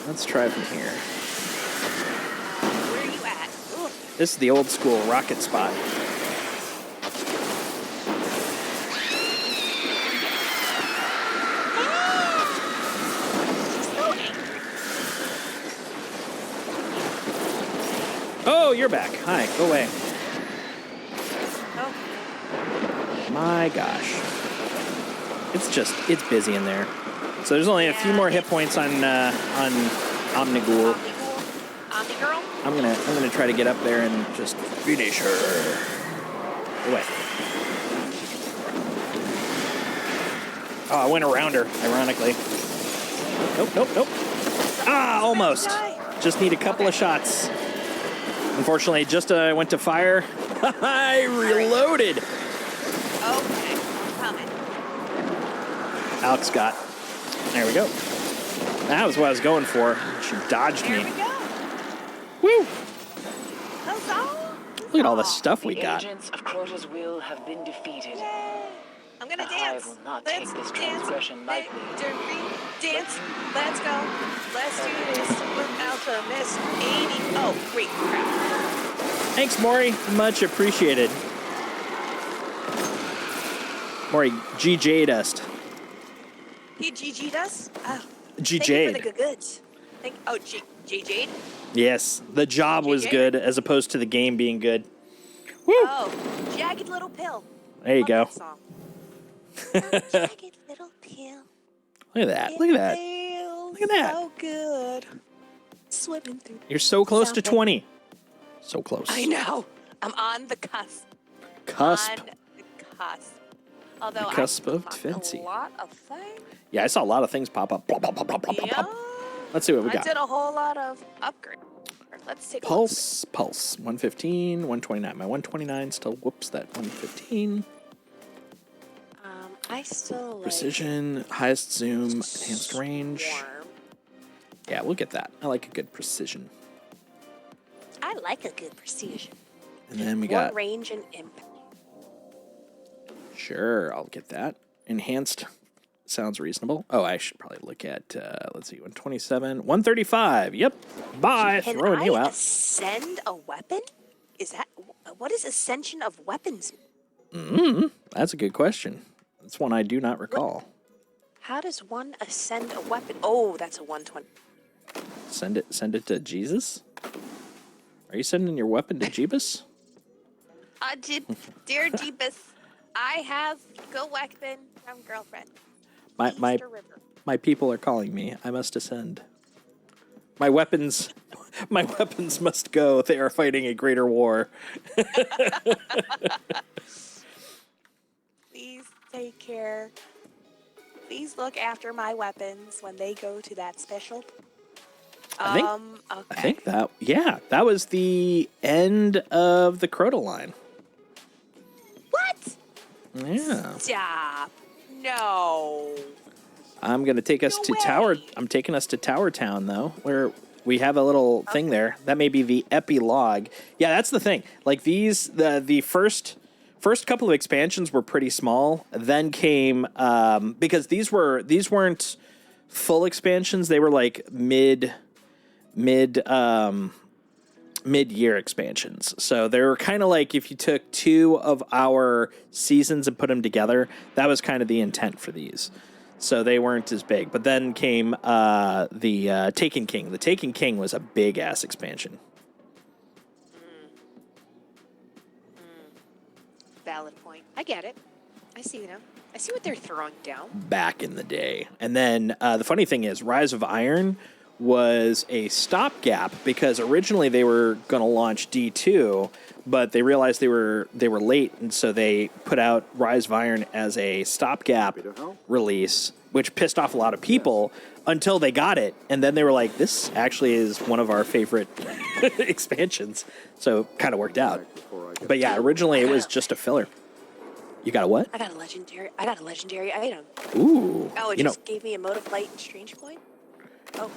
Let's try from here. Where are you at? Ooh. This is the old school rocket spot. Oh, you're back. Hi, go away. Oh. My gosh. It's busy in there. So there's only a few more hit points on Omnigul. Omnigirl? I'm gonna try to get up there and just finish her. Away. Oh, I went around her, ironically. Nope. Ah, almost. Just need a couple of shots. Unfortunately, just I went to fire. I reloaded. Okay, coming. Alex got. There we go. That was what I was going for. She dodged There me. we go. Woo! Huzzah! Look at all the stuff we The got. agents of Crota's will have been defeated. I'm gonna The dance. hive will not Let's take this dance. transgression lightly. Victory. Dance. Let's go. Let's do this without the miss. 80. Oh, wait, crap. Thanks, Maury. Much appreciated. Maury, GJ'd us. He GG'd us? Oh. GJ'd. Thank you for the goods. Oh, GJ'd? Yes, the job was good as opposed to the game being good. Woo! Oh, Jagged Little Pill. There you Love go. that song. Jagged Little Pill. Look at that. Look at that. Look at that. So good. Swimming through. You're so close to something. 20. So close. I know. I'm on the cusp. Cusp. On the cusp. Although The cusp I of unlocked fancy. a lot of things. Yeah, I saw a lot of things pop up. Plop, plop, plop, plop, plop, Yeah. plop. Let's see what we I got. did a whole lot of upgrades. Let's take a Pulse. 115, 129. My 129 still whoops that 115. look. I still like Precision, highest zoom, enhanced range. Swarm. Yeah, we'll get that. I like a good precision. I like a good precision. And then we More got, range and impact. sure, I'll get that. Enhanced sounds reasonable. Oh, I should probably look at, let's see, 127, 135. Yep. Bye. Can Throwing I you out. ascend a weapon? What is ascension of weapons? That's a good question. That's one I do not recall. How does one ascend a weapon? Oh, that's a 120. Send it to Jesus? Are you sending your weapon to Jeebus? Dear Jeebus, I have a weapon from girlfriend. My Easter River. my people are calling me. I must ascend. My weapons must go. They are fighting a greater war. Please take care. Please look after my weapons when they go to that special. I Okay. think that was the end of the Crota line. What? Yeah. Stop. No. I'm going to take us to way. Tower. I'm taking us to Tower Town, though, where we have a little thing there. That may be the epilogue. Yeah, that's the thing. Like the first couple of expansions were pretty small. Then came because these weren't full expansions. They were like mid-year expansions. So they were kind of like if you took 2 of our seasons and put them together. That was kind of the intent for these. So they weren't as big. But then came the Taken King. The Taken King was a big-ass expansion. Valid point. I get it. I see now. I see what they're throwing down. Back in the day. And then the funny thing is Rise of Iron was a stopgap because originally they were going to launch D2, but they realized they were late, and so they put out Rise of Iron as a stopgap release, which pissed off a lot of people until they got it, and then they were like, this actually is one of our favorite expansions, so kind of worked out. But yeah, originally it was just a filler. You got a what? I got a legendary item. Ooh. Oh, it just gave me a mode of light and strange coin? Oh.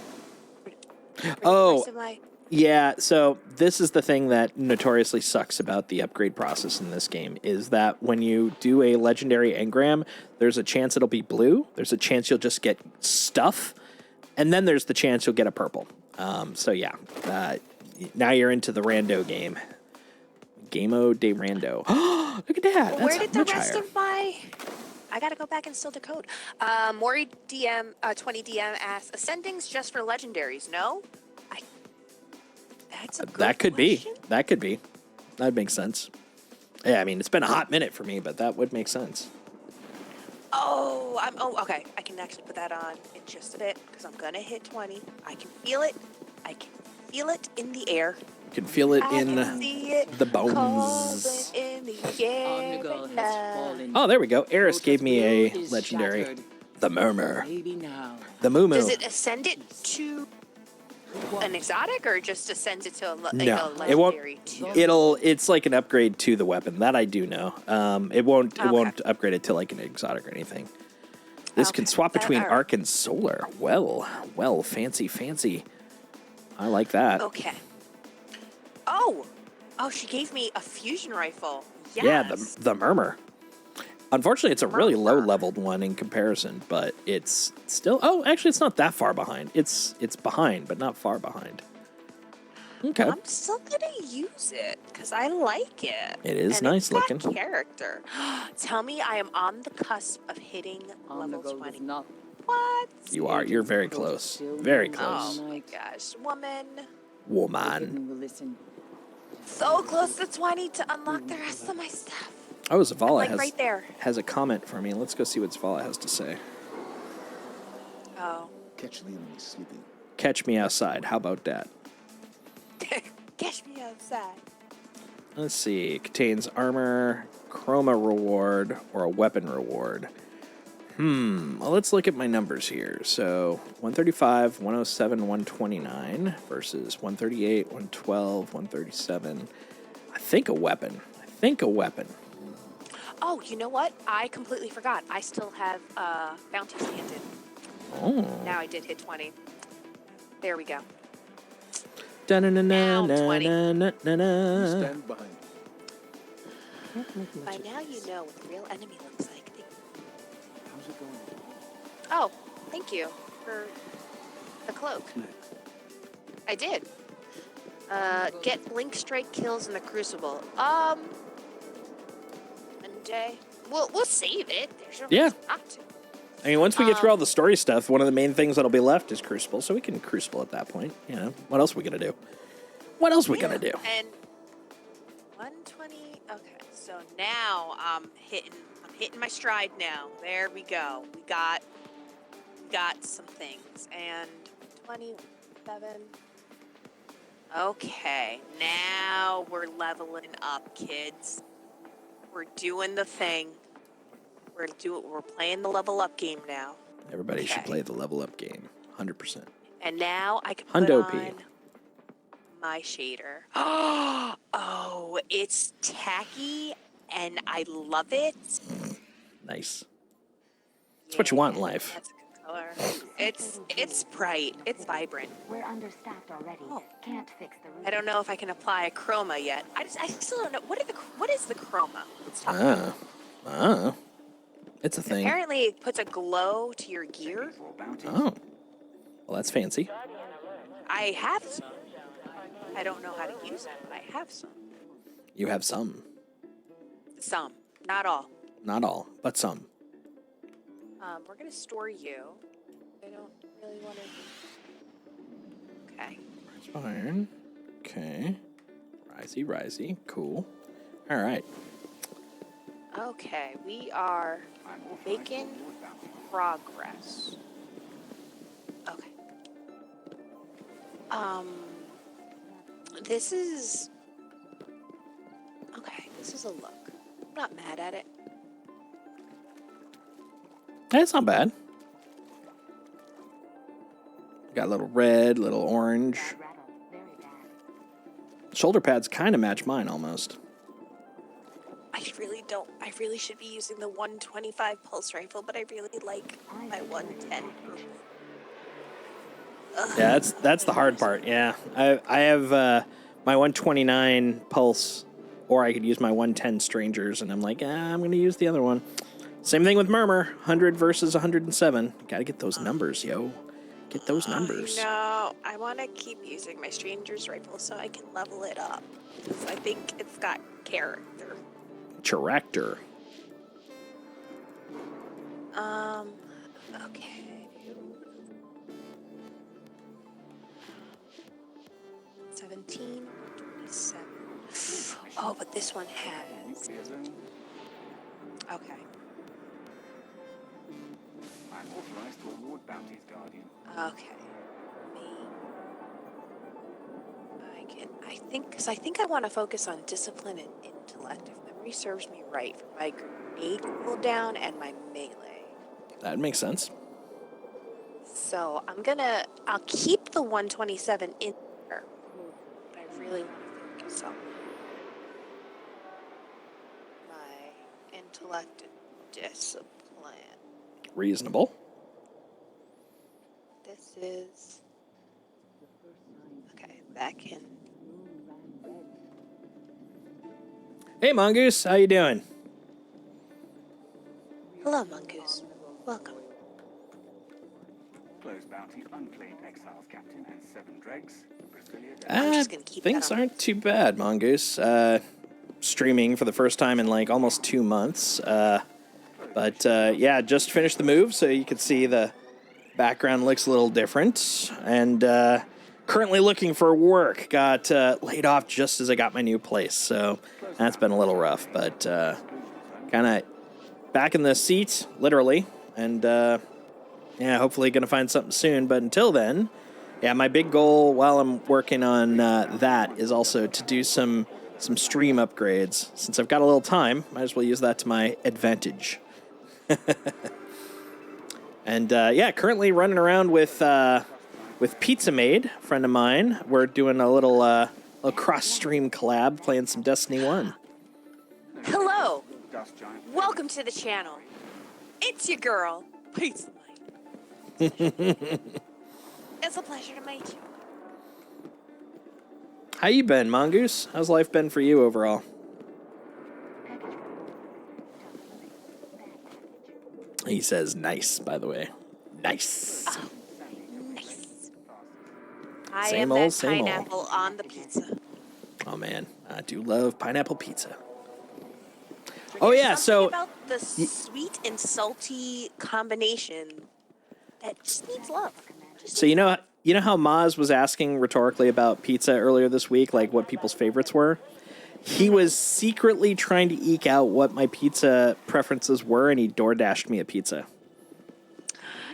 Oh. Price of my... Yeah, so this is the thing that notoriously sucks about the upgrade process in this game, is that when you do a legendary engram, there's a chance it'll be blue, there's a chance you'll just get stuff, and then there's the chance you'll get a purple. So yeah, now you're into the rando game. Game-o de rando. Look at that. Well, That's where did the much rest higher. of my... I gotta go back and still decode. Maury DM, 20 DM asks, Ascending's just for legendaries, no? That's a good That could question. be. That could be. That'd make sense. Yeah, I mean, it's been a hot minute for me, but that would make sense. Okay. I can actually put that on in just a bit because I'm gonna hit 20. I can feel it. I can feel it in the air. You can feel it I in can see it the bones. calling in the air. Arnagal has fallen. Oh, there we go. Eris gave me a Will is legendary. shattered. The Murmur. Maybe now. The Moo Moo. Does it ascend it to an exotic or just ascends it to a No, legendary? it won't. It's like an upgrade to the weapon. That I do know. It won't upgrade it to like an exotic or anything. This can swap between Arc and Solar. Well, fancy. I like that. Okay. Oh, she gave me a fusion rifle. Yes. Yeah, the Murmur. Unfortunately, it's a really low-leveled one in comparison, but it's still... Oh, actually, it's not that far behind. It's behind, but not far behind. Okay. I'm still gonna use it because I like it. It is and nice it's got looking. Character. Tell me I am on the cusp of hitting level Arnagal 20. does not. What? You are. You're very close. Very close. Oh my gosh, woman. Will listen. So close to 20 to unlock the rest of my stuff. Oh, Zavala Like right there. has a comment for me. Let's go see what Zavala has to say. Oh. Catch Liam when he's sleeping. Catch me outside. How about that? Catch me outside. Let's see. Contains armor, chroma reward, or a weapon reward. Well, let's look at my numbers here. So 135, 107, 129 versus 138, 112, 137. I think a weapon. Oh, you know what? I completely forgot. I still have bounties handed. Oh. Now I did hit 20. There we go. Now Now I'm 20. Stand behind. By now you know what the real enemy looks like. How's it going? Oh, thank you for the cloak. I did. Get Blink Strike kills in the Crucible. Monday. We'll save it. There's no Yeah. reason not to. I mean, once we get through all the story stuff, one of the main things that'll be left is Crucible, so we can Crucible at that point. You know, what else are we gonna do? And 120. Okay, so now I'm hitting my stride now. There we go. We got some things. And 27. Okay, now we're leveling up, kids. We're doing the thing. We're playing the level up game now. Everybody should play the level up game, 100%. And now I can Hundo put P. on my shader. Oh, it's tacky, and I love it. Nice. That's what you want in life. That's a good color. It's bright. It's vibrant. We're understaffed already. Can't fix the roof. I don't know if I can apply a chroma yet. I still don't know. What is the chroma? Let's talk about it. It's a thing. Apparently, it puts a glow to your gear. Oh. Well, that's fancy. I have some. I don't know how to use it, but I have some. You have some. Some. Not all. Not all, but some. We're going to store you. I don't really want to... Okay. Iron. Okay. Risey. Cool. All right. Okay, we are making progress. Okay. This is... Okay, this is a look. I'm not mad at it. That's not bad. Got a little red, little orange. Shoulder pads kind of match mine almost. I really should be using the 125 pulse rifle, but I really like my 110. Yeah, that's the hard part. Yeah, I have my 129 pulse, or I could use my 110 strangers, and I'm like, I'm going to use the other one. Same thing with Murmur, 100 versus 107. Got to get those numbers, yo. Get those numbers. No, I want to keep using my stranger's rifle so I can level it up. Because I think it's got character. Character. Okay. $17, $27. Oh, but this one has... Okay. I'm authorized to award bounties, Guardian. Okay. I think I want to focus on discipline and intellect, if memory serves me right, for my grenade cooldown and my melee. That makes sense. So I'll keep the 127 in there, but I really want to focus on my intellect and discipline. Reasonable. This is... Okay, that can... Hey, Mongoose, how you doing? Hello, Mongoose. Welcome. Close bounty, unclaimed exiles captain and 7 dregs. I'm just gonna keep Things that on. aren't too bad, Mongoose. Streaming for the first time in like almost 2 months. But yeah, just finished the move, so you can see the background looks a little different. And currently looking for work. Got laid off just as I got my new place, so that's been a little rough. But kind of back in the seat, literally. And yeah, hopefully going to find something soon. But until then, yeah, my big goal while I'm working on that is also to do some stream upgrades. Since I've got a little time, might as well use that to my advantage. And yeah, currently running around with PizzaMaid, a friend of mine. We're doing a little cross-stream collab, playing some Destiny 1. Hello. Welcome to the channel. It's your girl, PizzaMaid. It's a pleasure to meet you. How you been, Mongoose? How's life been for you overall? He says nice, by the way. Nice. Oh, nice. I Same am old, that same old. pineapple on the pizza. Oh, man. I do love pineapple pizza. There's yeah, something so... about the sweet and salty combination that just needs love. So you know how Maz was asking rhetorically about pizza earlier this week, like what people's favorites were? He was secretly trying to eke out what my pizza preferences were, and he DoorDashed me a pizza.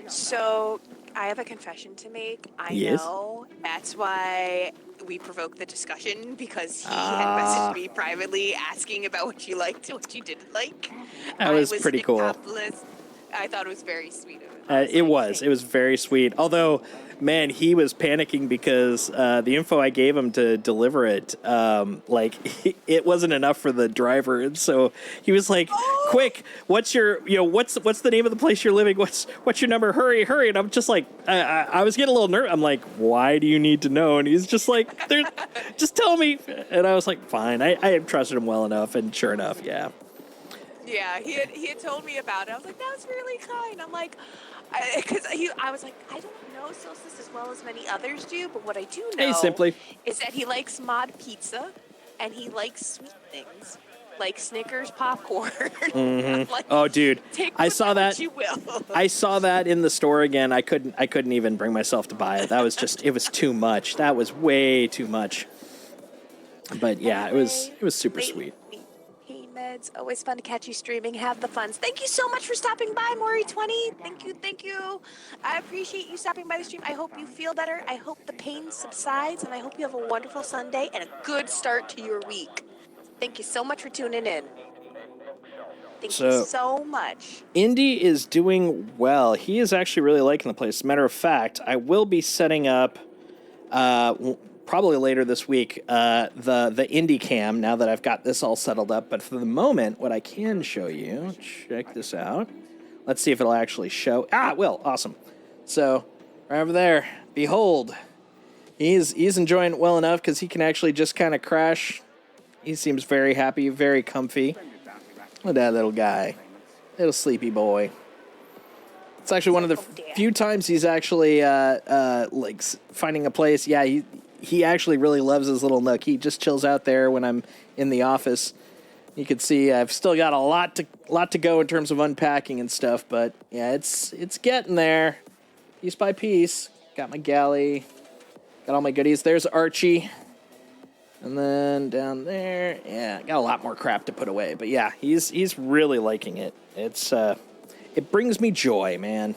So I have a confession to make. I know that's why we provoked the discussion, because he had messaged me privately asking about what you liked and what you didn't like. That was pretty cool. I thought it was very sweet of him. It was very sweet. Although, man, he was panicking because the info I gave him to deliver it, it wasn't enough for the driver, and so he was like, "Quick, what's the name of the place you're living? What's your number? Hurry!" And I'm just like, I was getting a little nervous. I'm like, "Why do you need to know?" And he's just like, "Just tell me." And I was like, "Fine." I trusted him well enough, and sure enough, yeah. Yeah, he had told me about it. I was like, "That was really kind." I'm like, because I was like, I don't know Solstice as well as many others do, but what I do know is that he likes mod pizza, and he likes sweet things like Snickers popcorn. Mm-hmm. Like, oh, dude, I saw that. You will. I saw that in the store again. I couldn't even bring myself to buy it. That was it was too much. That was way too much. But yeah, it was super sweet. Meds, always fun to catch you streaming. Have the funs. Thank you so much for stopping by, Maury20. Thank you. I appreciate you stopping by the stream. I hope you feel better. I hope the pain subsides, and I hope you have a wonderful Sunday and a good start to your week. Thank you so much for tuning in. Thank you so much. Indy is doing well. He is actually really liking the place. As a matter of fact, I will be setting up probably later this week, the Indie Cam, now that I've got this all settled up. But for the moment, what I can show you, check this out. Let's see if it'll actually show. It will. Awesome. So, right over there, behold. He's enjoying it well enough because he can actually just kind of crash. He seems very happy, very comfy. Look at that little guy. Little sleepy boy. It's actually one of the few times he's actually finding a place. Yeah, he actually really loves his little nook. He just chills out there when I'm in the office. You can see I've still got a lot to go in terms of unpacking and stuff, but yeah, it's getting there, piece by piece. Got my galley, got all my goodies. There's Archie, and then down there, yeah, got a lot more crap to put away. But yeah, he's really liking it. It brings me joy, man.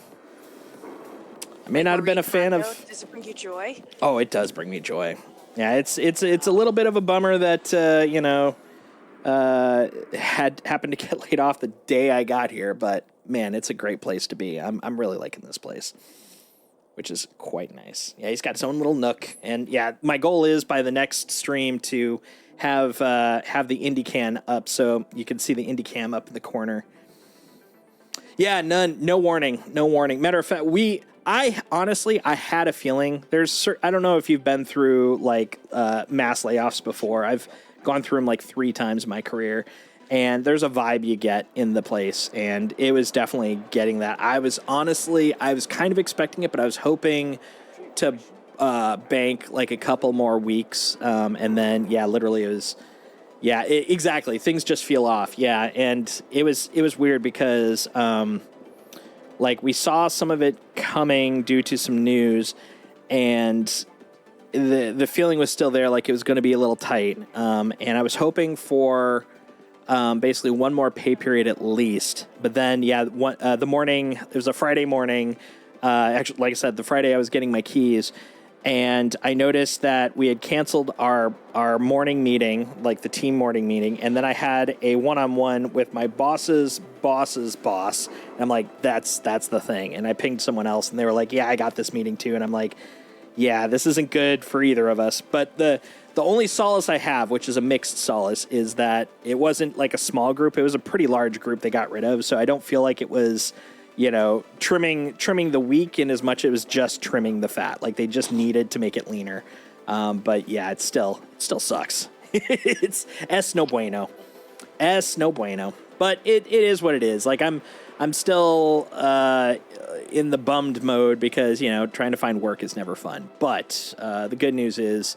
I may not have been a fan of. Does it bring you joy? Oh, it does bring me joy. Yeah, it's a little bit of a bummer that had happened to get laid off the day I got here, but man, it's a great place to be. I'm really liking this place, which is quite nice. Yeah, he's got his own little nook, and yeah, my goal is by the next stream to have the Indie Can up so you can see the Indie Cam up in the corner. Yeah, no warning. Matter of fact, I honestly had a feeling I don't know if you've been through like mass layoffs before. I've gone through them like 3 times in my career, and there's a vibe you get in the place, and it was definitely getting that. I was kind of expecting it, but I was hoping to bank like a couple more weeks, and then yeah, literally it was. Yeah, exactly. Things just feel off. Yeah, and it was weird because we saw some of it coming due to some news, and the feeling was still there, like it was going to be a little tight. And I was hoping for basically one more pay period at least. But then, yeah, the morning, it was a Friday morning. Actually, like I said, the Friday I was getting my keys. and I noticed that we had canceled our morning meeting, like the team morning meeting, and then I had a one-on-one with my boss's boss's boss. And I'm like, that's the thing. And I pinged someone else, and they were like, yeah, I got this meeting too. And I'm like, yeah, this isn't good for either of us. But the only solace I have, which is a mixed solace, is that it wasn't like a small group. It was a pretty large group they got rid of. So I don't feel like it was, you know, trimming the weak in as much as it was just trimming the fat. Like they just needed to make it leaner. But yeah, it still sucks. It's no bueno. No bueno. But it is what it is. Like I'm still in the bummed mode because, you know, trying to find work is never fun. But the good news is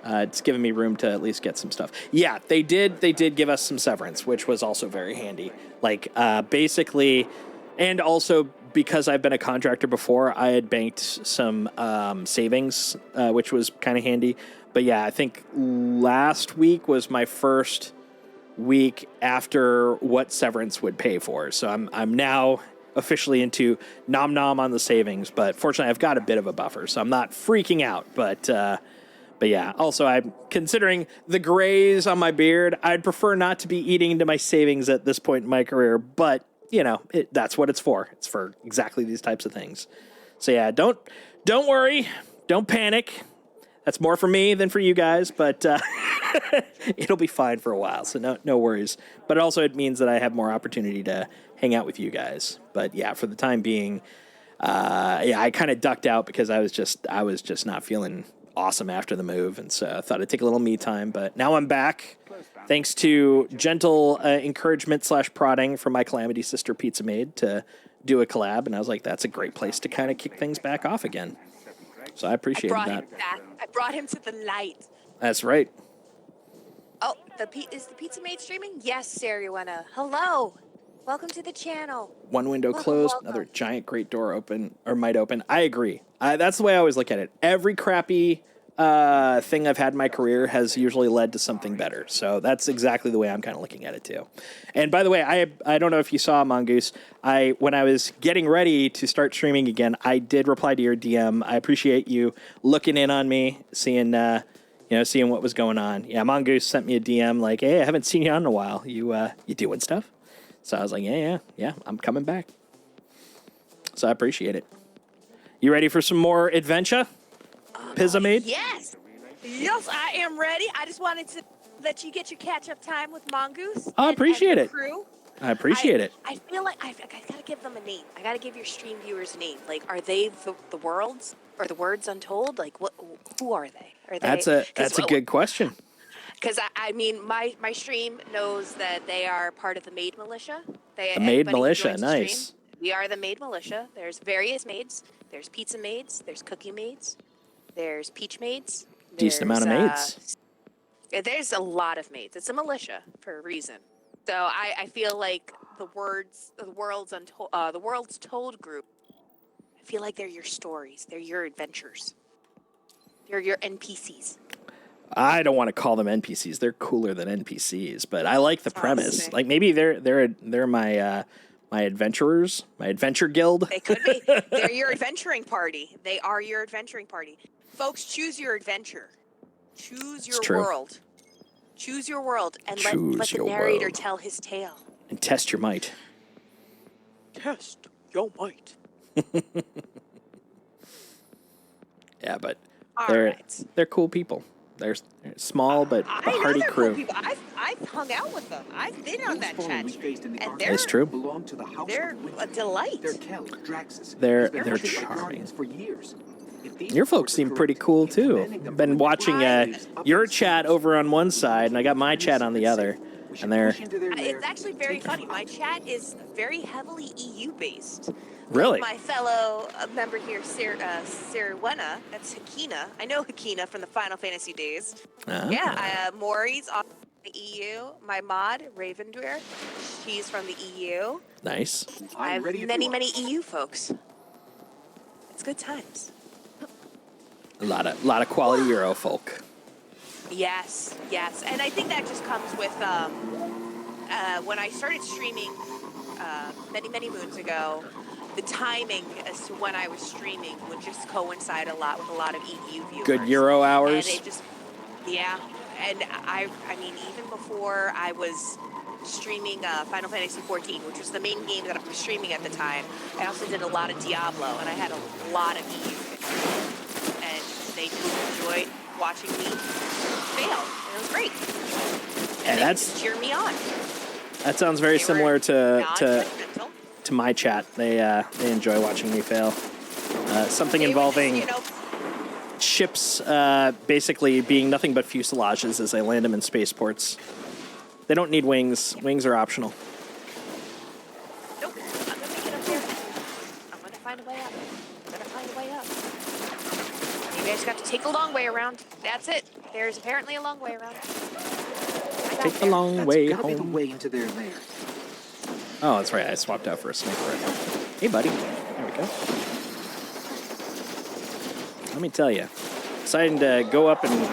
it's given me room to at least get some stuff. Yeah, they did give us some severance, which was also very handy. Like basically, and also because I've been a contractor before, I had banked some savings, which was kind of handy. But yeah, I think last week was my first week after what severance would pay for. So I'm now officially into nom on the savings, but fortunately I've got a bit of a buffer, so I'm not freaking out. But yeah, also I'm considering the grays on my beard. I'd prefer not to be eating into my savings at this point in my career, but you know, that's what it's for. It's for exactly these types of things. So yeah, don't worry, don't panic. That's more for me than for you guys, but it'll be fine for a while, so no worries. But also it means that I have more opportunity to hang out with you guys. But yeah, for the time being, I kind of ducked out because I was just not feeling awesome after the move, and so I thought I'd take a little me time. But now I'm back, thanks to gentle encouragement / prodding from my Calamity sister PizzaMaid to do a collab, and I was like, that's a great place to kind of kick things back off again. So I appreciated that. I brought him to the light. That's right. Oh, is the PizzaMaid streaming? Yes, Sariwana. Hello. Welcome to the channel. One window closed, another giant great door open, or might open. I agree. That's the way I always look at it. Every crappy thing I've had in my career has usually led to something better. So that's exactly the way I'm kind of looking at it too. And by the way, I don't know if you saw, Mongoose, when I was getting ready to start streaming again, I did reply to your DM. I appreciate you looking in on me, seeing what was going on. Yeah, Mongoose sent me a DM like, hey, I haven't seen you on in a while. You doing stuff? So I was like, yeah, I'm coming back. So I appreciate it. You ready for some more adventure? PizzaMaid? Yes, I am ready. I just wanted to let you get your catch-up time with Mongoose. I appreciate it. Crew. I appreciate it. I feel like I gotta give them a name. I gotta give your stream viewers a name. Like, are they the worlds or the words untold? Like, who are they? That's a good question. Because I mean, my stream knows that they are part of the Maid Militia. The Maid Militia, nice. We are the Maid Militia. There's various maids. There's pizza maids. There's cookie maids. There's peach maids. Decent amount of maids. There's a lot of maids. It's a militia for a reason. So I feel like the world's told group. I feel like they're your stories. They're your adventures. They're your NPCs. I don't want to call them NPCs. They're cooler than NPCs, but I like the premise. Like maybe they're my my adventurers, my adventure guild. They could be. They're your adventuring party. They are your adventuring party. Folks, choose your adventure. Choose your world. Choose your world and let the narrator tell his tale. And test your might. Test your might. Yeah, but they're cool people. They're small but a hearty crew. Cool I've hung out with them. I've been on that chat, and it's true. They're a delight. They're charming. Your folks seem pretty cool too. I've been watching your chat over on one side, and I got my chat on the other. And it's actually very funny. My chat is very heavily EU based. Really? My fellow member here, Sariwana, that's Hakina. I know Hakina from the Final Fantasy days. Ah. Yeah, Maury's on the EU. My mod, Ravendweir, she's from the EU. Nice. I have many EU folks. It's good times. A lot of quality Euro folk. Yes, and I think that just comes with when I started streaming many moons ago. the timing as to when I was streaming would just coincide a lot with a lot of EU viewers. Good Euro hours. And it just, yeah. And I mean, even before I was streaming Final Fantasy XIV, which was the main game that I was streaming at the time, I also did a lot of Diablo, and I had a lot of EU fans. And they enjoyed watching me fail. And it was great. And they just cheer me on. That sounds very similar to my chat. They enjoy watching me fail. Something involving ships basically being nothing but fuselages as I land them in spaceports. They don't need wings. Wings are optional. Nope. I'm gonna make it up there. I'm gonna find a way up. I'm gonna find a way up. Maybe I just got to take a long way around. That's it. There's apparently a long way around. Take the long way That's gotta be the home. way into their lair. Oh, that's right. I swapped out for a sniper rifle. Hey, buddy. There we go. Let me tell you, deciding to go up and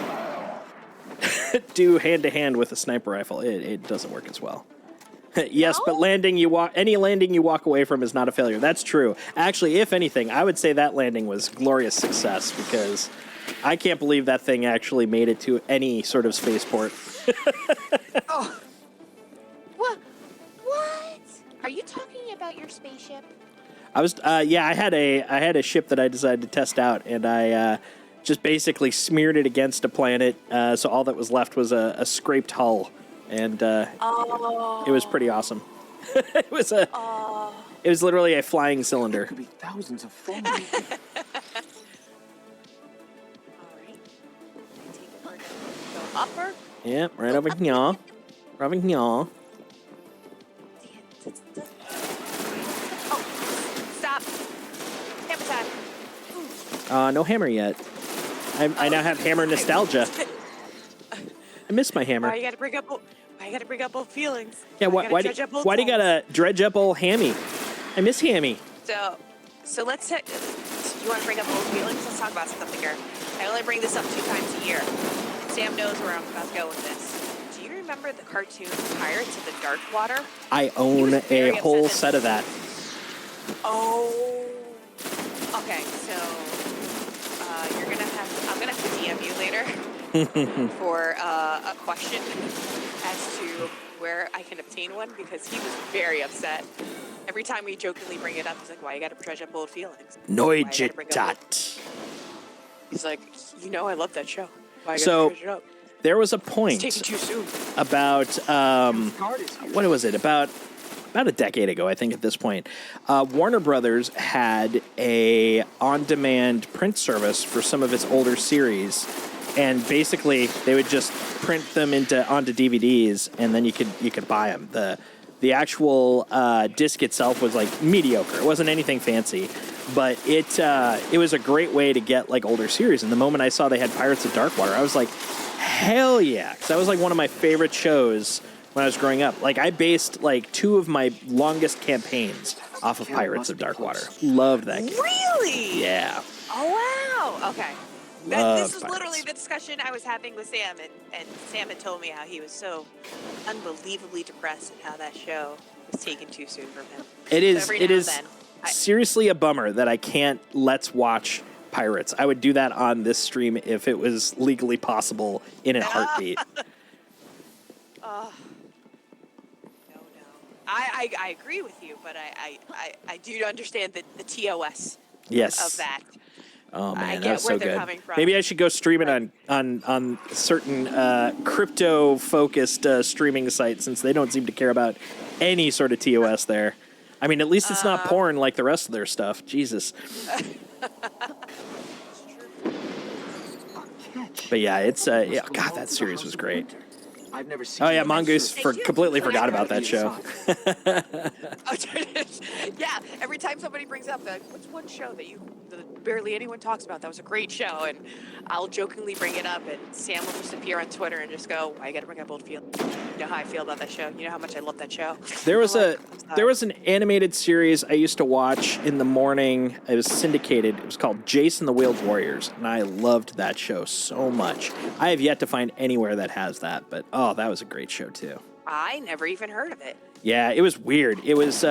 do hand-to-hand with a sniper rifle, it doesn't work as well. Yes, but any landing you walk away from is not a failure. That's true. Actually, if anything, I would say that landing was glorious success because I can't believe that thing actually made it to any sort of spaceport. Oh. What? Are you talking about your spaceship? I was, yeah, I had a ship that I decided to test out, and I just basically smeared it against a planet, so all that was left was a scraped hull, and it was pretty awesome. It was literally a flying cylinder. There could be thousands of foam. All right. Go upper. Yep, right over here. Right over here. Oh, stop. Hammer time. No hammer yet. I now have hammer nostalgia. I miss my hammer. Why you gotta bring up old feelings? Yeah, why do you gotta dredge up old Hammy? I miss Hammy. So let's you want to bring up old feelings? Let's talk about something here. I only bring this up 2 times a year. Sam knows where I'm about to go with this. Do you remember the cartoon Pirates of the Dark Water? I own a whole set of that. Oh. Okay, so I'm gonna have to DM you later for a question as to where I can obtain one because he was very upset. Every time we jokingly bring it up, he's like, "Why you gotta dredge up old feelings?" Noijitat. He's like, I love that show. Why you gotta So dredge it up? there was a point It's taking too soon. about what was it? About a decade ago, I think. At this point, Warner Brothers had a on-demand print service for some of its older series, and basically they would just print them onto DVDs, and then you could buy them. The actual disc itself was like mediocre. It wasn't anything fancy, but it was a great way to get like older series. And the moment I saw they had Pirates of Darkwater, I was like, hell yeah, because that was like one of my favorite shows when I was growing up. Like I based like 2 of my longest campaigns off of Pirates of Darkwater. Loved that game. Really? Yeah. Oh wow. Okay. This was literally the discussion I was having with Sam, and Sam had told me how he was so unbelievably depressed and how that show was taken too soon from him. It is. So It is seriously a bummer that I can't Let's Watch Pirates. I would do that on this stream if it was legally possible in a heartbeat. No. I agree with you, but I do understand the TOS Yes. of that. Oh man, I get that was where so they're good. coming from. Maybe I should go stream it on certain crypto-focused streaming sites since they don't seem to care about any sort of TOS there. I mean, at least it's not porn like the rest of their stuff. Jesus. But yeah, it's God, that series was great. I've never seen. Oh yeah, Mongoose completely forgot about that show. Yeah, every time somebody brings up that, what's one show that barely anyone talks about? That was a great show, and I'll jokingly bring it up, and Sam will just appear on Twitter and just go, "Why you gotta bring up old feelings? You know how I feel about that show. You know how much I love that show." There was an animated series I used to watch in the morning. It was syndicated. It was called Jason the Wheeled Warriors, and I loved that show so much. I have yet to find anywhere that has that, but oh, that was a great show too. I never even heard of it. Yeah, it was weird. It was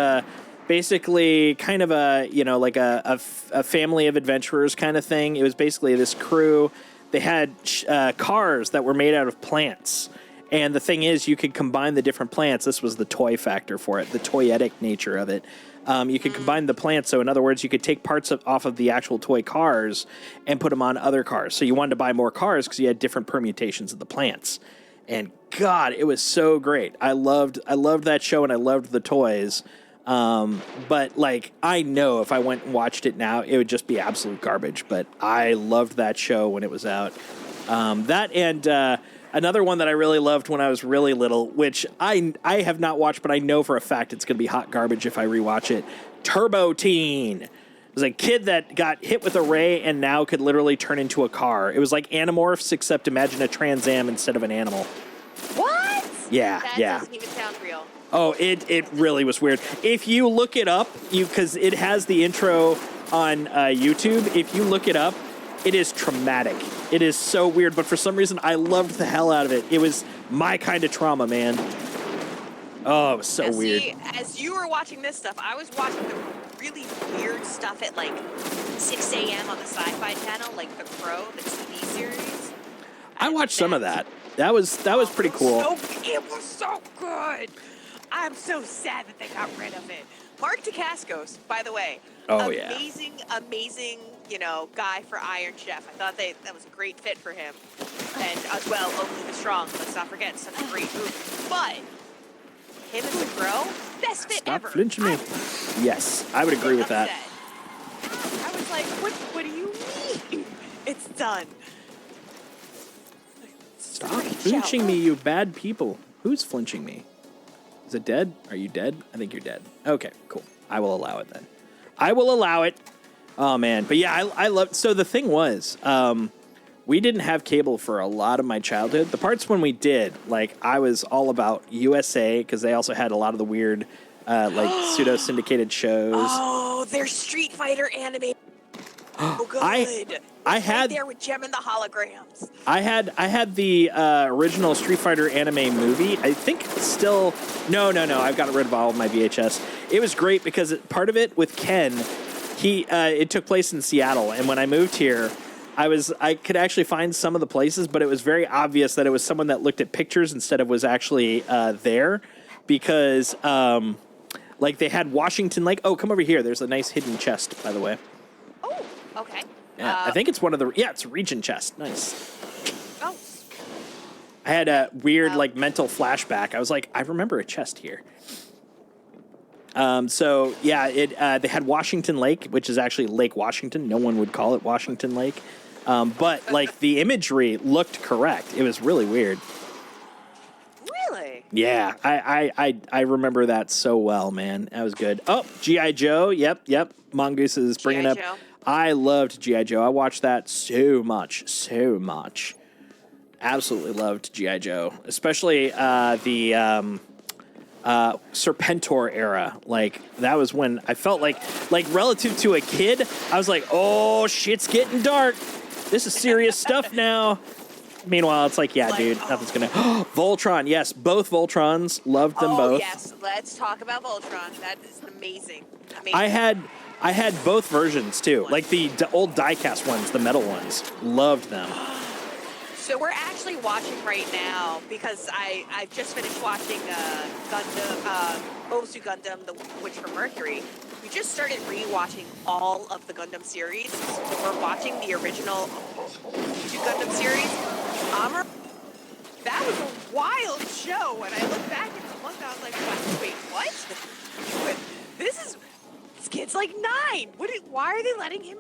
basically kind of a, you know, like a family of adventurers kind of thing. It was basically this crew. They had cars that were made out of plants. And the thing is, you could combine the different plants. This was the toy factor for it, the toyetic nature of it. You could combine the plants. So in other words, you could take parts off of the actual toy cars and put them on other cars. So you wanted to buy more cars because you had different permutations of the plants. And God, it was so great. I loved that show and I loved the toys. But like, I know if I went and watched it now, it would just be absolute garbage. But I loved that show when it was out. That and another one that I really loved when I was really little, which I have not watched, but I know for a fact it's going to be hot garbage if I rewatch it. Turbo Teen. It was a kid that got hit with a ray and now could literally turn into a car. It was like Animorphs, except imagine a Trans Am instead of an animal. What? Yeah, that doesn't even sound real. Oh, it really was weird. If you look it up, because it has the intro on YouTube, if you look it up, it is traumatic. It is so weird, but for some reason, I loved the hell out of it. It was my kind of trauma, man. Oh, it was so weird. See, as you were watching this stuff, I was watching the really weird stuff at like 6 a.m. on the Sci-Fi Channel, like The Crow, the TV series. I watched some of that. That was pretty cool. It was so good. I'm so sad that they got rid of it. Mark Dacascos, by the way. Oh, yeah. Amazing, you know, guy for Iron Chef. I thought that was a great fit for him. And as well, Oakley the Strong. Let's not forget, such a great movie. But him as a Crow, best fit ever. Stop flinching me. Yes, I would agree with that. I was like, what do you mean? It's done. Stop flinching me, you bad people. Who's flinching me? Is it dead? Are you dead? I think you're dead. Okay, cool. I will allow it then. I will allow it. Oh, man. But yeah, I love... So the thing was, we didn't have cable for a lot of my childhood. The parts when we did, like, I was all about USA, because they also had a lot of the weird, like, pseudo-syndicated shows. Oh, their Street Fighter anime. Oh, good. I had right there with Gem and the holograms. I had the original Street Fighter anime movie. I think still no. I've gotten rid of all of my VHS. It was great because part of it with Ken, it took place in Seattle, and when I moved here, I could actually find some of the places, but it was very obvious that it was someone that looked at pictures instead of was actually there, because like they had Washington Lake. Oh, come over here. There's a nice hidden chest, by the way. Oh, okay. Yeah, I think it's one of the... Yeah, it's a region chest. Nice. Oh. I had a weird, like, mental flashback. I was like, I remember a chest here. So, yeah, they had Washington Lake, which is actually Lake Washington. No one would call it Washington Lake. But, like, the imagery looked correct. It was really weird. Really? Yeah, I remember that so well, man. That was good. Oh, G.I. Joe. Yep. Mongoose is bringing up... Joe. I loved G.I. Joe. I watched that so much. Absolutely loved G.I. Joe, especially the Serpentor era. Like, that was when I felt like relative to a kid, I was like, oh, shit's getting dark. This is serious stuff now. Meanwhile, it's like, yeah, dude, nothing's gonna... Voltron, yes, both Voltrons. Loved them both. Yes, let's talk about Voltron. That is amazing. I had both versions, too. Like the old die-cast ones, the metal ones. Loved them. So we're actually watching right now, because I've just finished watching Gundam, Osu Gundam, The Witch from Mercury. We just started re-watching all of the Gundam series. So we're watching the original 2 Gundam series. That was a wild show. When I look back at the month, I was like, wait, what? This kid's like 9. Why are they letting him,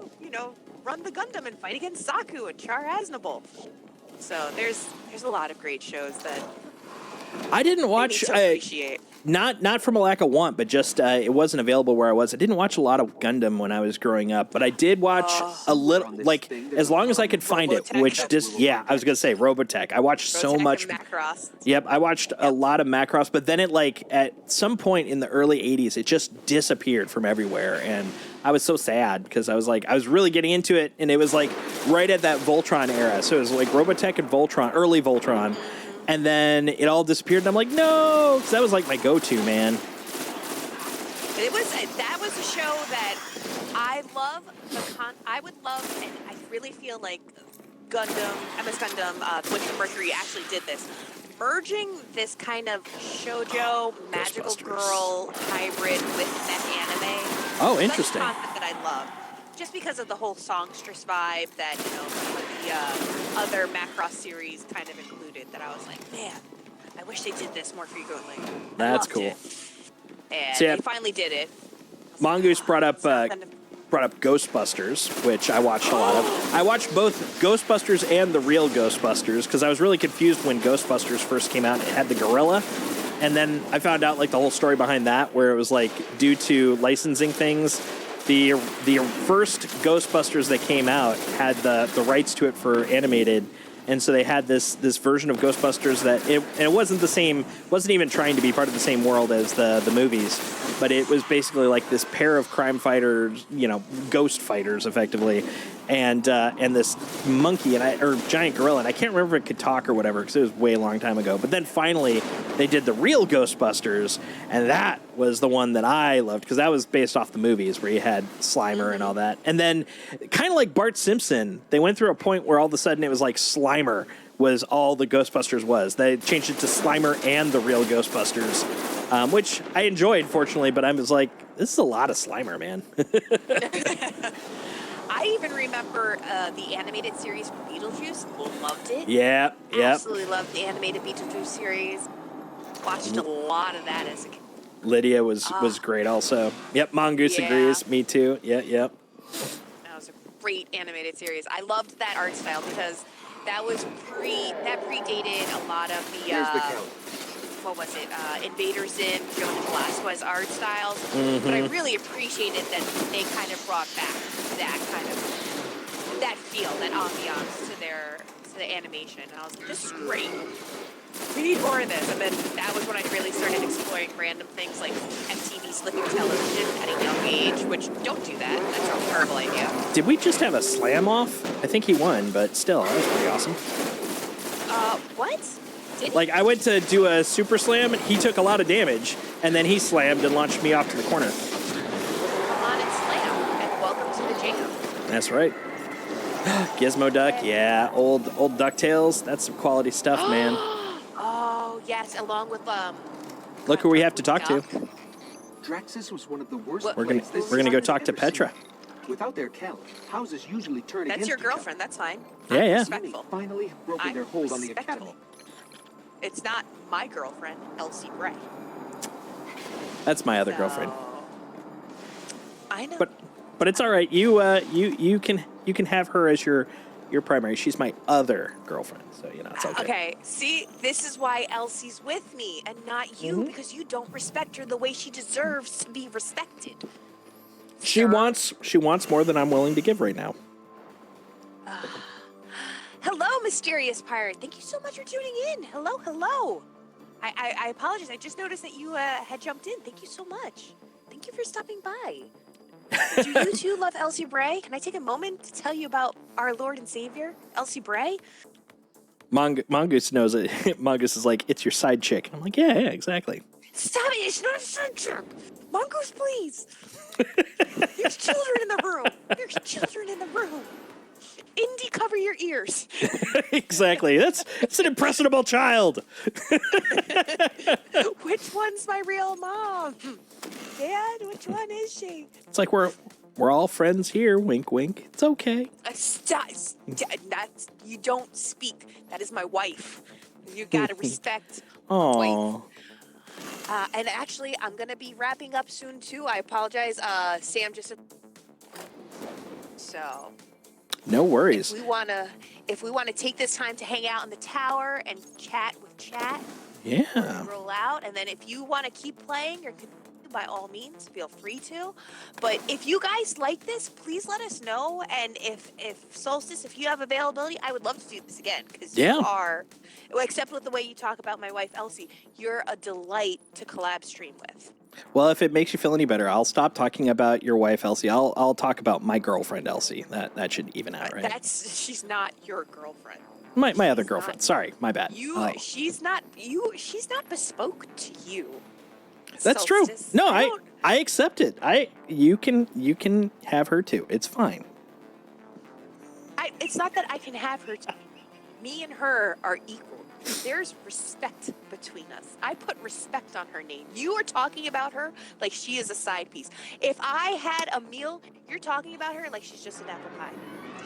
run the Gundam and fight against Saku and Char Aznable? So there's a lot of great shows that I didn't watch. Appreciate. Not from a lack of want, but just it wasn't available where I was. I didn't watch a lot of Gundam when I was growing up, but I did watch a little, like, as long as I could find Robotech. it. Which just, yeah, I was gonna say Robotech. I watched so much. And Macross. Yep, I watched a lot of Macross, but then it, like, at some point in the early '80s, it just disappeared from everywhere, and I was so sad because I was like, I was really getting into it, and it was like right at that Voltron era. So it was like Robotech and Voltron, early Voltron. And then it all disappeared, and I'm like, no, because that was like my go-to, man. That was a show that I love. I would love, and I really feel like MS Gundam, Witch from Mercury actually did this. Merging this kind of shoujo magical girl hybrid with that anime. Oh, interesting. That's a concept that I love. Just because of the whole songstress vibe that, some of the other Macross series kind of included, that I was like, man, I wish they did this more frequently. That's cool. And So, they finally did it. Mongoose brought up Ghostbusters, which I watched a lot of. I watched both Ghostbusters and the real Ghostbusters because I was really confused when Ghostbusters first came out. It had the gorilla, and then I found out like the whole story behind that, where it was like due to licensing things. The first Ghostbusters that came out had the rights to it for animated, and so they had this version of Ghostbusters that it wasn't the same, wasn't even trying to be part of the same world as the movies, but it was basically like this pair of crime fighters, ghost fighters effectively, and this monkey or giant gorilla, and I can't remember if it could talk or whatever because it was way a long time ago. But then finally they did the real Ghostbusters, and that was the one that I loved because that was based off the movies where you had Slimer and all that. And then kind of like Bart Simpson, they went through a point where all of a sudden it was like Slimer was all the Ghostbusters was. They changed it to Slimer and the real Ghostbusters, which I enjoyed, fortunately, but I was like, this is a lot of Slimer, man. I even remember the animated series for Beetlejuice. Loved it. Yeah. Absolutely loved the animated Beetlejuice series. Watched a lot of that as a kid. Lydia was great also. Yep, Mongoose agrees. Me too. Yep. That was a great animated series. I loved that art style because that predated a lot of the what was it? Invader Zim, Joan and Velasquez art styles. Mm-hmm. But I really appreciated that they kind of brought back that kind of feel, that ambiance to the animation. And I was like, this is great. We need more of this. And then that was when I really started exploring random things like MTV's Flicker Television at a young age, which don't do that. That's a terrible idea. Did we just have a slam off? I think he won, but still, that was pretty awesome. What? Like, I went to do a super slam, and he took a lot of damage, and then he slammed and launched me off to the corner. Come on and slam, and welcome to the jam. That's right. Gizmo Duck, yeah. Old DuckTales. That's some quality stuff, man. Oh, yes, along with, Look who we have to talk to. Draxus was one of the worst. We're gonna go talk to Petra. Without their count, houses usually turn against That's your each other. girlfriend, that's fine. Yeah. Respectful. Finally broken their hold on the academy. It's not my girlfriend, Elsie Bray. That's my other girlfriend. I know. But it's all right. You can have her as your primary. She's my other girlfriend, so it's okay. Okay, see, this is why Elsie's with me and not you, because you don't respect her the way she deserves to be respected. She wants more than I'm willing to give right now. Hello, mysterious pirate. Thank you so much for tuning in. Hello. I apologize. I just noticed that you had jumped in. Thank you so much. Thank you for stopping by. Do you too love Elsie Bray? Can I take a moment to tell you about our Lord and Savior, Elsie Bray? Mongoose knows it. Mongoose is like, it's your side chick. I'm like, yeah, exactly. Stop it! It's not a side chick. Mongoose, please. There's children in the room. Indy, cover your ears. Exactly. It's an impressionable child. Which one's my real mom? Dad, which one is she? It's like we're all friends here. Wink, wink. It's okay. Stop. You don't speak. That is my wife. You gotta respect. Aww. And actually, I'm gonna be wrapping up soon too. I apologize. Sam just. So. No worries. If we wanna take this time to hang out in the tower and chat with chat. Yeah. Roll out, and then if you wanna keep playing, by all means, feel free to. But if you guys like this, please let us know. And if Solstice, if you have availability, I would love to do this again because you are, except with the way you talk about my wife Elsie, you're a delight to collab stream with. Well, if it makes you feel any better, I'll stop talking about your wife Elsie. I'll talk about my girlfriend Elsie. That should even out, right? She's not your girlfriend. My other girlfriend. Sorry, my bad. She's not bespoke to you. That's true. No, I accept it. You can have her too. It's fine. It's not that I can have her. Me and her are equal. There's respect between us. I put respect on her name. You are talking about her like she is a side piece. If I had a meal, you're talking about her like she's just an apple pie.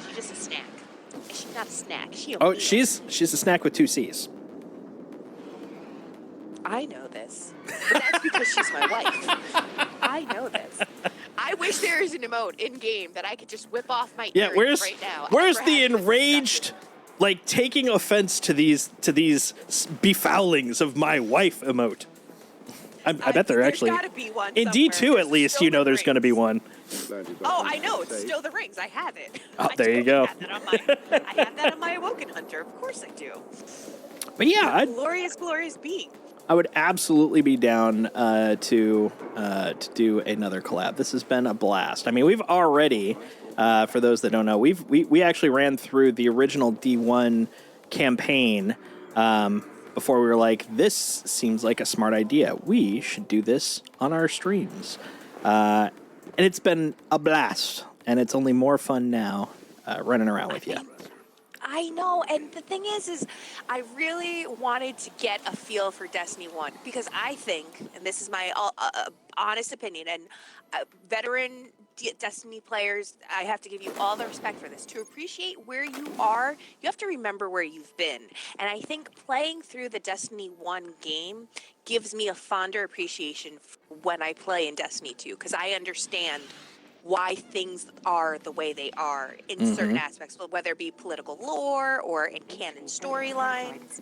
She's just a snack. And she's not a snack. She's a meal. She's a snack with 2 C's. I know this. But that's because she's my wife. I know this. I wish there was an emote in game that I could just whip off my earrings right now. Where's the enraged, like taking offense to these befoulings of my wife emote? I bet there actually. There's gotta be one in D2 at least, you know, there's going to be one. Oh, I know. It's still the rings. I have it. Oh, there you go. I have that on my Awoken Hunter. Of course I do. But yeah, glorious being. I would absolutely be down to do another collab. This has been a blast. I mean, we've already, for those that don't know, we actually ran through the original D1 campaign before we were like, this seems like a smart idea. We should do this on our streams. And it's been a blast, and it's only more fun now running around with you. I know, and the thing is I really wanted to get a feel for Destiny 1 because I think, and this is my honest opinion, and veteran Destiny players, I have to give you all the respect for this. To appreciate where you are, you have to remember where you've been. And I think playing through the Destiny 1 game gives me a fonder appreciation when I play in Destiny 2 because I understand why things are the way they are in certain aspects, whether it be political lore or in canon storylines.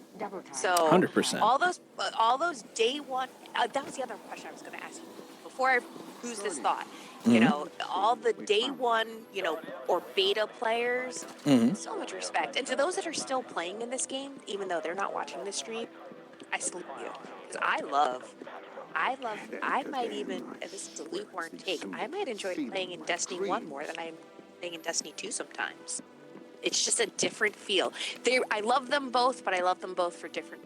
So 100%. all those day one. That was the other question I was going to ask you before I lose this thought. You know, all the day one, or beta players. So much respect, and to those that are still playing in this game, even though they're not watching this stream, I salute you because I might even, if this is a lukewarm take, I might enjoy playing in Destiny 1 more than I'm playing in Destiny 2 sometimes. It's just a different feel. I love them both, but I love them both for different.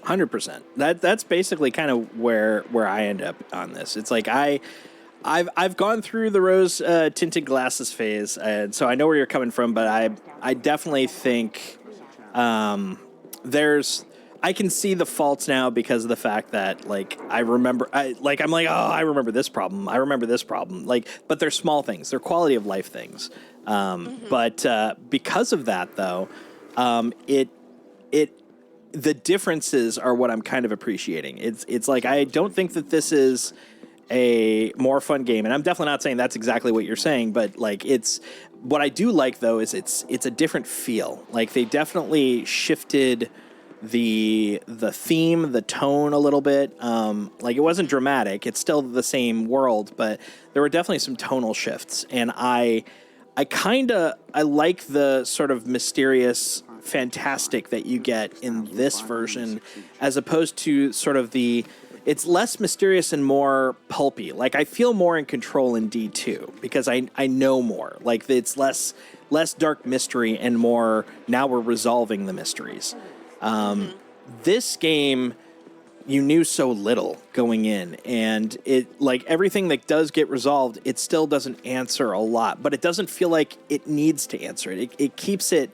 100%. That's basically kind of where I end up on this. It's like I've gone through the rose tinted glasses phase, and so I know where you're coming from. But I definitely think I can see the faults now because of the fact that, like, I remember, I remember this problem. I remember this problem. Like, but they're small things. They're quality of life things. But because of that, though, the differences are what I'm kind of appreciating. It's like, I don't think that this is a more fun game, and I'm definitely not saying that's exactly what you're saying, but like, what I do like though is it's a different feel. Like, they definitely shifted the theme, the tone a little bit. Like, it wasn't dramatic. It's still the same world, but there were definitely some tonal shifts. And I like the sort of mysterious, fantastic that you get in this version, as opposed to sort of it's less mysterious and more pulpy. Like, I feel more in control in D2 because I know more. Like, it's less dark mystery and more, now we're resolving the mysteries. This game, you knew so little going in, and it, like, everything that does get resolved, it still doesn't answer a lot, but it doesn't feel like it needs to answer it. It keeps it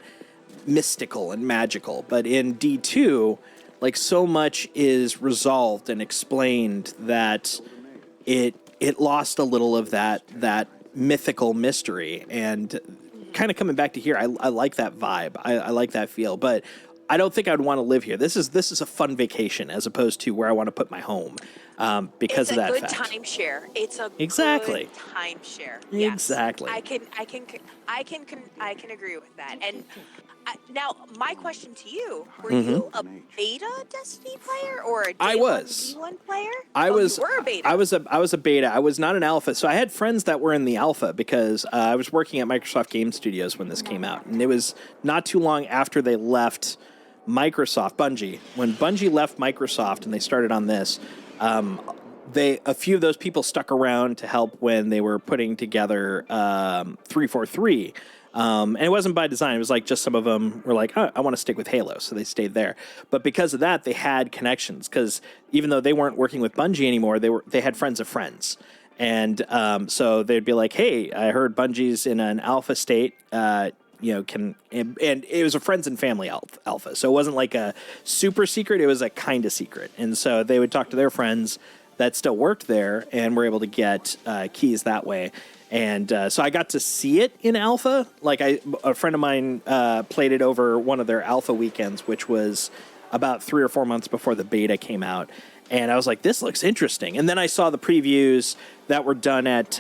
mystical and magical. But in D2, like, so much is resolved and explained that it lost a little of that mythical mystery. And kind of coming back to here, I like that vibe. I like that feel, but I don't think I'd want to live here. This is a fun vacation as opposed to where I want to put my home, because of that fact. It's a good timeshare. It's a good timeshare. Yes. Exactly. I can agree with that. And now my question to you: were you a beta Destiny player or a D1 player? You were a beta. I was a beta. I was not an alpha. So I had friends that were in the alpha because I was working at Microsoft Game Studios when this came out, and it was not too long after they left Bungie. When Bungie left Microsoft and they started on this, a few of those people stuck around to help when they were putting together 343. And it wasn't by design. It was like just some of them were like, oh, I want to stick with Halo. So they stayed there. But because of that, they had connections because even though they weren't working with Bungie anymore, they had friends of friends. And so they'd be like, hey, I heard Bungie's in an alpha state. And it was a friends and family alpha. So it wasn't like a super secret. It was a kind of secret. And so they would talk to their friends that still worked there and were able to get keys that way. And so I got to see it in alpha. Like a friend of mine played it over one of their alpha weekends, which was about 3 or 4 months before the beta came out. And I was like, this looks interesting. And then I saw the previews that were done at,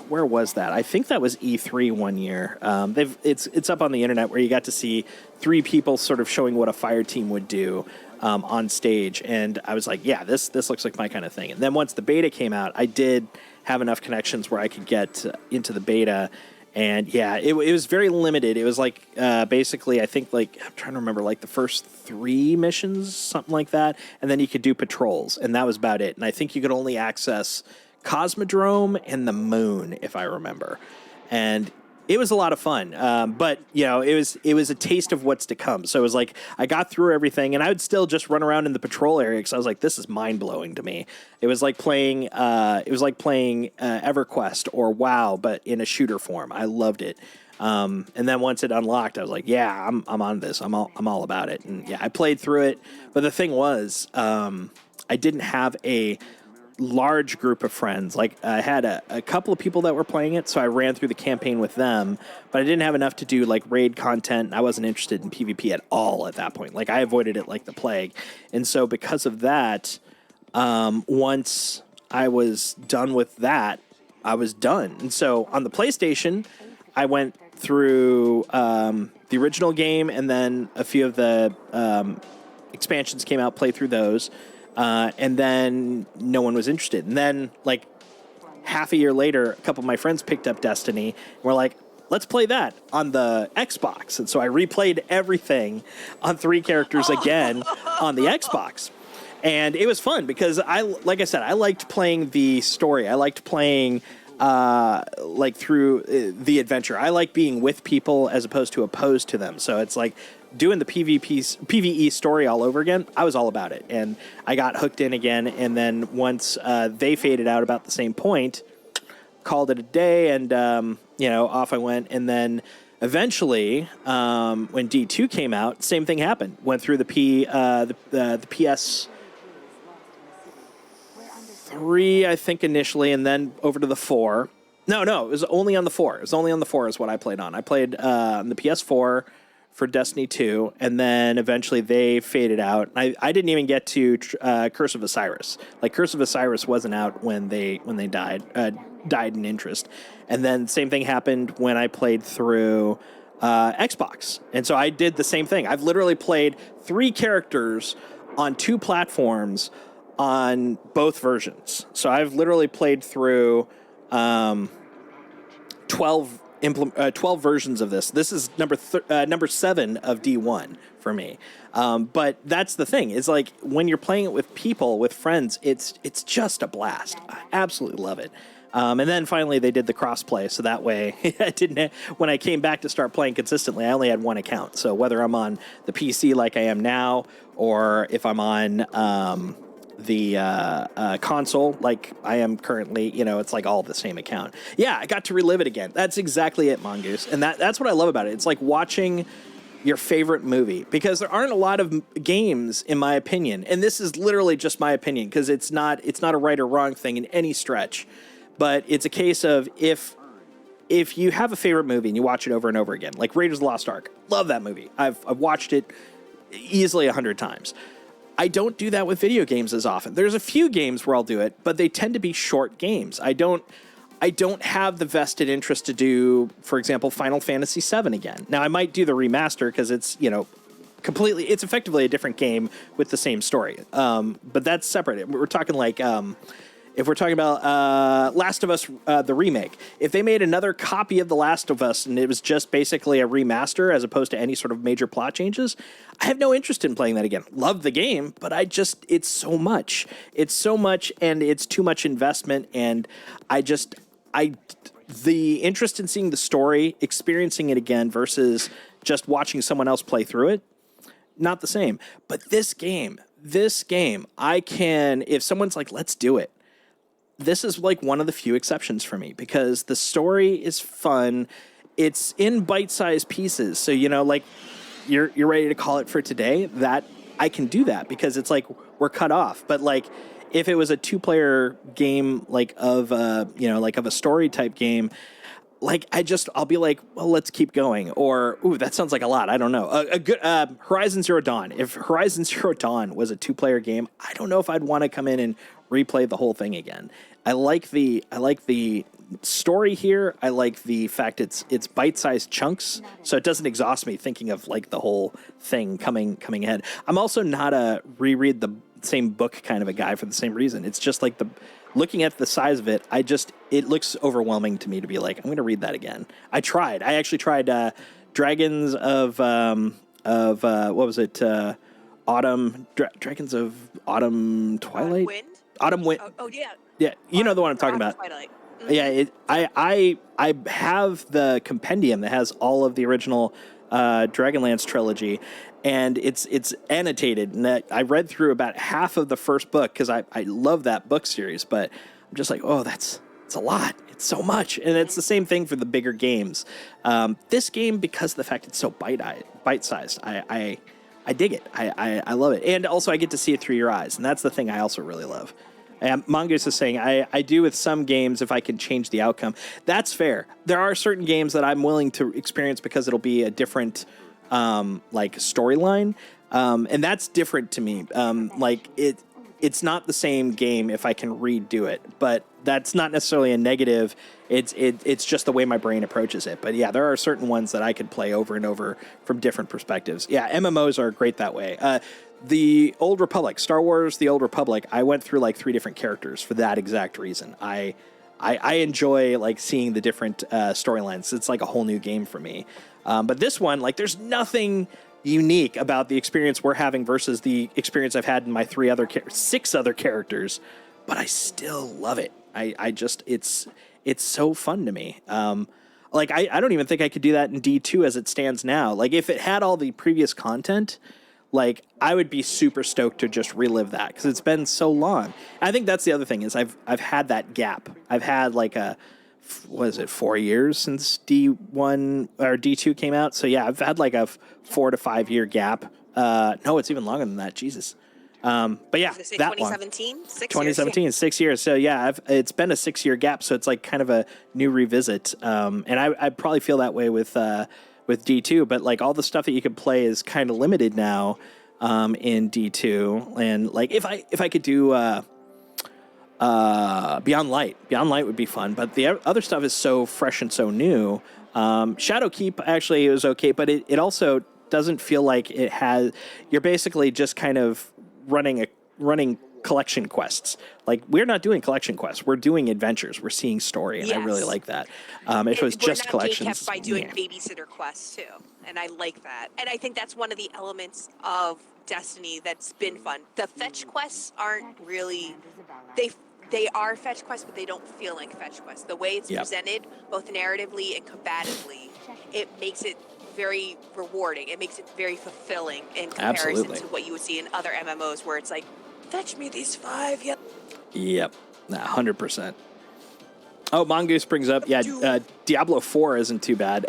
where was that? I think that was E3 one year. It's up on the internet where you got to see 3 people sort of showing what a fire team would do on stage. And I was like, yeah, this looks like my kind of thing. And then once the beta came out, I did have enough connections where I could get into the beta. And yeah, it was very limited. It was like basically, I think like, I'm trying to remember, like the first 3 missions, something like that. And then you could do patrols, and that was about it. And I think you could only access Cosmodrome and the moon, if I remember. And it was a lot of fun, but it was a taste of what's to come. So it was like I got through everything, and I would still just run around in the patrol area because I was like, "This is mind blowing to me." It was like playing, EverQuest or WoW, but in a shooter form. I loved it. And then once it unlocked, I was like, "Yeah, I'm on this. I'm all about it." And yeah, I played through it. But the thing was, I didn't have a large group of friends. Like I had a couple of people that were playing it, so I ran through the campaign with them, but I didn't have enough to do like raid content. I wasn't interested in PvP at all at that point. Like I avoided it like the plague. And so because of that, once I was done with that, I was done. And so on the PlayStation, I went through the original game, and then a few of the expansions came out, played through those. And then no one was interested. And then, like, half a year later, a couple of my friends picked up Destiny and were like, let's play that on the Xbox. And so I replayed everything on 3 characters again on the Xbox. And it was fun because like I said, I liked playing the story. I liked playing through the adventure. I like being with people as opposed to opposed to them. So it's like doing the PvE story all over again. I was all about it, and I got hooked in again. And then once they faded out about the same point, called it a day, and off I went. And then eventually, when D2 came out, same thing happened. Went through the PS3, I think initially, and then over to the 4. No, it was only on the 4. It was only on the 4 is what I played on. I played on the PS4 for Destiny 2, and then eventually they faded out. I didn't even get to Curse of Osiris. Like, Curse of Osiris wasn't out when they died in interest. And then same thing happened when I played through Xbox. And so I did the same thing. I've literally played 3 characters on 2 platforms on both versions. So I've literally played through 12 versions of this. This is number 7 of D1 for me. But that's the thing. Is like when you're playing it with people, with friends, it's just a blast. I absolutely love it. And then finally they did the crossplay, so that way when I came back to start playing consistently, I only had 1 account. So whether I'm on the PC like I am now, or if I'm on the console like I am currently, it's like all the same account. Yeah, I got to relive it again. That's exactly it, Mongoose. And that's what I love about it. It's like watching your favorite movie, because there aren't a lot of games, in my opinion, and this is literally just my opinion, because it's not a right or wrong thing in any stretch, but it's a case of if you have a favorite movie and you watch it over and over again, like Raiders of the Lost Ark, love that movie. I've watched it easily 100 times. I don't do that with video games as often. There's a few games where I'll do it, but they tend to be short games. I don't have the vested interest to do, for example, Final Fantasy VII again. Now, I might do the remaster because it's, it's effectively a different game with the same story. But that's separate. We're talking like, if we're talking about Last of Us, the remake, if they made another copy of The Last of Us and it was just basically a remaster as opposed to any sort of major plot changes, I have no interest in playing that again. Love the game, but it's so much. It's so much, and it's too much investment, and the interest in seeing the story, experiencing it again versus just watching someone else play through it, not the same. But this game, I can, if someone's like, let's do it, this is like one of the few exceptions for me because the story is fun. It's in bite-sized pieces. So, like you're ready to call it for today, that I can do that because it's like we're cut off. But like if it was a 2-player game like of like of a story type game, like I'll be like, well, let's keep going. Or, ooh, that sounds like a lot. I don't know. A good Horizon Zero Dawn. If Horizon Zero Dawn was a 2-player game, I don't know if I'd want to come in and replay the whole thing again. I like the story here. I like the fact it's bite-sized chunks, so it doesn't exhaust me thinking of like the whole thing coming ahead. I'm also not a reread the same book kind of a guy for the same reason. It's just like looking at the size of it, it looks overwhelming to me to be like, I'm going to read that again. I actually tried Dragons of what was it? Dragons of Autumn Twilight? Autumn Wind. Oh yeah. Yeah, you know the one I'm talking about. Twilight. Yeah, I have the compendium that has all of the original Dragonlance trilogy, and it's annotated. And that I read through about half of the first book because I love that book series. But I'm just like, oh, it's a lot. It's so much, and it's the same thing for the bigger games. This game, because of the fact it's so bite-sized, I dig it. I love it, and also I get to see it through your eyes, and that's the thing I also really love. And Mongoose is saying, I do with some games if I can change the outcome. That's fair. There are certain games that I'm willing to experience because it'll be a different like storyline. And that's different to me. It's not the same game if I can redo it, but that's not necessarily a negative. It's just the way my brain approaches it. But yeah, there are certain ones that I could play over and over from different perspectives. Yeah, MMOs are great that way. The Old Republic, Star Wars, The Old Republic, I went through like 3 different characters for that exact reason. I enjoy like seeing the different storylines. It's like a whole new game for me. But this one, like there's nothing unique about the experience we're having versus the experience I've had in my 6 other characters, but I still love it. It's so fun to me. Like I don't even think I could do that in D2 as it stands now. Like if it had all the previous content, like I would be super stoked to just relive that because it's been so long. I think that's the other thing is I've had that gap. I've had like 4 years since D1 or D2 came out. So yeah, I've had like a 4 to 5 year gap. No, it's even longer than that. Jesus. But yeah, that 2017, one. 2017, 6 years. So yeah, it's been a 6 year gap. So it's like kind of a new revisit. And I probably feel that way with D2, but like all the stuff that you could play is kind of limited now in D2. And like if I could do Beyond Light would be fun, but the other stuff is so fresh and so new. Shadowkeep actually is okay, but it also doesn't feel like it has. You're basically just kind of running collection quests. Like we're not doing collection quests, we're doing adventures, we're seeing story, and I really like that. If it was just collections, we're not being kept by doing babysitter quests too, and I like that. And I think that's one of the elements of Destiny that's been fun. The fetch quests aren't really they are fetch quests, but they don't feel like fetch quests. The way it's presented, both narratively and combatively, it makes it very rewarding. It makes it very fulfilling in comparison to what you would see in other MMOs where it's like, fetch me these 5. Yep. 100%. Oh, Mongoose brings up, Diablo 4 isn't too bad.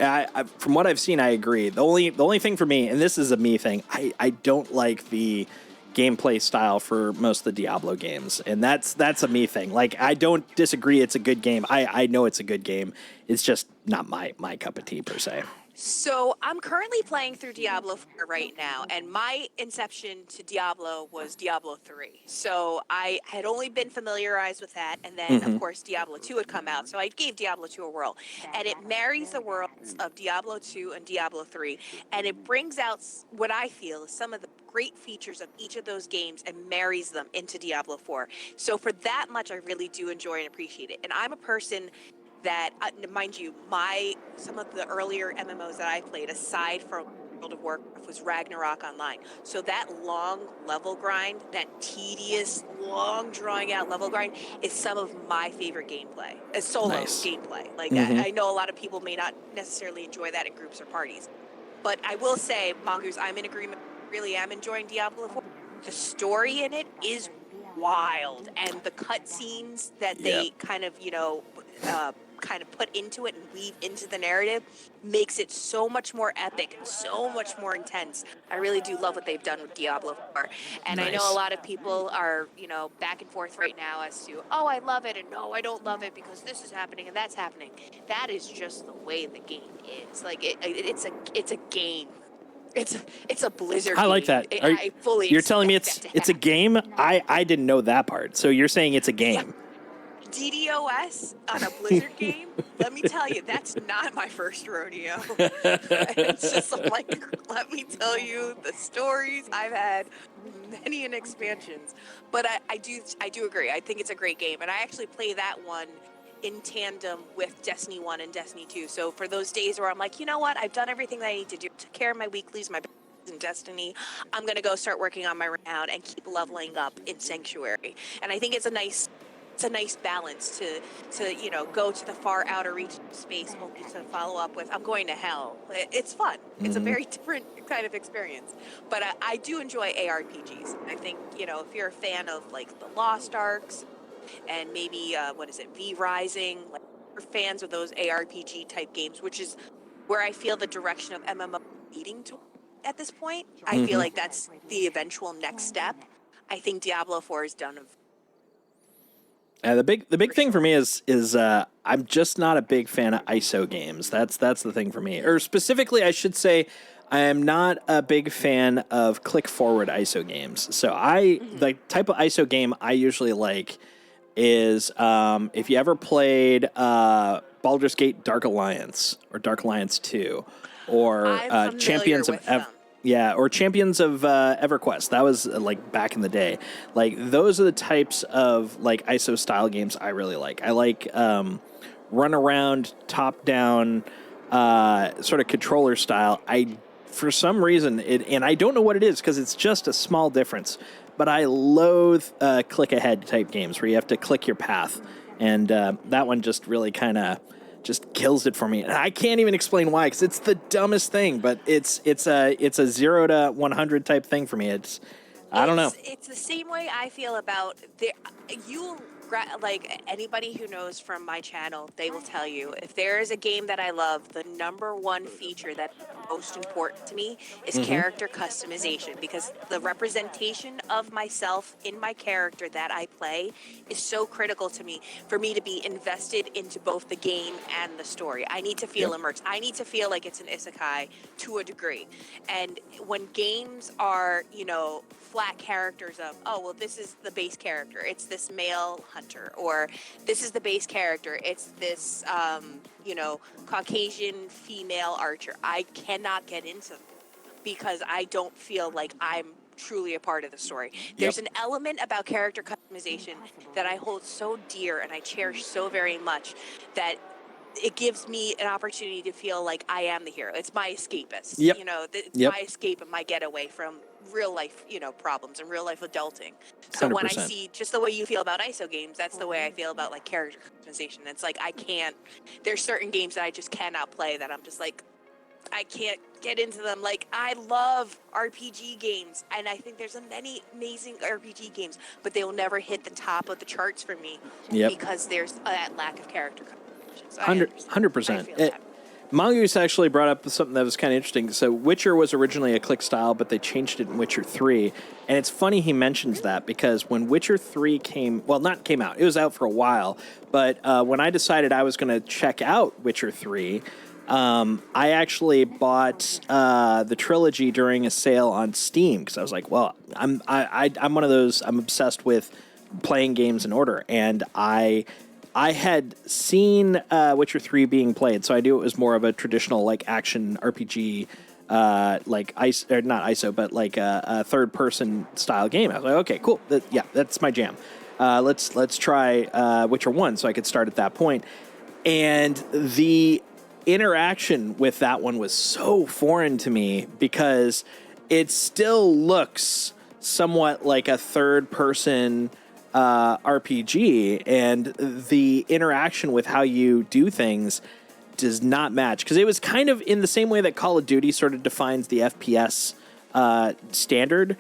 From what I've seen, I agree. The only thing for me, and this is a me thing, I don't like the gameplay style for most of the Diablo games, and that's a me thing. Like, I don't disagree it's a good game. I know it's a good game. It's just not my cup of tea, per se. So I'm currently playing through Diablo 4 right now, and my inception to Diablo was Diablo 3. So I had only been familiarized with that, and then, of course, Diablo 2 had come out, so I gave Diablo 2 a whirl. And it marries the worlds of Diablo 2 and Diablo 3, and it brings out what I feel is some of the great features of each of those games and marries them into Diablo 4. So for that much, I really do enjoy and appreciate it. And I'm a person that, mind you, some of the earlier MMOs that I played, aside from World of Warcraft was Ragnarok Online. So that long level grind, that tedious, long drawing out level grind is some of my favorite gameplay. Solo gameplay. Like I know a lot of people may not necessarily enjoy that in groups or parties. But I will say, Mongoose, I'm in agreement. I really am enjoying Diablo 4. The story in it is wild, and the cutscenes that they kind of, kind of put into it and weave into the narrative makes it so much more epic and so much more intense. I really do love what they've done with Diablo 4. And I know a lot of people are, back and forth right now as to, oh, I love it, and no, I don't love it because this is happening and that's happening. That is just the way the game is. Like it's a game. It's a Blizzard game. I like that. I fully You're telling me it's a game? I didn't know that part. So you're saying it's a game. DDoS on a Blizzard game, let me tell you, that's not my first rodeo. It's just like, let me tell you the stories I've had, many an expansions. But I do agree. I think it's a great game, and I actually play that one in tandem with Destiny 1 and Destiny 2. So for those days where I'm like, you know what, I've done everything that I need to do, took care of my weeklies, my in Destiny, I'm going to go start working on my renown and keep leveling up in Sanctuary. And I think it's a nice balance to go to the far outer reach space only to follow up with I'm going to hell. It's fun. It's a very different kind of experience. But I do enjoy ARPGs. I think, if you're a fan of like the Lost Arks and maybe V Rising, like you're fans of those ARPG type games, which is where I feel the direction of MMO leading to at this point. I feel like that's the eventual next step. I think Diablo 4 is done. The big thing for me is I'm just not a big fan of ISO games. That's the thing for me. Or specifically, I should say, I am not a big fan of click forward ISO games. So the type of ISO game I usually like is if you ever played Baldur's Gate Dark Alliance or Dark Alliance 2 or Champions of or Champions of EverQuest. That was like back in the day. Like those are the types of like ISO style games I really like. I like run around, top down, sort of controller style. For some reason, and I don't know what it is because it's just a small difference, but I loathe click ahead type games where you have to click your path, and that one just really kind of just kills it for me. And I can't even explain why, because it's the dumbest thing, but it's a 0 to 100 type thing for me. I don't know. It's the same way I feel about like anybody who knows from my channel, they will tell you if there is a game that I love, the number one feature that's most important to me is character customization, because the representation of myself in my character that I play is so critical to me for me to be invested into both the game and the story. I need to feel immersed. I need to feel like it's an isekai to a degree. And when games are, flat characters of, oh, well, this is the base character, it's this male hunter, or this is the base character, it's this Caucasian female archer, I cannot get into them because I don't feel like I'm truly a part of the story. There's an element about character customization that I hold so dear and I cherish so very much that it gives me an opportunity to feel like I am the hero. It's my escapist. It's my escape and my getaway from real life, problems and real life adulting. So 100%. When I see just the way you feel about ISO games, that's the way I feel about like character customization. It's like there's certain games that I just cannot play that I'm just like, I can't get into them. Like, I love RPG games, and I think there's many amazing RPG games, but they will never hit the top of the charts for me because there's that lack of character customization. So 100%. Mongoose actually brought up something that was kind of interesting. So Witcher was originally a click style, but they changed it in Witcher 3. And it's funny he mentions that because when Witcher 3 came out, it was out for a while. But when I decided I was going to check out Witcher 3, I actually bought the trilogy during a sale on Steam because I was like, well, I'm one of those, I'm obsessed with playing games in order. And I had seen Witcher 3 being played, so I knew it was more of a traditional like action RPG, not ISO, but like a third-person style game. I was like, okay, cool, that's my jam. Let's try Witcher 1, so I could start at that point. And interaction with that one was so foreign to me because it still looks somewhat like a third-person RPG, and the interaction with how you do things does not match, because it was kind of in the same way that Call of Duty sort of defines the FPS standard.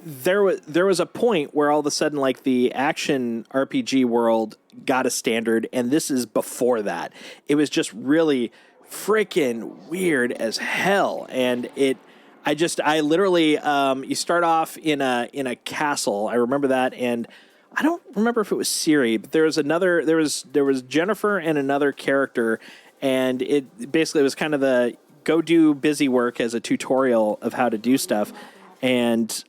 There was a point where all of a sudden, like, the action RPG world got a standard, and this is before that. It was just really freaking weird as hell, and I literally you start off in a castle. I remember that, and I don't remember if it was Siri, but there was Jennifer and another character, and it basically was kind of the go do busy work as a tutorial of how to do stuff. And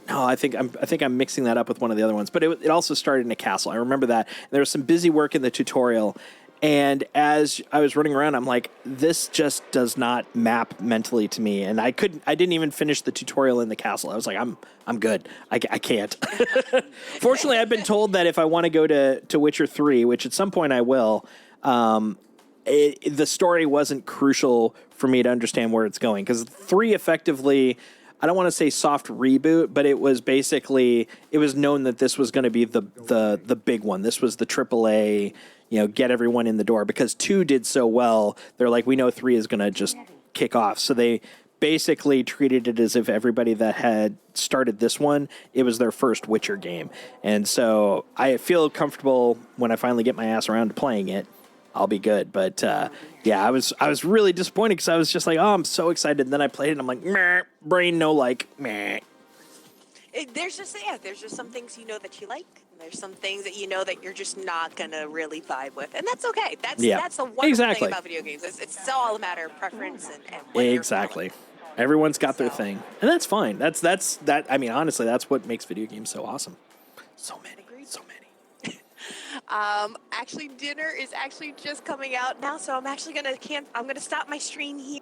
no, I think I'm mixing that up with one of the other ones, but it also started in a castle. I remember that. There was some busy work in the tutorial, and as I was running around, I'm like, this just does not map mentally to me, and I didn't even finish the tutorial in the castle. I was like, I'm good. I can't. Fortunately, I've been told that if I want to go to Witcher 3, which at some point I will, the story wasn't crucial for me to understand where it's going, because 3 effectively, I don't want to say soft reboot, but it was basically, it was known that this was going to be the big one. This was the AAA, get everyone in the door, because 2 did so well. They're like, we know 3 is going to just kick off. So they basically treated it as if everybody that had started this one, it was their first Witcher game. And so I feel comfortable when I finally get my ass around to playing it. I'll be good. But yeah, I was really disappointed, because I was just like, oh, I'm so excited. And then I played it and I'm like, meh, brain no like, meh. There's just some things that you like. And there's some things that that you're just not gonna really vibe with, and that's okay. That's the wonderful thing about video games. It's all a matter of preference and what exactly. Everyone's got their thing, and that's fine. That's that. I mean, honestly, that's what makes video games so awesome. So many. Actually, dinner is actually just coming out now, so I'm gonna stop my stream here.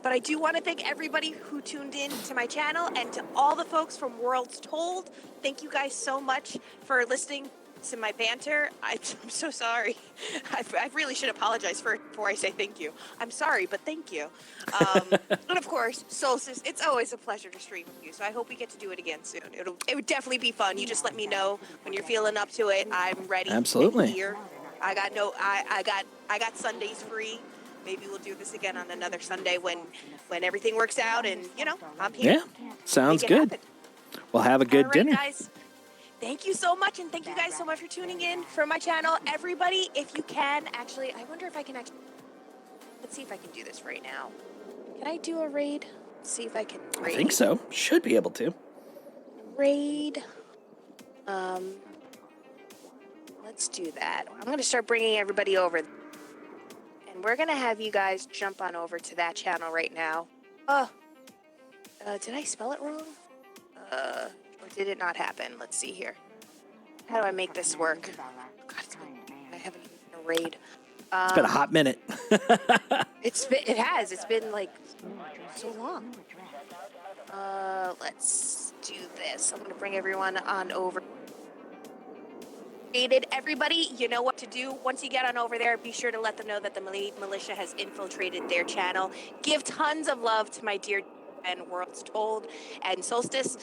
But I do want to thank everybody who tuned in to my channel, and to all the folks from Worlds Told. Thank you guys so much for listening to my banter. I'm so sorry. I really should apologize before I say thank you. I'm sorry, but thank you. And of course, Solstice, it's always a pleasure to stream with you, so I hope we get to do it again soon. It would definitely be fun. You just let me know when you're feeling up to it. I'm ready. Absolutely. I'm here. I got Sundays free. Maybe we'll do this again on another Sunday when everything works out, and I'm here. Yeah, sounds good. Well, have a good dinner, guys. Thank you so much, and thank you guys so much for tuning in for my channel. Everybody, if you can, actually, I wonder if I can actually, let's see if I can do this right now. Can I do a raid? Let's see if I can raid. I think so. Should be able to. Raid. Let's do that. I'm going to start bringing everybody over. And we're going to have you guys jump on over to that channel right now. Did I spell it wrong? Or did it not happen? Let's see here. How do I make this work? God, I haven't even raid. It's been a hot minute. It has. It's been like so long. Let's do this. I'm going to bring everyone on over. Everybody, you know what to do. Once you get on over there, be sure to let them know that the militia has infiltrated their channel. Give tons of love to my dear and Worlds Told and Solstice,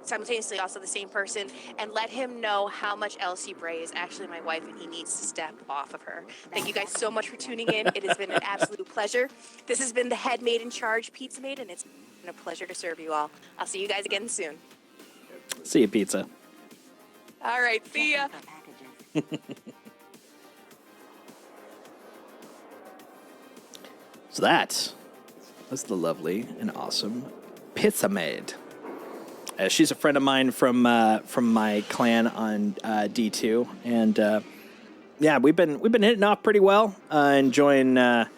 simultaneously also the same person, and let him know how much Elsie Bray is actually my wife, and he needs to step off of her. Thank you guys so much for tuning in. It has been an absolute pleasure. This has been the head maid in charge, PizzaMaid, and it's been a pleasure to serve you all. I'll see you guys again soon. See you, pizza. All right, see ya. So that's the lovely and awesome PizzaMaid. She's a friend of mine from my clan on D2, and yeah, we've been hitting off pretty well, enjoying running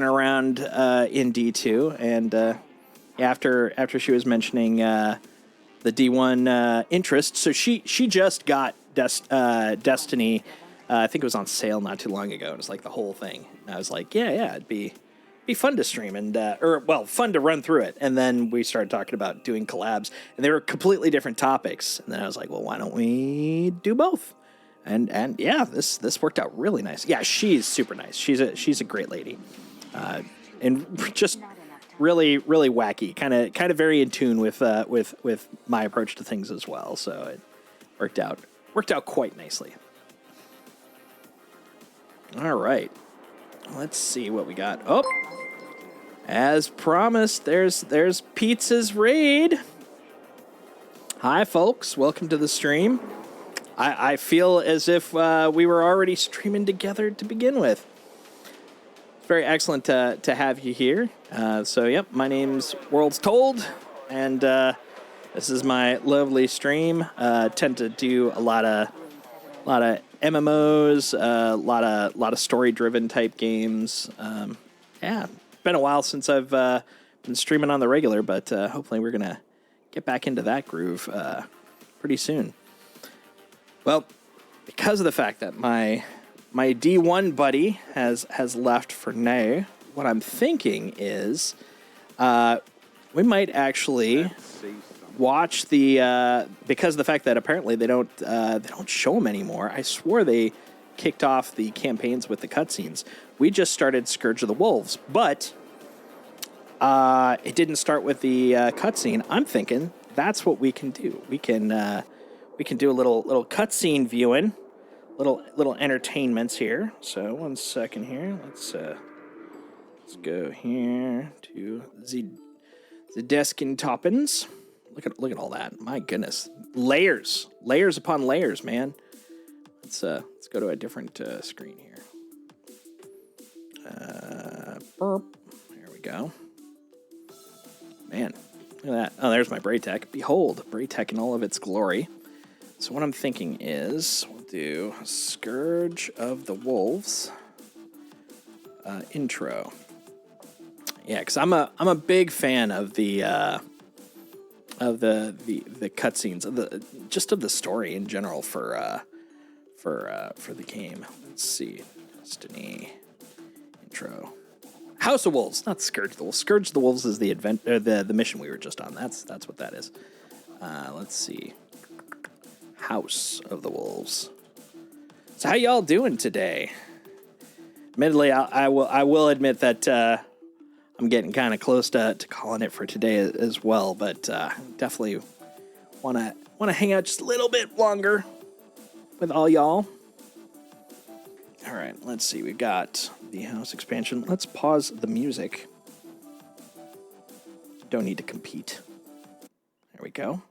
around in D2, and after she was mentioning the D1 interest, so she just got Destiny. I think it was on sale not too long ago, and it's like the whole thing. And I was like, yeah, it'd be fun to stream, and fun to run through it. And then we started talking about doing collabs, and they were completely different topics. And then I was like, well, why don't we do both? And yeah, this worked out really nice. Yeah, she's super nice. She's a great lady, and just really wacky. Kind of very in tune with my approach to things as well. So it worked out quite nicely. All right, let's see what we got. Oh, as promised, there's Pizza's raid. Hi, folks. Welcome to the stream. I feel as if we were already streaming together to begin with. It's very excellent to have you here. So, yep, my name's Worlds Told, and this is my lovely stream. Tend to do a lot of MMOs, a lot of story-driven type games. Yeah, been a while since I've been streaming on the regular, but hopefully we're gonna get back into that groove pretty soon. Well, because of the fact that my D1 buddy has left for now, what I'm thinking is we might actually watch the because of the fact that apparently they don't show them anymore. I swore they kicked off the campaigns with the cutscenes. We just started Scourge of the Wolves, but it didn't start with the cutscene. I'm thinking that's what we can do. We can do a little cutscene viewing, little entertainments here. So 1 second here. Let's go here to the desking toppings. Look at all that. My goodness, layers upon layers, man. Let's go to a different screen here. Burp. There we go. Man, look at that. Oh, there's my Braytech. Behold, Braytech in all of its glory. So what I'm thinking is we'll do Scourge of the Wolves intro. Yeah, because I'm a big fan of the cutscenes, of the story in general for the game. Let's see, Destiny intro. House of Wolves, not Scourge of the Wolves. Scourge of the Wolves is the mission we were just on. That's what that is. Let's see. House of the Wolves. So how y'all doing today? Admittedly, I will admit that I'm getting kind of close to calling it for today as well, but definitely want to hang out just a little bit longer with all y'all. All right, let's see. We got the house expansion. Let's pause the music. Don't need to compete. There we go.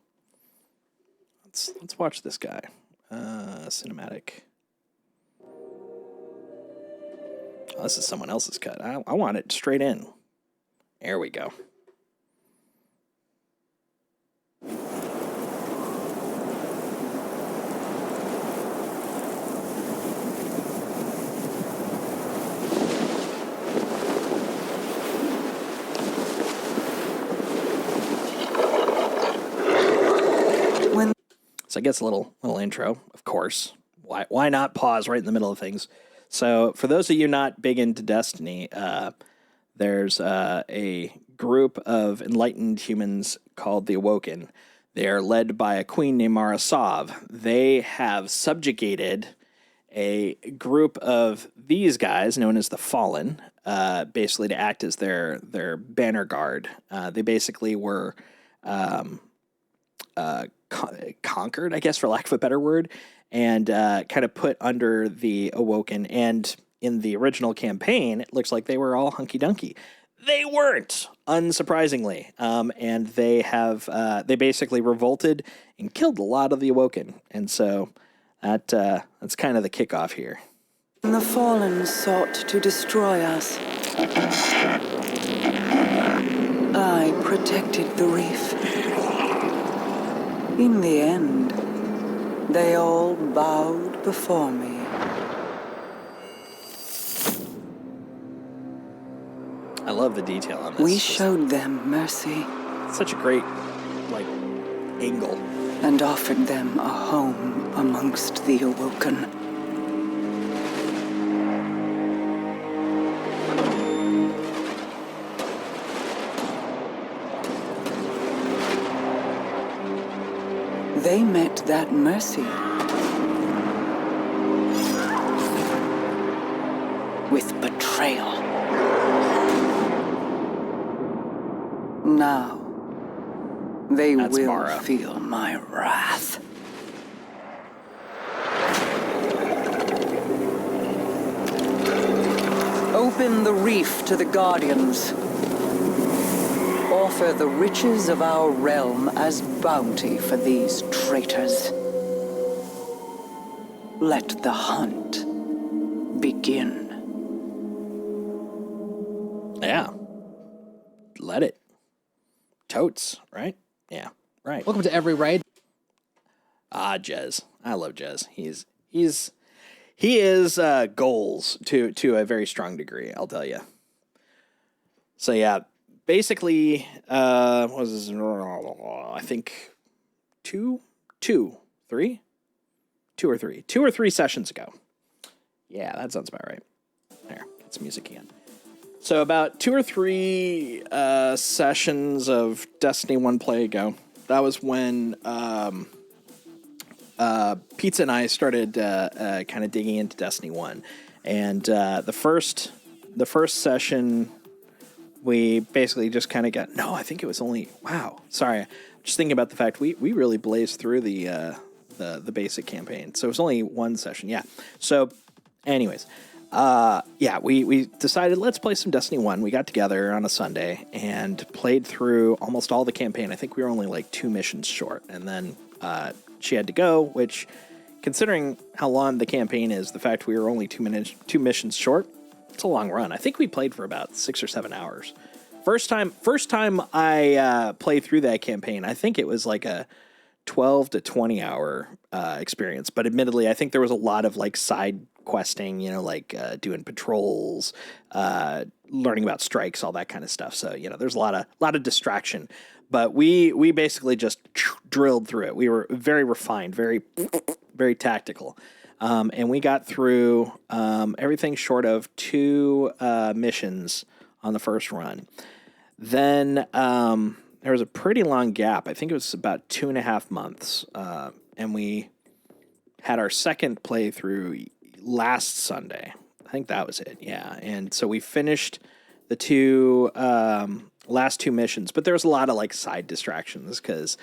Let's watch this guy. Cinematic. Oh, this is someone else's cut. I want it straight in. There we go. So I guess a little intro, of course. Why not pause right in the middle of things? So for those of you not big into Destiny, there's a group of enlightened humans called the Awoken. They are led by a queen named Mara Sov. They have subjugated a group of these guys known as the Fallen, basically to act as their banner guard. They basically were conquered, I guess, for lack of a better word, and kind of put under the Awoken. And in the original campaign, it looks like they were all hunky-dunky. They weren't, unsurprisingly. And they basically revolted and killed a lot of the Awoken. And so that's kind of the kickoff here. The Fallen sought to destroy us. I protected the reef. In the end, they all bowed before me. I love the detail on this. We showed them mercy. Such a great, angle. And offered them a home amongst the Awoken. They met that mercy betrayal. Now, they That's will Mara. feel my wrath. Open the reef to the Guardians. Offer the riches of our realm as bounty for these traitors. Let the hunt begin. Yeah. Let it. Totes, right? Yeah, right. Welcome to every raid. Ah, Jez. I love Jez. He is goals to a very strong degree, I'll tell you. So yeah, basically, what was this? I think two or three sessions ago. Yeah, that sounds about right. There, get some music again. So about 2 or 3 sessions of Destiny 1 play ago, that was when Pizza and I started kind of digging into Destiny 1. And the first session, we basically just kind of got... No, I think it was only... Wow. Sorry. Just thinking about the fact we really blazed through the basic campaign. So it was only one session. Yeah. So anyways... we decided let's play some Destiny 1. We got together on a Sunday and played through almost all the campaign. I think we were only like 2 missions short. And then she had to go, which, considering how long the campaign is, the fact we were only 2 missions short, it's a long run. I think we played for about 6 or 7 hours. First time I played through that campaign, I think it was like a 12 to 20 hour experience. But admittedly, I think there was a lot of like side questing, like doing patrols, learning about strikes, all that kind of stuff. So, there's a lot of distraction. But we basically just drilled through it. We were very refined, very, very tactical. And we got through everything short of 2 missions on the first run. Then there was a pretty long gap. I think it was about 2.5 months. And we had our second playthrough last Sunday. I think that was it. Yeah. And so we finished the last 2 missions, but there was a lot of like side distractions because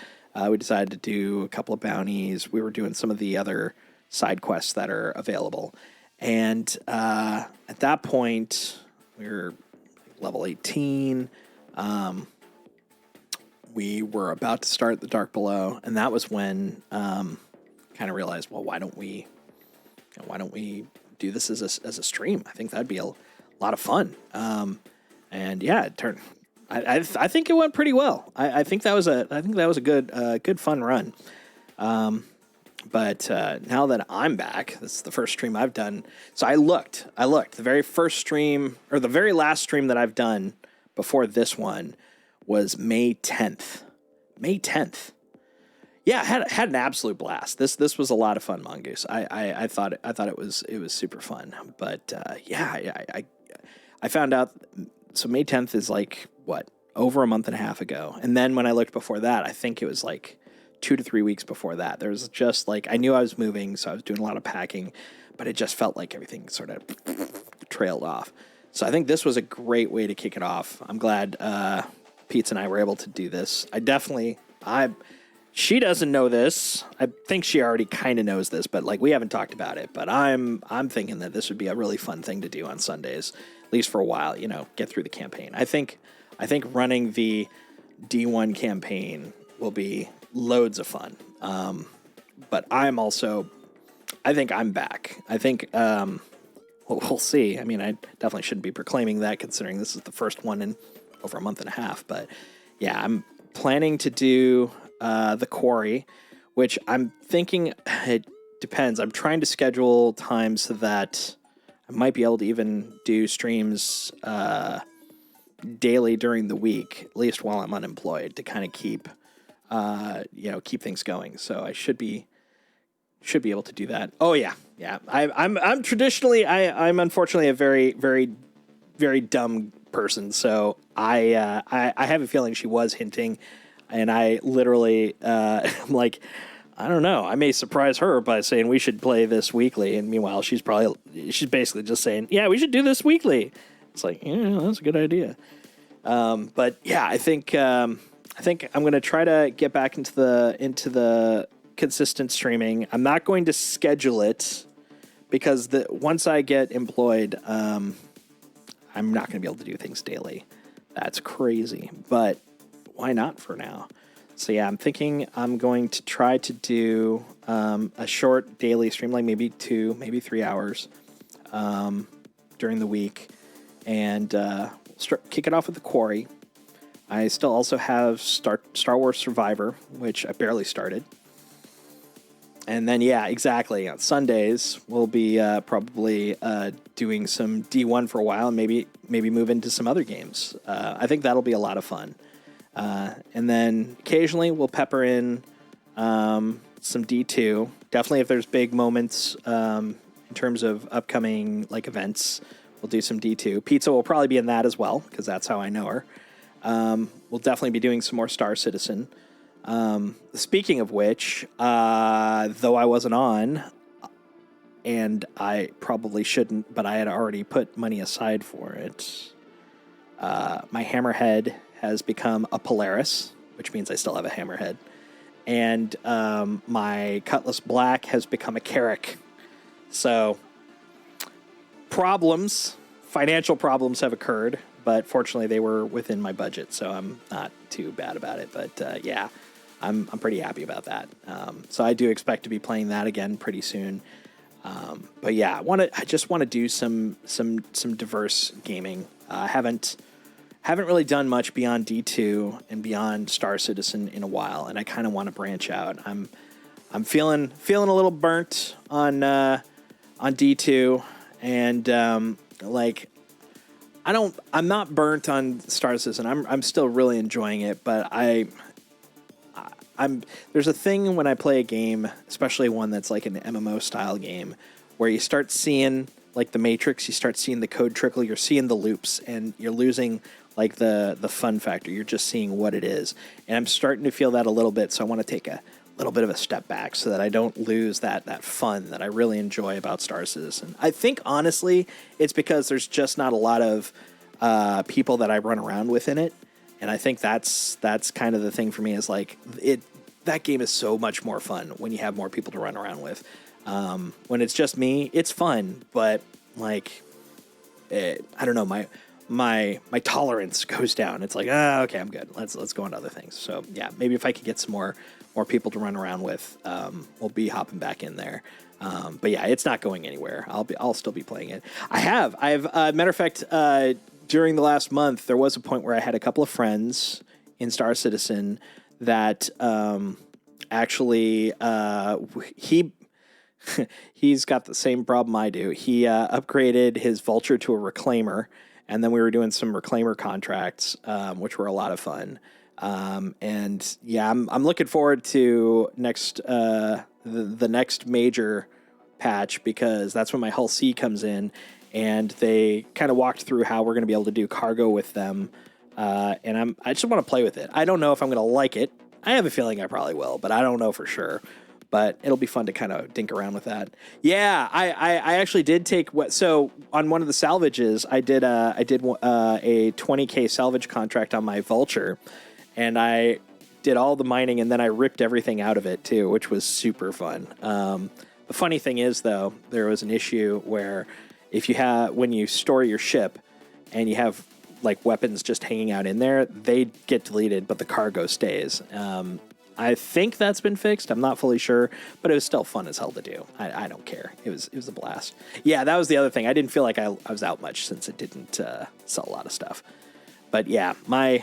we decided to do a couple of bounties. We were doing some of the other side quests that are available. And at that point, we were level 18. We were about to start the Dark Below, and that was when kind of realized, well, why don't we do this as a stream? I think that'd be a lot of fun. And yeah, it turned. I think it went pretty well. I think that was a good fun run. But now that I'm back, this is the first stream I've done. So I looked. The very first stream, or the very last stream that I've done before this one, was May 10th. May 10th. Yeah, had an absolute blast. This was a lot of fun, Mongoose. I thought it was super fun. But I found out. So May 10th is like what, over a month and a half ago. And then when I looked before that, I think it was like 2 to 3 weeks before that. There was just like, I knew I was moving, so I was doing a lot of packing, but it just felt like everything sort of trailed off. So I think this was a great way to kick it off. I'm glad Pete and I were able to do this. She doesn't know this. I think she already kind of knows this, but like we haven't talked about it. But I'm thinking that this would be a really fun thing to do on Sundays, at least for a while. Get through the campaign. I think running the D1 campaign will be loads of fun. But I think I'm back. I think we'll see. I mean, I definitely shouldn't be proclaiming that considering this is the first one in over a month and a half. But yeah, I'm planning to do the quarry, which I'm thinking it depends. I'm trying to schedule time so that I might be able to even do streams daily during the week, at least while I'm unemployed, to kind of keep things going. So I should be able to do that. Oh yeah. I'm traditionally I'm unfortunately a very, very, very dumb person. So I have a feeling she was hinting, and I literally I'm like, I don't know. I may surprise her by saying we should play this weekly, and meanwhile she's basically just saying, yeah, we should do this weekly. It's like, yeah, that's a good idea. But yeah, I think I'm gonna try to get back into the consistent streaming. I'm not going to schedule it because once I get employed, I'm not gonna be able to do things daily. That's crazy, but why not for now? So yeah, I'm thinking I'm going to try to do a short daily stream, like maybe 2, maybe 3 hours during the week, and kick it off with the Quarry. I still also have Star Wars Survivor, which I barely started. And then, yeah, exactly. On Sundays, we'll be probably doing some D1 for a while and maybe move into some other games. I think that'll be a lot of fun. And then occasionally we'll pepper in some D2. Definitely if there's big moments in terms of upcoming like events, we'll do some D2. Pizza will probably be in that as well because that's how I know her. We'll definitely be doing some more Star Citizen. Speaking of which, though I wasn't on, and I probably shouldn't, but I had already put money aside for it, my Hammerhead has become a Polaris, which means I still have a Hammerhead. And my Cutlass Black has become a Carrack. So, financial problems have occurred, but fortunately they were within my budget, so I'm not too bad about it. But yeah, I'm pretty happy about that. So I do expect to be playing that again pretty soon. But yeah, I just want to do some diverse gaming. I haven't really done much beyond D2 and beyond Star Citizen in a while, and I kind of want to branch out. I'm feeling a little burnt on D2, and I'm not burnt on Star Citizen. I'm still really enjoying it, but there's a thing when I play a game, especially one that's like an MMO style game, where you start seeing like the Matrix, you start seeing the code trickle, you're seeing the loops, and you're losing like the fun factor. You're just seeing what it is, and I'm starting to feel that a little bit. So I want to take a little bit of a step back so that I don't lose that fun that I really enjoy about Star Citizen. I think honestly, it's because there's just not a lot of people that I run around with in it. And I think that's kind of the thing for me is like that game is so much more fun when you have more people to run around with. When it's just me, it's fun, but like I don't know, my tolerance goes down. It's like, okay, I'm good. Let's go on to other things. So yeah, maybe if I could get some more people to run around with, we'll be hopping back in there. But yeah, it's not going anywhere. I'll still be playing it. I've matter of fact, during the last month, there was a point where I had a couple of friends in Star Citizen that actually he's got the same problem I do. He upgraded his Vulture to a Reclaimer, and then we were doing some Reclaimer contracts, which were a lot of fun. And yeah, I'm looking forward to the next major patch, because that's when my Hull C comes in. And they kind of walked through how we're going to be able to do cargo with them. And I just want to play with it. I don't know if I'm going to like it. I have a feeling I probably will, but I don't know for sure. But it'll be fun to kind of dink around with that. Yeah, I actually did take so on one of the salvages, I did a 20K salvage contract on my Vulture, and I did all the mining, and then I ripped everything out of it too, which was super fun. The funny thing is, though, there was an issue where when you store your ship and you have like weapons just hanging out in there, they get deleted, but the cargo stays. I think that's been fixed. I'm not fully sure, but it was still fun as hell to do. I don't care. It was a blast. Yeah, that was the other thing. I didn't feel like I was out much since it didn't sell a lot of stuff. But yeah, my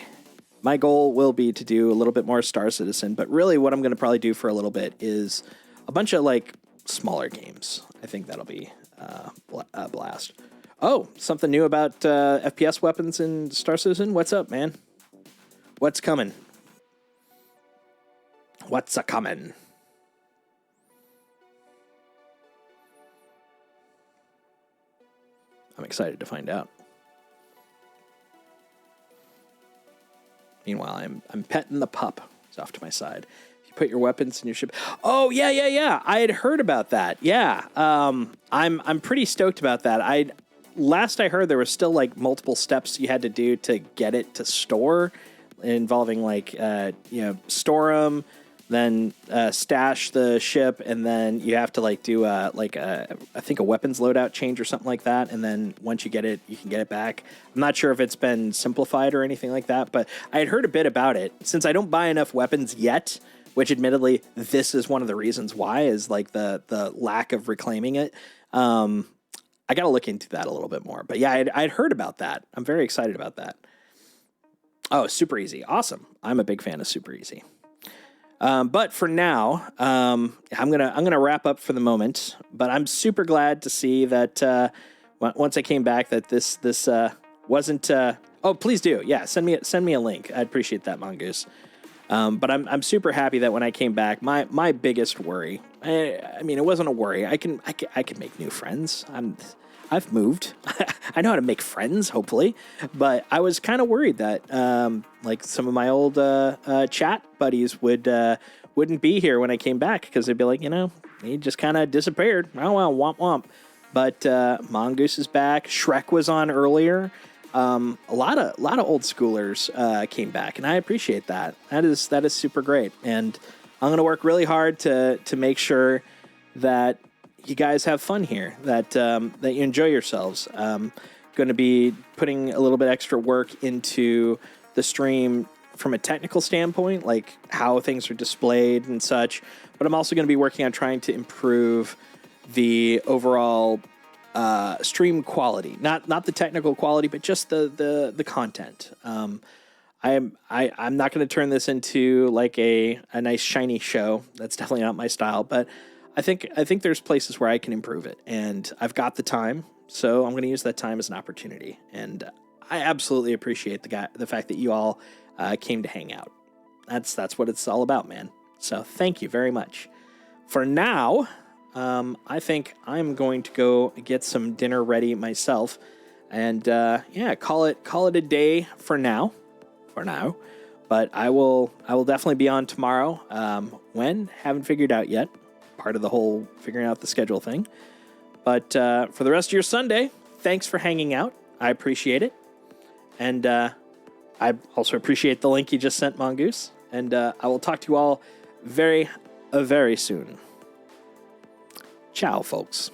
goal will be to do a little bit more Star Citizen, but really what I'm going to probably do for a little bit is a bunch of like smaller games. I think that'll be a blast. Oh, something new about FPS weapons in Star Citizen? What's up, man? What's coming? What's a-coming? I'm excited to find out. Meanwhile, I'm petting the pup. He's off to my side. If you put your weapons in your ship. Oh yeah. I had heard about that. Yeah. I'm pretty stoked about that. Last I heard, there was still like multiple steps you had to do to get it to store, involving like store them, then stash the ship, and then you have to like do I think a weapons loadout change or something like that, and then once you get it, you can get it back. I'm not sure if it's been simplified or anything like that, but I had heard a bit about it. Since I don't buy enough weapons yet, which admittedly this is one of the reasons why, is like the lack of reclaiming it. I got to look into that a little bit more. But yeah, I'd heard about that. I'm very excited about that. Oh, Super Easy. Awesome. I'm a big fan of Super Easy. But for now, I'm gonna wrap up for the moment. But I'm super glad to see that once I came back that this wasn't. Oh, please do. Yeah, send me a link. I'd appreciate that, Mongoose. But I'm super happy that when I came back, my biggest worry. I mean, it wasn't a worry. I can make new friends. I've moved. I know how to make friends, hopefully. But I was kind of worried that like some of my old chat buddies wouldn't be here when I came back, because they'd be like, he just kind of disappeared. Oh well, womp womp. But Mongoose is back. Shrek was on earlier. A lot of old schoolers came back, and I appreciate that. That is super great. And I'm gonna work really hard to make sure that you guys have fun here, that you enjoy yourselves. Going to be putting a little bit extra work into the stream from a technical standpoint, like how things are displayed and such. But I'm also going to be working on trying to improve the overall stream quality, not the technical quality, but just the content. I'm not going to turn this into like a nice shiny show. That's definitely not my style, but I think there's places where I can improve it, and I've got the time, so I'm going to use that time as an opportunity. And I absolutely appreciate the fact that you all came to hang out. That's what it's all about, man. So thank you very much. For now, I think I'm going to go get some dinner ready myself, and call it a day for now. But I will definitely be on tomorrow. When? Haven't figured out yet. Part of the whole figuring out the schedule thing. But for the rest of your Sunday, thanks for hanging out. I appreciate it. And I also appreciate the link you just sent, Mongoose. And I will talk to you all very, very soon. Ciao, folks.